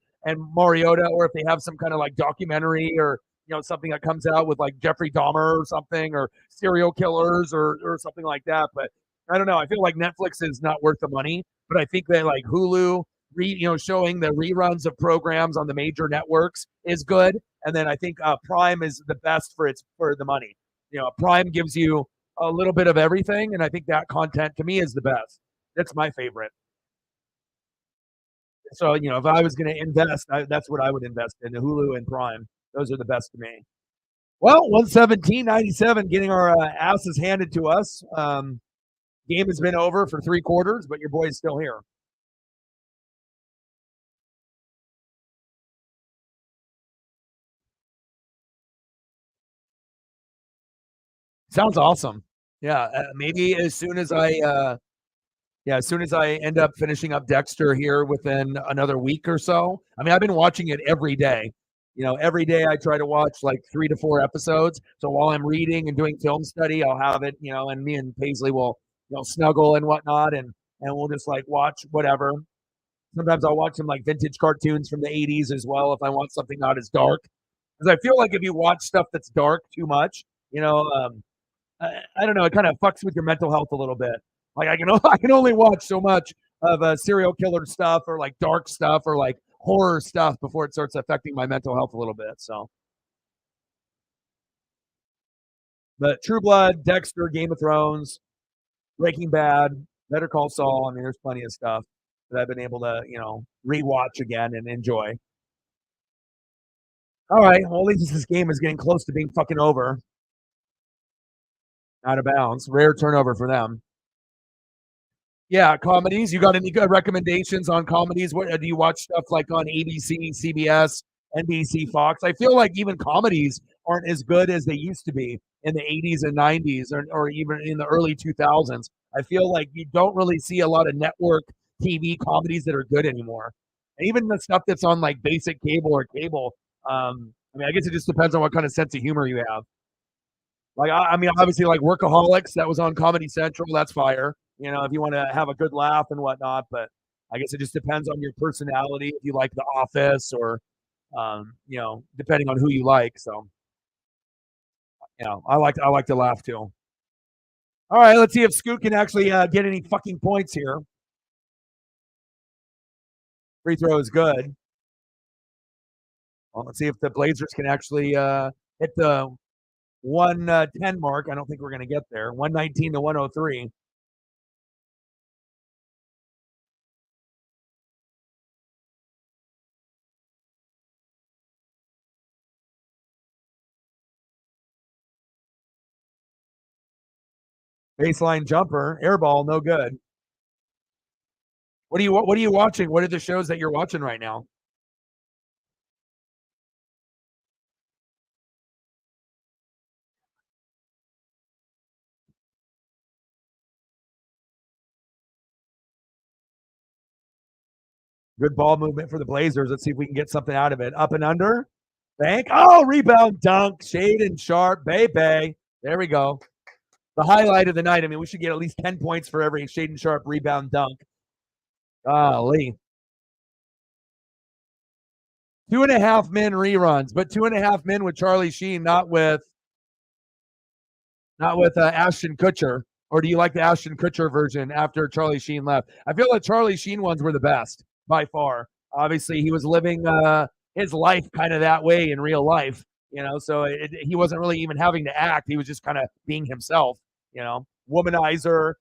S1: Mariota, or if they have some kind of like documentary or something that comes out with like Jeffrey Dahmer or something, or serial killers or something like that. But I don't know. I feel like Netflix is not worth the money, but I think that like Hulu, showing the reruns of programs on the major networks is good. And then I think Prime is the best for the money. Prime gives you a little bit of everything, and I think that content to me is the best. That's my favorite. So if I was going to invest, that's what I would invest in: the Hulu and Prime. Those are the best to me. Well, 117.97, getting our asses handed to us. Game has been over for 3 quarters, but your boy's still here. Sounds awesome. Yeah, maybe as soon as I end up finishing up Dexter here within another week or so. I mean, I've been watching it every day. Every day I try to watch like 3 to 4 episodes. So while I'm reading and doing film study, I'll have it, and me and Paisley will, snuggle and whatnot, and we'll just like watch whatever. Sometimes I'll watch some like vintage cartoons from the 80s as well if I want something not as dark. Because I feel like if you watch stuff that's dark too much, I don't know, it kind of fucks with your mental health a little bit. Like I can only watch so much of serial killer stuff or like dark stuff or like horror stuff before it starts affecting my mental health a little bit. So, but True Blood, Dexter, Game of Thrones, Breaking Bad, Better Call Saul. I mean, there's plenty of stuff that I've been able to rewatch again and enjoy. All right, well, at least this game is getting close to being fucking over. Out of bounds. Rare turnover for them. Yeah, comedies. You got any good recommendations on comedies? What do you watch stuff like on ABC, CBS, NBC, Fox? I feel like even comedies aren't as good as they used to be in the 80s and 90s or even in the early 2000s. I feel like you don't really see a lot of network TV comedies that are good anymore. And even the stuff that's on like basic cable or cable, I mean, I guess it just depends on what kind of sense of humor you have. Like, I mean, obviously, like Workaholics, that was on Comedy Central. That's fire. You know, if you want to have a good laugh and whatnot. But I guess it just depends on your personality. If you like The Office, or depending on who you like. So, I like to laugh too. All right, let's see if Scoot can actually get any fucking points here. Free throw is good. Well, let's see if the Blazers can actually hit the 110 mark. I don't think we're going to get there. 119 to 103. Baseline jumper, air ball, no good. What are you watching? What are the shows that you're watching right now? Good ball movement for the Blazers. Let's see if we can get something out of it. Up and under. Bank. Oh, rebound dunk. Shaedon Sharpe. Bay. There we go. The highlight of the night. I mean, we should get at least 10 points for every Shaedon Sharpe rebound dunk. Golly. 2.5 Men reruns, but 2.5 Men with Charlie Sheen, not with Ashton Kutcher. Or do you like the Ashton Kutcher version after Charlie Sheen left? I feel like Charlie Sheen ones were the best by far. Obviously, he was living his life kind of that way in real life, so he wasn't really even having to act. He was just kind of being himself, womanizer,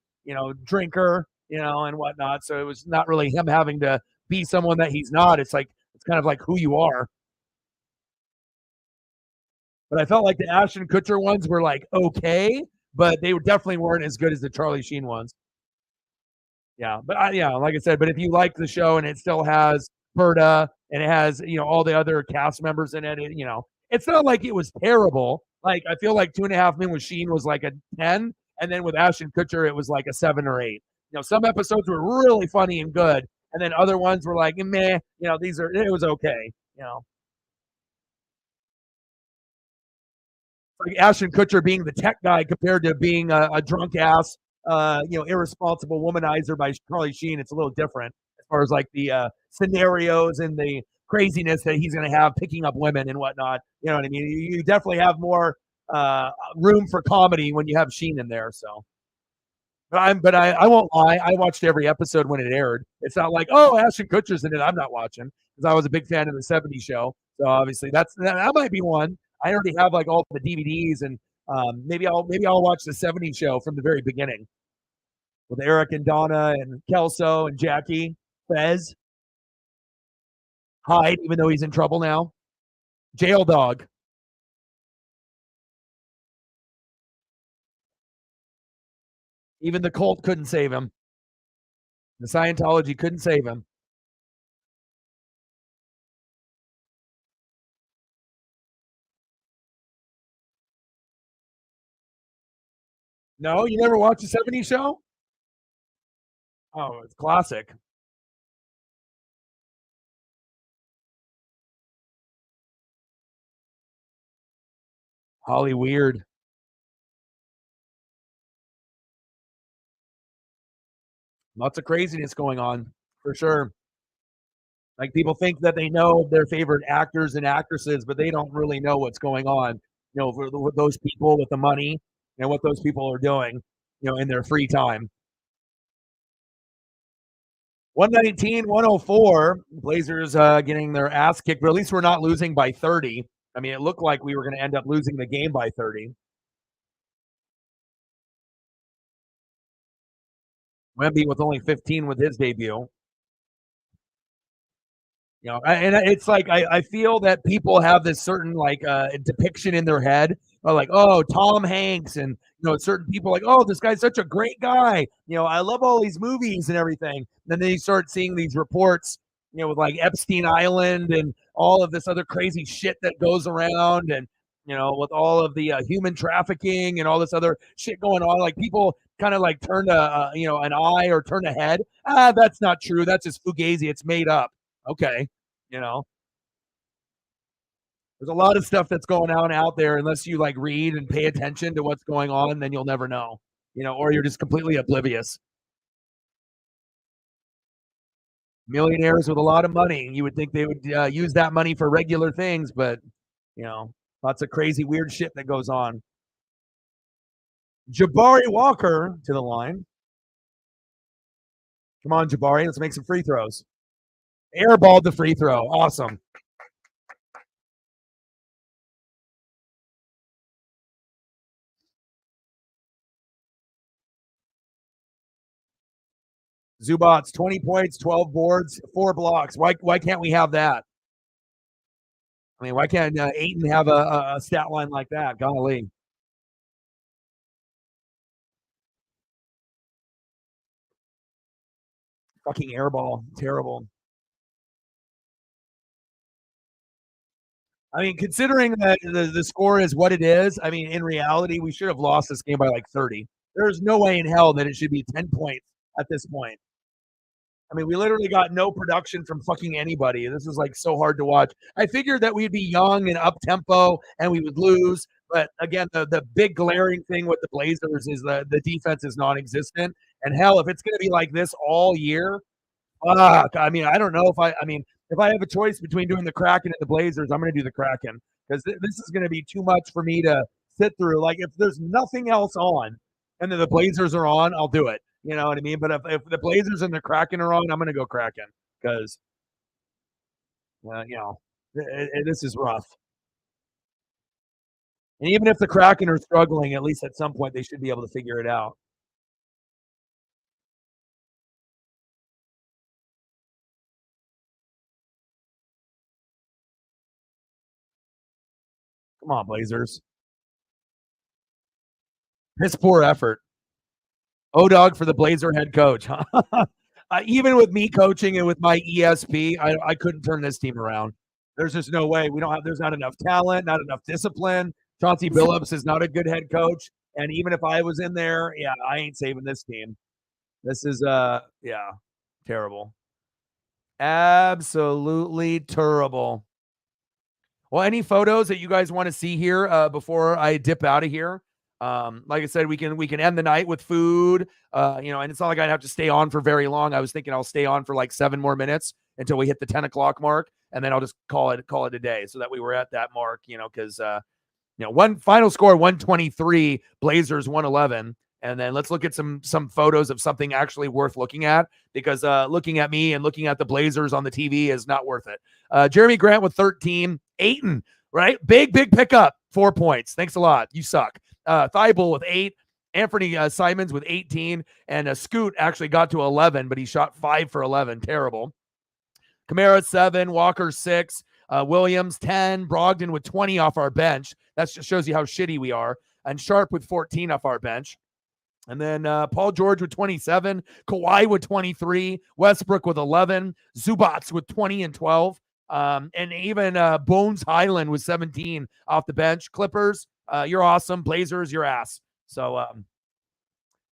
S1: drinker, and whatnot. So it was not really him having to be someone that he's not. It's kind of like who you are. But I felt like the Ashton Kutcher ones were like okay, but they definitely weren't as good as the Charlie Sheen ones. Yeah, but like I said, but if you like the show and it still has Berta and it has all the other cast members in it, it's not like it was terrible. Like I feel like 2.5 Men with Sheen was like a 10, and then with Ashton Kutcher it was like a 7 or 8. Some episodes were really funny and good, and then other ones were like meh. It was okay. Like Ashton Kutcher being the tech guy compared to being a drunk ass, irresponsible womanizer by Charlie Sheen. It's a little different as far as like the scenarios and the craziness that he's going to have picking up women and whatnot. You know what I mean? You definitely have more room for comedy when you have Sheen in there. So, but I won't lie. I watched every episode when it aired. It's not like, oh, Ashton Kutcher's in it. I'm not watching because I was a big fan of the '70s show. So obviously that might be one. I already have like all the DVDs, and maybe I'll watch the '70s show from the very beginning with Eric and Donna and Kelso and Jackie, Fez, Hyde, even though he's in trouble now, Jail Dog. Even the cult couldn't save him. The Scientology couldn't save him. No, you never watched the '70s show? Oh, it's classic. Holly Weird. Lots of craziness going on for sure. Like people think that they know their favorite actors and actresses, but they don't really know what's going on. With those people with the money and what those people are doing, in their free time. 119, 104. Blazers getting their ass kicked, but at least we're not losing by 30. I mean, it looked like we were going to end up losing the game by 30. Wemby with only 15 with his debut. And it's like I feel that people have this certain like depiction in their head of like, oh, Tom Hanks, and certain people like, oh, this guy's such a great guy. I love all these movies and everything. And then you start seeing these reports, with like Epstein Island and all of this other crazy shit that goes around, and with all of the human trafficking and all this other shit going on. Like people kind of like turn an eye or turn a head. That's not true. That's just fugazi. It's made up. Okay. You know, there's a lot of stuff that's going on out there. Unless you like read and pay attention to what's going on, then you'll never know. Or you're just completely oblivious. Millionaires with a lot of money. You would think they would use that money for regular things, but lots of crazy, weird shit that goes on. Jabari Walker to the line. Come on, Jabari. Let's make some free throws. Airballed the free throw. Awesome. Zubats, 20 points, 12 boards, 4 blocks. Why can't we have that? I mean, why can't Ayton have a stat line like that? Golly. Fucking airball. Terrible. I mean, considering that the score is what it is, I mean, in reality, we should have lost this game by like 30. There's no way in hell that it should be 10 points at this point. I mean, we literally got no production from fucking anybody. This is like so hard to watch. I figured that we'd be young and up tempo and we would lose. But again, the big glaring thing with the Blazers is the defense is non-existent. And hell, if it's going to be like this all year, fuck. I mean, I don't know if I have a choice between doing the Kraken and the Blazers, I'm going to do the Kraken because this is going to be too much for me to sit through. Like if there's nothing else on and then the Blazers are on, I'll do it. You know what I mean? But if the Blazers and the Kraken are on, I'm going to go Kraken because, this is rough. And even if the Kraken are struggling, at least at some point they should be able to figure it out. Come on, Blazers. Piss poor effort. O-Dog for the Blazer head coach. Even with me coaching and with my ESP, I couldn't turn this team around. There's just no way. There's not enough talent, not enough discipline. Chauncey Billups is not a good head coach. And even if I was in there, yeah, I ain't saving this team. This is terrible. Absolutely terrible. Well, any photos that you guys want to see here before I dip out of here? Like I said, we can end the night with food. And it's not like I'd have to stay on for very long. I was thinking I'll stay on for like 7 more minutes until we hit the 10 o'clock mark, and then I'll just call it a day so that we were at that mark, because one final score 123, Blazers 111. And then let's look at some photos of something actually worth looking at, because looking at me and looking at the Blazers on the TV is not worth it. Jeremy Grant with 13. Ayton, right? Big pickup. 4 points. Thanks a lot. You suck. Thibault with 8. Anthony Simons with 18. And Scoot actually got to 11, but he shot 5 for 11. Terrible. Kamara 7. Walker 6. Williams 10. Brogdon with 20 off our bench. That just shows you how shitty we are. And Sharp with 14 off our bench. And then Paul George with 27, Kawhi with 23, Westbrook with 11, Zubats with 20 and 12, and even Bones Highland with 17 off the bench. Clippers, you're awesome. Blazers, your ass. So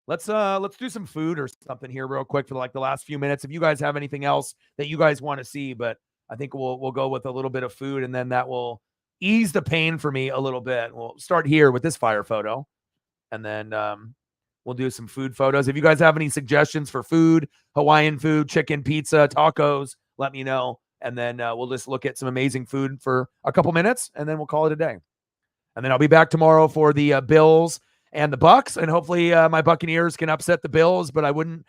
S1: let's do some food or something here real quick for like the last few minutes. If you guys have anything else that you guys want to see, but I think we'll go with a little bit of food, and then that will ease the pain for me a little bit. We'll start here with this fire photo, and then we'll do some food photos. If you guys have any suggestions for food, Hawaiian food, chicken, pizza, tacos, let me know. And then we'll just look at some amazing food for a couple minutes, and then we'll call it a day. And then I'll be back tomorrow for the Bills and the Bucks, and hopefully my Buccaneers can upset the Bills, but I wouldn't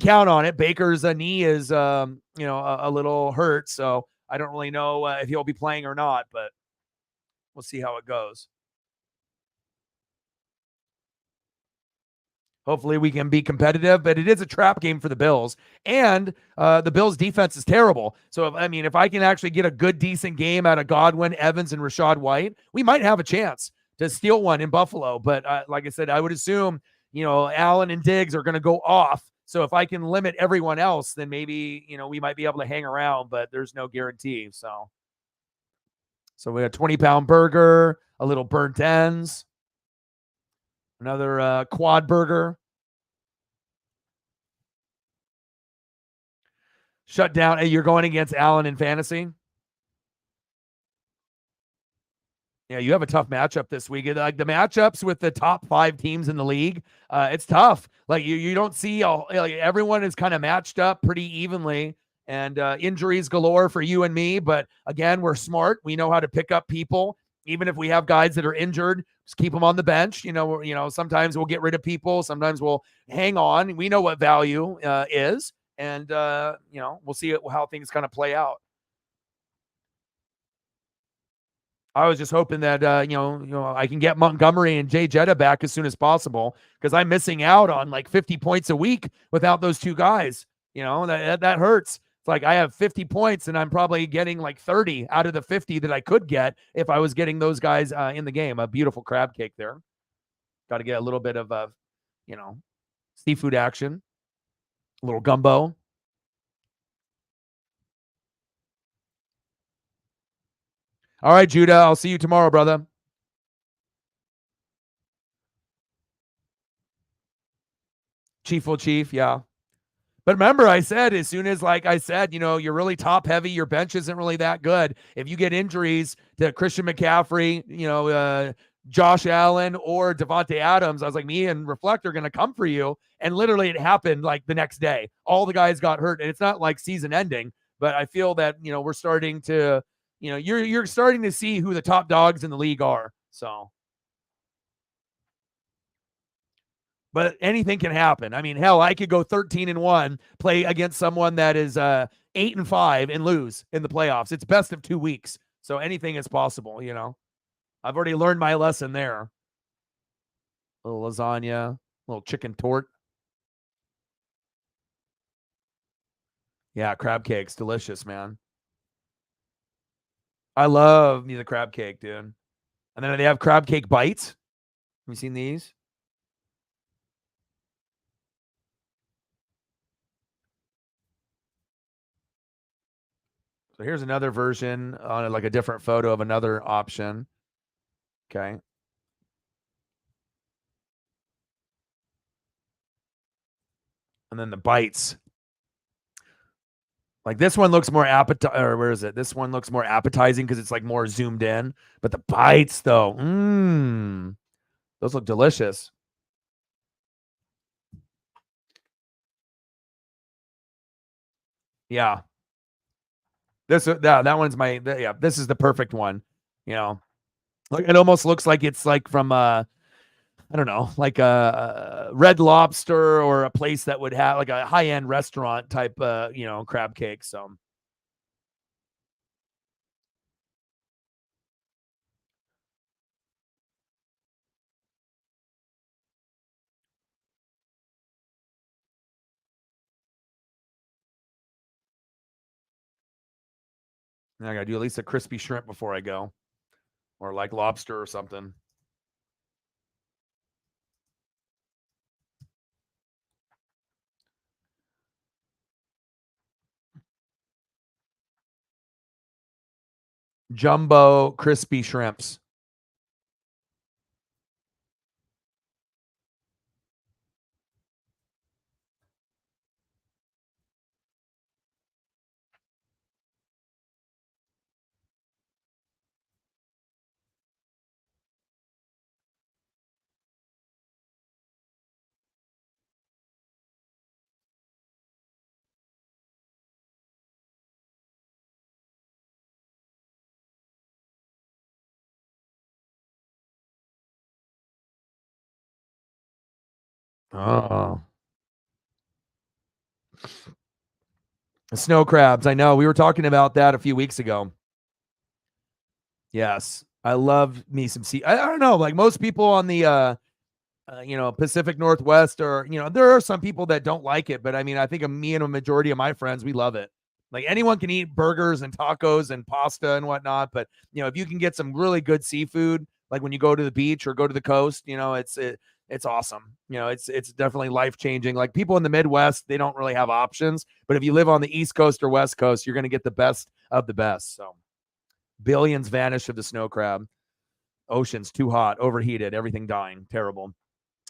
S1: count on it. Baker's knee is a little hurt, so I don't really know if he'll be playing or not, but we'll see how it goes. Hopefully we can be competitive, but it is a trap game for the Bills. And the Bills defense is terrible. So, if I can actually get a good, decent game out of Godwin, Evans, and Rachaad White, we might have a chance to steal one in Buffalo. But like I said, I would assume, Allen and Diggs are going to go off. So if I can limit everyone else, then maybe, we might be able to hang around, but there's no guarantee. So we got 20-pound burger, a little burnt ends, another quad burger. Shut down. Hey, you're going against Allen in fantasy? Yeah, you have a tough matchup this week. Like the matchups with the top 5 teams in the league, it's tough. Like you don't see like everyone is kind of matched up pretty evenly, and injuries galore for you and me. But again, we're smart. We know how to pick up people, even if we have guys that are injured. Just keep them on the bench. Sometimes we'll get rid of people. Sometimes we'll hang on. We know what value is, and we'll see how things kind of play out. I was just hoping that I can get Montgomery and Jay Jetta back as soon as possible, because I'm missing out on like 50 points a week without those two guys. That hurts. It's like I have 50 points and I'm probably getting like 30 out of the 50 that I could get if I was getting those guys in the game. A beautiful crab cake there. Got to get a little bit of seafood action, a little gumbo. All right, Judah, I'll see you tomorrow, brother. Chief will chief, yeah. But remember, I said, as soon as, like I said, you're really top heavy, your bench isn't really that good. If you get injuries to Christian McCaffrey, Josh Allen or Devontae Adams, I was like, me and Reflect are going to come for you. And literally it happened like the next day. All the guys got hurt. And it's not like season ending, but I feel that, we're starting to, you're starting to see who the top dogs in the league are. So, but anything can happen. Hell, I could go 13-1, play against someone that is 8-5 and lose in the playoffs. It's best of 2 weeks. So anything is possible, I've already learned my lesson there. A little lasagna, a little chicken tort. Yeah, crab cake's delicious, man. I love the crab cake, dude. And then they have crab cake bites. Have you seen these? So here's another version on like a different photo of another option. Okay. And then the bites. Like this one looks more appetizing, or where is it? This one looks more appetizing because it's like more zoomed in. But the bites, though, those look delicious. Yeah. That one's this is the perfect one. Like it almost looks like it's like from I don't know, like a Red Lobster or a place that would have like a high-end restaurant type crab cake. So I gotta do at least a crispy shrimp before I go. Or like lobster or something. Jumbo crispy shrimps. Oh. Snow crabs. I know. We were talking about that a few weeks ago. Yes. I love me some sea. I don't know. Like most people on the Pacific Northwest, or, there are some people that don't like it, but I mean, I think me and a majority of my friends, we love it. Like, anyone can eat burgers and tacos and pasta and whatnot, but if you can get some really good seafood, like when you go to the beach or go to the coast, it's awesome. It's definitely life changing. Like, people in the Midwest, they don't really have options, but if you live on the East Coast or West Coast, you're going to get the best of the best. So, billions vanish of the snow crab. Oceans too hot, overheated, everything dying, terrible.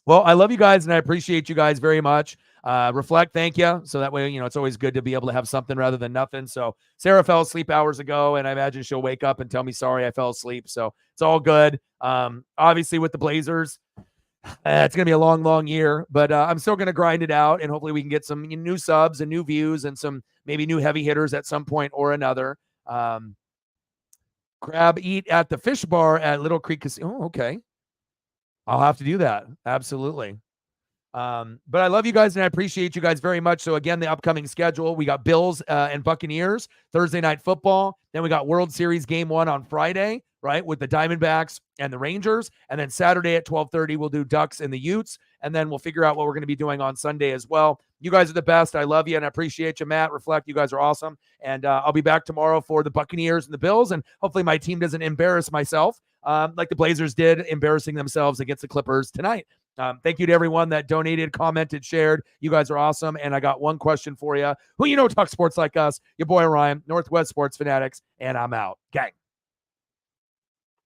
S1: Well, I love you guys, and I appreciate you guys very much. Reflect, thank you. So that way, it's always good to be able to have something rather than nothing. So Sarah fell asleep hours ago, and I imagine she'll wake up and tell me, sorry, I fell asleep. So it's all good. Obviously, with the Blazers, it's going to be a long, long year, but I'm still going to grind it out, and hopefully we can get some new subs and new views and some maybe new heavy hitters at some point or another. Crab eat at the fish bar at Little Creek Casino. Oh, okay. I'll have to do that. Absolutely. But I love you guys, and I appreciate you guys very much. So again, the upcoming schedule, we got Bills and Buccaneers Thursday night football. Then we got World Series game 1 on Friday, right, with the Diamondbacks and the Rangers. And then Saturday at 12:30, we'll do Ducks and the Utes. And then we'll figure out what we're going to be doing on Sunday as well. You guys are the best. I love you, and I appreciate you, Matt. Reflect, you guys are awesome. And I'll be back tomorrow for the Buccaneers and the Bills. And hopefully my team doesn't embarrass myself like the Blazers did, embarrassing themselves against the Clippers tonight. Thank you to everyone that donated, commented, shared. You guys are awesome. And I got one question for you. Who talks sports like us? Your boy Ryan, Northwest Sports Fanatics, and I'm out. Gang.